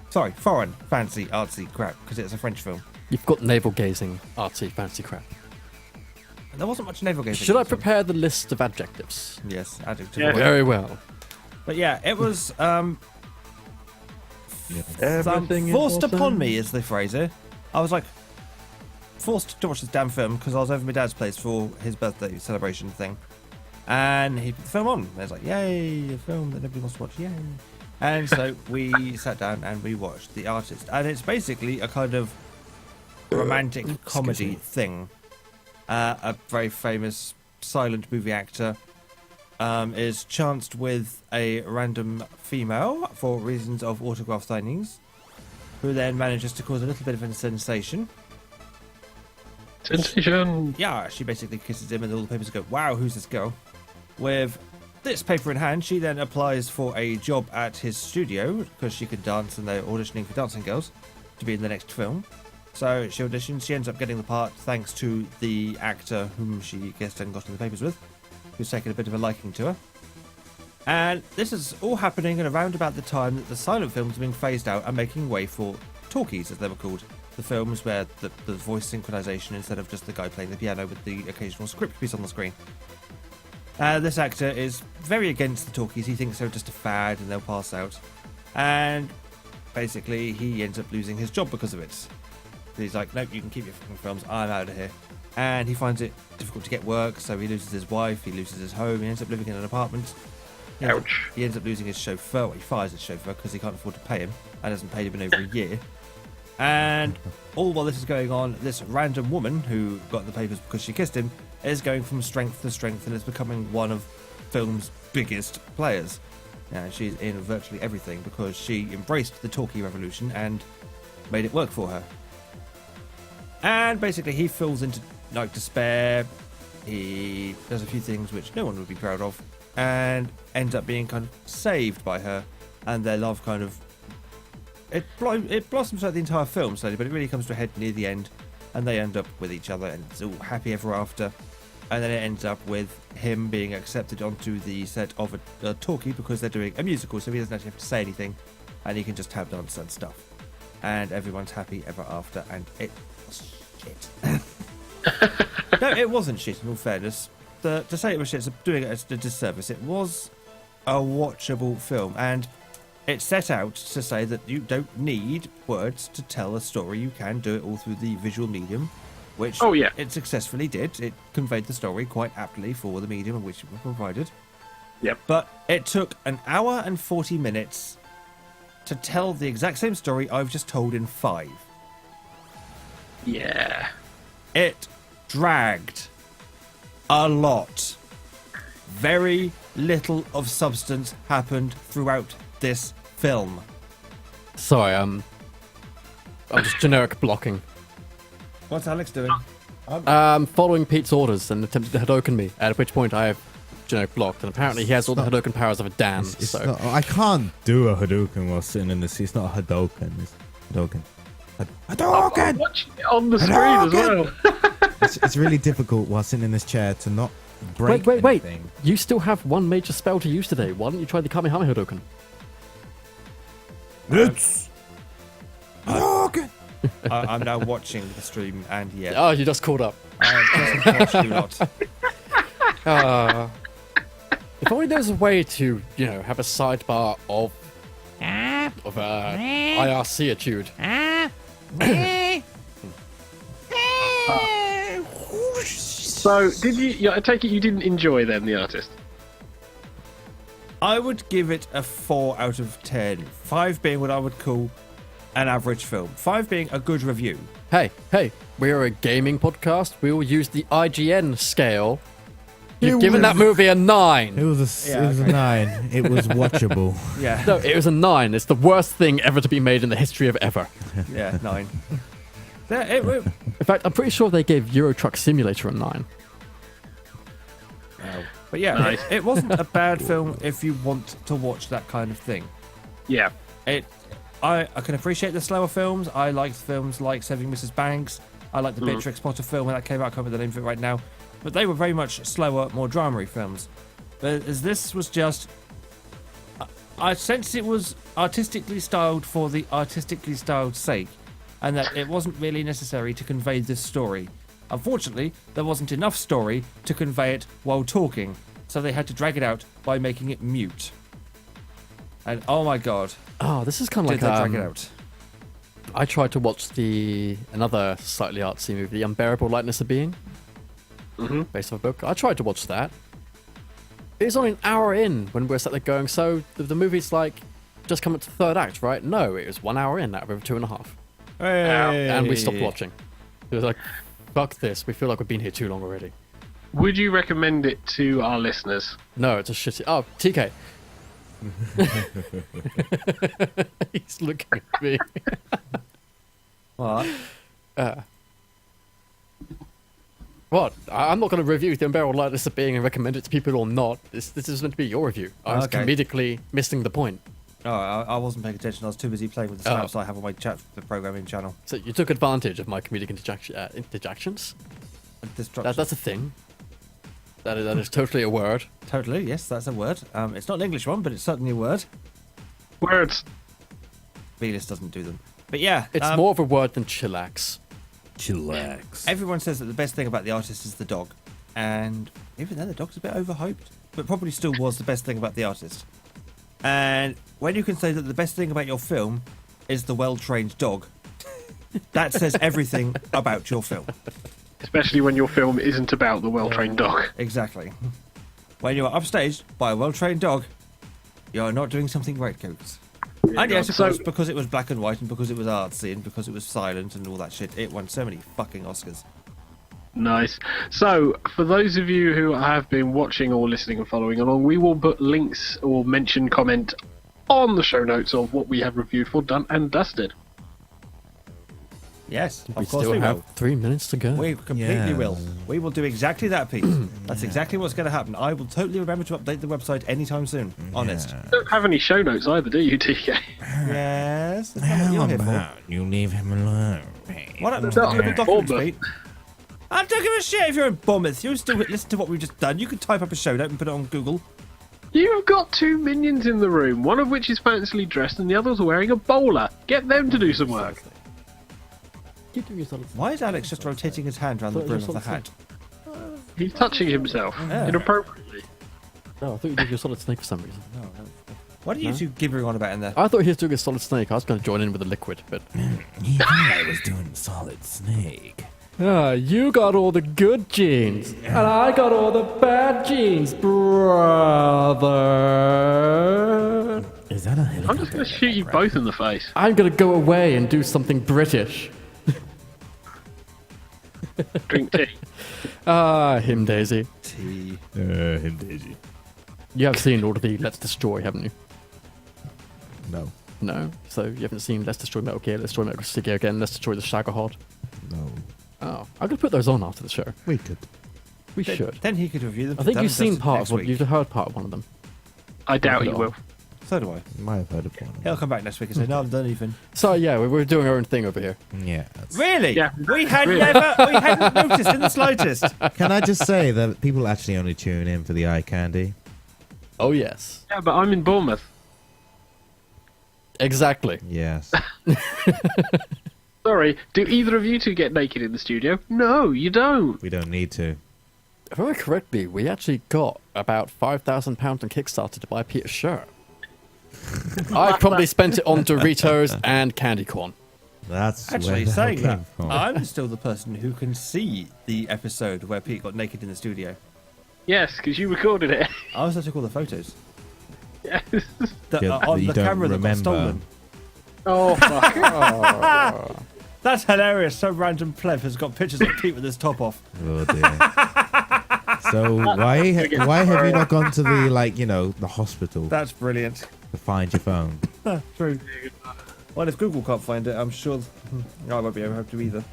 Sorry, foreign, fancy, artsy crap, because it's a French film. You've got navel gazing, artsy, fancy crap. There wasn't much navel gazing. Should I in this film. prepare the list of adjectives? Yes, adjective. Yeah. Very well. But yeah, it was Everything is forced upon awesome. me is the phrase here. I was like forced to watch this damn film because I was over at my dad's place for his birthday celebration thing, and he put the film on. And I was like, "Yay, a film that nobody wants to watch! Yay!" And so we sat down and we watched The Artist, and it's basically a kind of romantic comedy me. thing. A very famous silent movie actor is chanced with a random female for reasons of autograph signings, who then manages to cause a little bit of a sensation. Sensation. Yeah, she basically kisses him and all the papers go, "Wow, who's this girl?" With this paper in hand, she then applies for a job at his studio because she can dance and they're auditioning for dancing girls to be in the next film. So she auditions, she ends up getting the part thanks to the actor whom she guessed and got in the papers with, who's taken a bit of a liking to her. And this is all happening at around about the time that the silent films are being phased out and making way for talkies, as they were called. The films where the voice synchronization instead of just the guy playing the piano with the occasional script piece on the screen. This actor is very against the talkies. He thinks they're just a fad and they'll pass out. And basically, he ends up losing his job because of it. He's like, "Nope, you can keep your fucking films. I'm out of here." And he finds it difficult to get work, so he loses his wife, he loses his home, he ends up living in an apartment. Ouch. He ends up losing his chauffeur. Well, he fires his chauffeur because he can't afford to pay him and hasn't paid him in over a year. And all while this is going on, this random woman who got the papers because she kissed him is going from strength to strength and is becoming one of film's biggest players. And she's in virtually everything because she embraced the talkie revolution and made it work for her. And basically, he falls into like despair. He does a few things which no one would be proud of, and ends up being kind of saved by her, and their love kind of it blossoms throughout the entire film slowly, but it really comes to a head near the end, and they end up with each other, and it's all happy ever after. And then it ends up with him being accepted onto the set of a talkie because they're doing a musical, so he doesn't actually have to say anything, and he can just have nonsense stuff, and everyone's happy ever after. And it was shit. No, it wasn't shit. In all fairness, to say it was shit is doing it a disservice. It was a watchable film, and it set out to say that you don't need words to tell a story. You can do it all through the visual medium, which it successfully did. It conveyed the story quite aptly for the medium in which it was provided. Yep. But it took an hour and 40 minutes to tell the exact same story I've just told in 5. Yeah. It dragged a lot. Very little of substance happened throughout this film. Sorry, I'm just generic blocking. What's Alex doing? Following Pete's orders and attempting to Hadoken me, at which point I have generic blocked, and apparently he has all the Hadoken powers of a Dan. So I can't do a Hadouken while sitting in the seat. It's not a Hadoken. It's Hadouken. Hadouken! I'm watching it on the screen as well. It's really difficult while sitting in this chair to not break wait. anything. You still have one major spell to use today. Why don't you try the Kamehame Hadoken? It's Hadouken! I'm now watching the stream, and Oh, you just caught up. I unfortunately not. If only there was a way to, have a sidebar of IRC etude. So, did you? I take it you didn't enjoy then the artist. I would give it a 4 out of 10. 5 being what I would call an average film. 5 being a good review. Hey, we're a gaming podcast. We will use the IGN scale. You've given that movie a 9. It was a 9. It was watchable. Yeah. No, it was a 9. It's the worst thing ever to be made in the history of ever. Yeah, 9. In fact, I'm pretty sure they gave Euro Truck Simulator a 9. But yeah, Nice. it wasn't a bad film if you want to watch that kind of thing. Yeah. I can appreciate the slower films. I liked films like Saving Mrs. Banks. I like the Beatrix Potter film when that came out. I can't remember the name of it right now. But they were very much slower, more drama-y films. But as this was just... I sense it was artistically styled for the artistically styled sake, and that it wasn't really necessary to convey this story. Unfortunately, there wasn't enough story to convey it while talking, so they had to drag it out by making it mute. And oh my god, Oh, this is kind of did like they drag it out? I tried to watch another slightly artsy movie, The Unbearable Lightness of Being, based off a book. I tried to watch that. It was only an hour in when we were sat there going, so the movie's like just come up to the third act, right? No, it was 1 hour in out of over 2.5. Hey. And we stopped watching. It was like, fuck this, we feel like we've been here too long already. Would you recommend it to our listeners? No, it's a shitty... Oh, TK. He's looking at me. What? What? I'm not going to review The Unbearable Lightness of Being and recommend it to people or not. This is meant to be your review. I was Okay. comedically missing the point. Oh, I wasn't paying attention. I was too busy playing with the snaps I have on my chat programming channel. So you took advantage of my comedic interjections? Destruction. That's a thing. That is totally a word. Totally, yes, that's a word. It's not an English one, but it's certainly a word. Words. Velis doesn't do them. But yeah, It's more of a word than chillax. Chillax. everyone says that the best thing about the artist is the dog. And even then, the dog's a bit overhyped. But probably still was the best thing about the artist. And when you can say that the best thing about your film is the well-trained dog, that says everything about your film. Especially when your film isn't about the well-trained dog. Exactly. When you are upstaged by a well-trained dog, you are not doing something right, Coates. And yes, of course, because it was black and white and because it was artsy and because it was silent and all that shit, it won so many fucking Oscars. Nice. So, for those of you who have been watching or listening and following along, we will put links or comment on the show notes of what we have reviewed for Done and Dusted. Yes, We of course still we have will. 3 minutes to go. We completely Yeah. will. We will do exactly that, Pete. That's exactly what's going to happen. I will totally remember to update the website anytime soon. Honest. You don't have any show notes either, do you, TK? Yes. That's not what you're here for. You leave him alone. What happened That's to the in documents, Bournemouth. Pete? I don't give a shit if you're in Bournemouth. You still listen to what we've just done. You can type up a show note and put it on Google. You've got 2 minions in the room, one of which is fancily dressed and the other's wearing a bowler. Get them to do some work. Keep doing your solid Why is Alex just rotating his hand around the Thought it brim was of the solid hat? He's touching himself Yeah. inappropriately. Oh, I thought you did your solid snake for some reason. What are you two gibbering on about in there? I thought he was doing a solid snake. I was going to join in with a liquid, but... I was doing solid snake. Ah, you got all the good genes, and I got all the bad genes, brother. Is that a helicopter? I'm just going to shoot you both in the face. I'm going to go away and do something British. Drink tea. Ah, him Daisy. Tea. Him Daisy. You have seen all of the Let's Destroy, haven't you? No. No? So you haven't seen Let's Destroy Metal Gear, Let's Destroy Metal Gear again, Let's Destroy the Shagahod? No. Oh, I'm going to put those on after the show. We could. We should. Then he could review them. I think for you've Dun seen Dusted part next of one. week. You've heard part of one of them. I doubt Put it you on. will. So do I. Might have heard of one. He'll come back next week and say, "No, I've done anything." So yeah, we're doing our own thing over here. Yeah. that's- Really? Yeah. We had Really? never, we hadn't noticed in the slightest. Can I just say that people actually only tune in for the eye candy? Oh yes. Yeah, but I'm in Bournemouth. Exactly. Yes. Sorry, do either of you two get naked in the studio? No, you don't. We don't need to. If I remember correctly, we actually got about £5,000 on Kickstarter to buy Peter's shirt. I probably spent it on Doritos and candy corn. That's Actually, where saying that, came from. I'm still the person who can see the episode where Pete got naked in the studio. Yes, because you recorded it. I also took all the photos Yes. that Yeah, are on you the don't camera that got remember. stolen. Oh, fuck. That's hilarious. Some random pleb has got pictures of Pete with his top off. Oh dear. So why have you not gone to the hospital That's brilliant. to find your phone? True. Well, if Google can't find it, I'm sure I won't be able to either.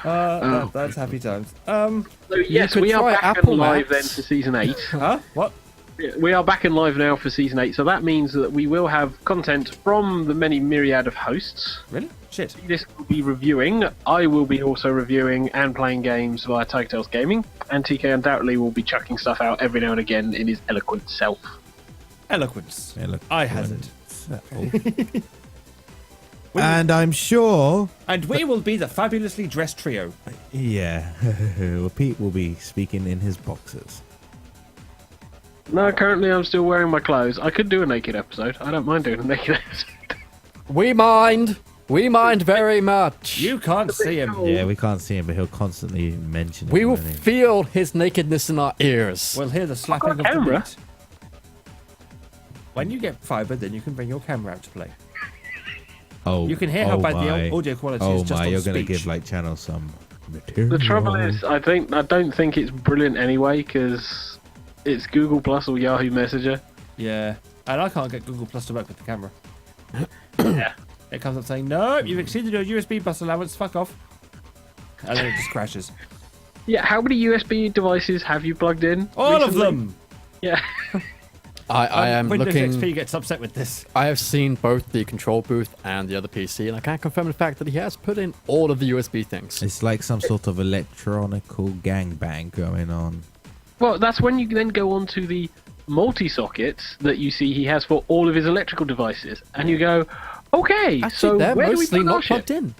That's happy times. So, yes, could we are try back Apple and live then Maps. for season 8. Huh? What? We are back and live now for season 8, so that means that we will have content from the many myriad of hosts. Really? Shit. This will be reviewing. I will be also reviewing and playing games via TigerTails Gaming, and TK undoubtedly will be chucking stuff out every now and again in his eloquent self. Eloquence. Eloquence. I hazard. And I'm sure, And we will be the fabulously dressed trio. yeah, well, Pete will be speaking in his boxers. No, currently I'm still wearing my clothes. I could do a naked episode. I don't mind doing a naked episode. We mind. We mind very much. You can't see him. Yeah, we can't see him, but he'll constantly mention it. We will won't he? feel his nakedness in our ears. We'll hear the slapping of the camera. beat. When you get fibre, then you can bring your camera out to play. Oh, You can hear how bad my. the audio quality Oh is just my, on you're going to speech. give like channel some material. The trouble is, I don't think it's brilliant anyway, because it's Google Plus or Yahoo Messenger. Yeah. And I can't get Google Plus to work with the camera. Yeah. It comes up saying, no, you've exceeded your USB bus allowance, fuck off. And then it just crashes. Yeah, how many USB devices have you plugged in? All of recently? them! Yeah. I am Windows looking. XP gets upset with this. I have seen both the control booth and the other PC, and I can't confirm the fact that he has put in all of the USB things. It's like some sort of electronical gangbang going on. Well, that's when you then go on to the multi-sockets that you see he has for all of his electrical devices, and you go, okay, Actually, so they're where do we mostly put our not shit? plugged in.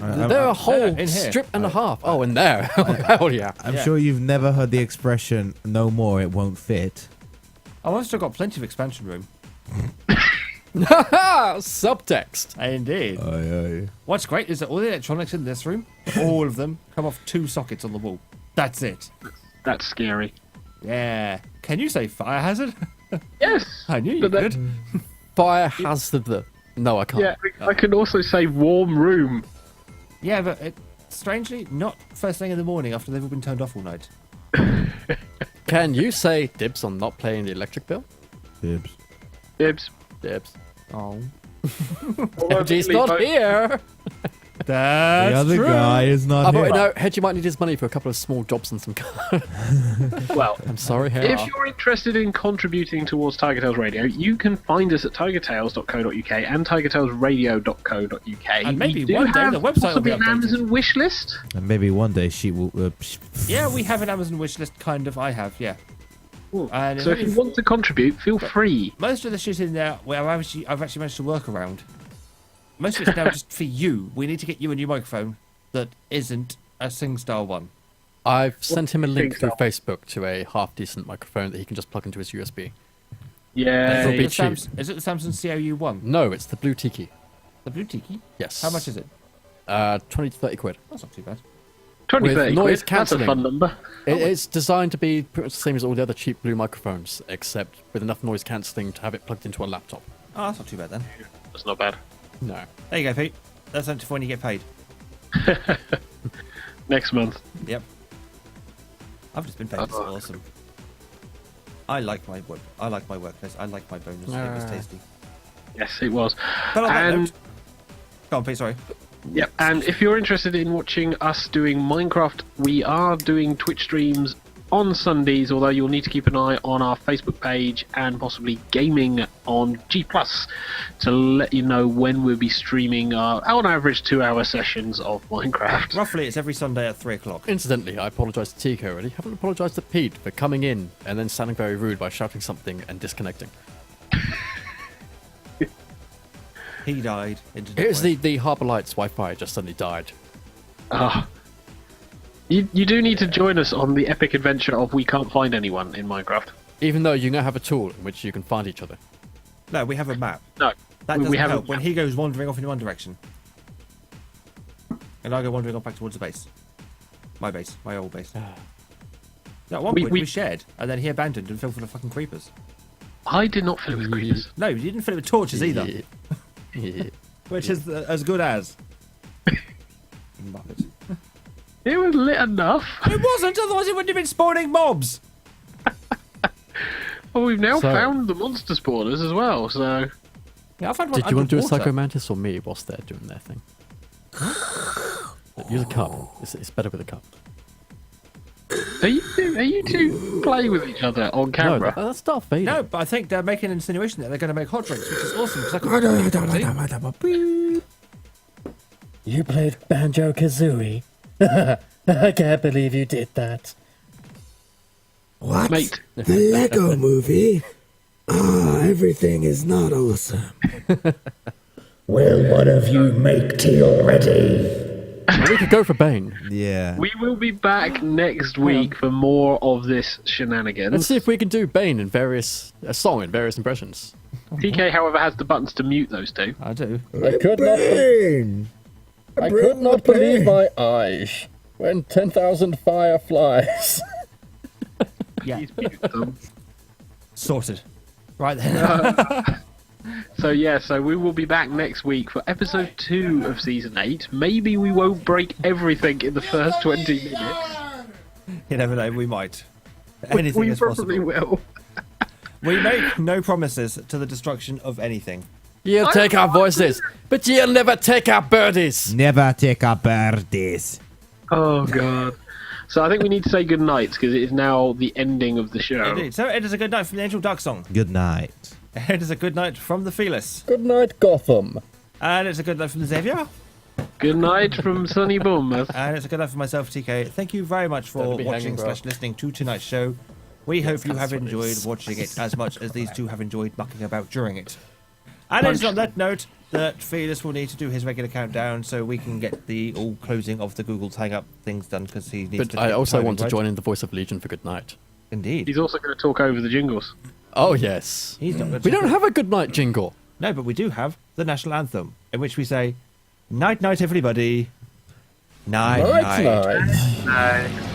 I'm- They're a I'm- whole in here. strip and a half. Oh, in there. Hell yeah. I'm Yeah. sure you've never heard the expression "no more, it won't fit." I've still got plenty of expansion room. Subtext. Indeed. Aye, aye. What's great is that all the electronics in this room, all of them, come off 2 sockets on the wall. That's it. That's scary. Yeah. Can you say fire hazard? Yes. I knew you But that- could. Fire hazard. No, I can't. Yeah, I can also say warm room. Yeah, but strangely, not first thing in the morning after they've all been turned off all night. Can you say dibs on not paying the electric bill? Dibs. Dibs. Dibs. Oh. MG's not here. That's the other true. guy is not But here. no, Hedgie might need his money for a couple of small jobs and some cars. Well, I'm sorry, Hedge. if you're interested in contributing towards Tiger Tales Radio, you can find us at tigertails.co.uk and tigertailsradio.co.uk. And maybe We do one day have the website will be possibly an updated. Amazon wish list. And maybe one day she will. Yeah, we have an Amazon wish list, kind of. I have, yeah. And So if you want to contribute, feel free. most of the shit in there, well, I've actually managed to work around. Most of it's now just for you. We need to get you a new microphone that isn't a SingStar one. I've sent him a link think through so? Facebook to a half-decent microphone that he can just plug into his USB. Yeah. It'll be The cheap. Is it the Samsung COU one? No, it's the Blue Tiki. The Blue Tiki? Yes. How much is it? 20 to 30 quid. That's not too bad. 20, with 30 noise quid. That's a cancelling. fun number. It's designed to be pretty much the same as all the other cheap Blue microphones, except with enough noise cancelling to have it plugged into a laptop. Oh, that's not too bad then. That's not bad. No. There you go, Pete. That's something for when you get paid. Next month. Yep. I've just been paid. It's awesome. I like my work. I like my workplace. I like my bonus. It was tasty. Yes, it was. But on that And note, go on, Pete. Sorry. Yep, and if you're interested in watching us doing Minecraft, we are doing Twitch streams on Sundays, although you'll need to keep an eye on our Facebook page and possibly gaming on G+, to let you know when we'll be streaming our, on average, 2-hour sessions of Minecraft. Roughly, it's every Sunday at 3 o'clock. Incidentally, I apologise to Tico already. Haven't apologised to Pete for coming in and then sounding very rude by shouting something and disconnecting. He died. Here's the Harbour Lights Wi-Fi just suddenly died. Ah. You do need to join us on the epic adventure of We Can't Find Anyone in Minecraft. Even though you now have a tool in which you can find each other. No, we have a map. No, That we doesn't haven't. help when he goes wandering off in one direction. And I go wandering off back towards the base. My base. My old base. No, at one point we shared, and then he abandoned and filled full of fucking creepers. I did not fill it with creepers. No, you didn't fill it with torches either. Which is as good as. Muppet. It was lit enough. It wasn't, otherwise it wouldn't have been spawning mobs. Well, we've now So- found the monster spawners as well, so... Yeah, I found one Did you want to do a underwater. Psycho Mantis or me whilst they're doing their thing? Use a cup. It's better with a cup. Are you two play with each other on camera? No, that's Darth Vader. No, but I think they're making an insinuation that they're going to make hot drinks, which is awesome. 'Cause I couldn't You played Banjo-Kazooie? I can't believe you did that. What? Mate, The Lego movie? Ah, everything is not awesome. Will one of you make tea already? Well, we could go for Bane. Yeah. we will be back next week for more of this Let's shenanigans. see if we can do Bane in a song in various impressions. TK, however, has the buttons to mute those two. I do. I could not believe my eyes when 10,000 fireflies. Yeah, He's muted them. sorted. Right then. So we will be back next week for episode 2 of season 8. Maybe we won't break everything in the first 20 minutes. You never know, we might. Anything We is probably possible. will. We make no promises to the destruction of anything. You'll take our voices, but you'll never take our birdies. Never take a birdies. Oh god. So I think we need to say good night because it is now the ending of the show. Indeed. So it is a good night from the Angel Duck song. Good night. It is a good night from the Fearless. Good night, Gotham. And it's a good night from the Xavier. Good night from sunny Bournemouth. And it's a good night for myself, TK. Thank you very much for Don't be watching hanging, bro. / listening to tonight's show. We hope you have that's what it enjoyed is. watching it as much as these two have enjoyed mucking about during it. And it's on that note that Fearless will need to do his regular countdown so we can get the all closing of the Google tag up things done because he needs But to. I take also timing, want to right? join in the voice of Legion for good night. Indeed. He's also going to talk over the jingles. Oh, yes. He's not gonna We take don't it. have a good night jingle. No, but we do have the national anthem in which we say, "Night, night, everybody. Night, night." Night, night. Night.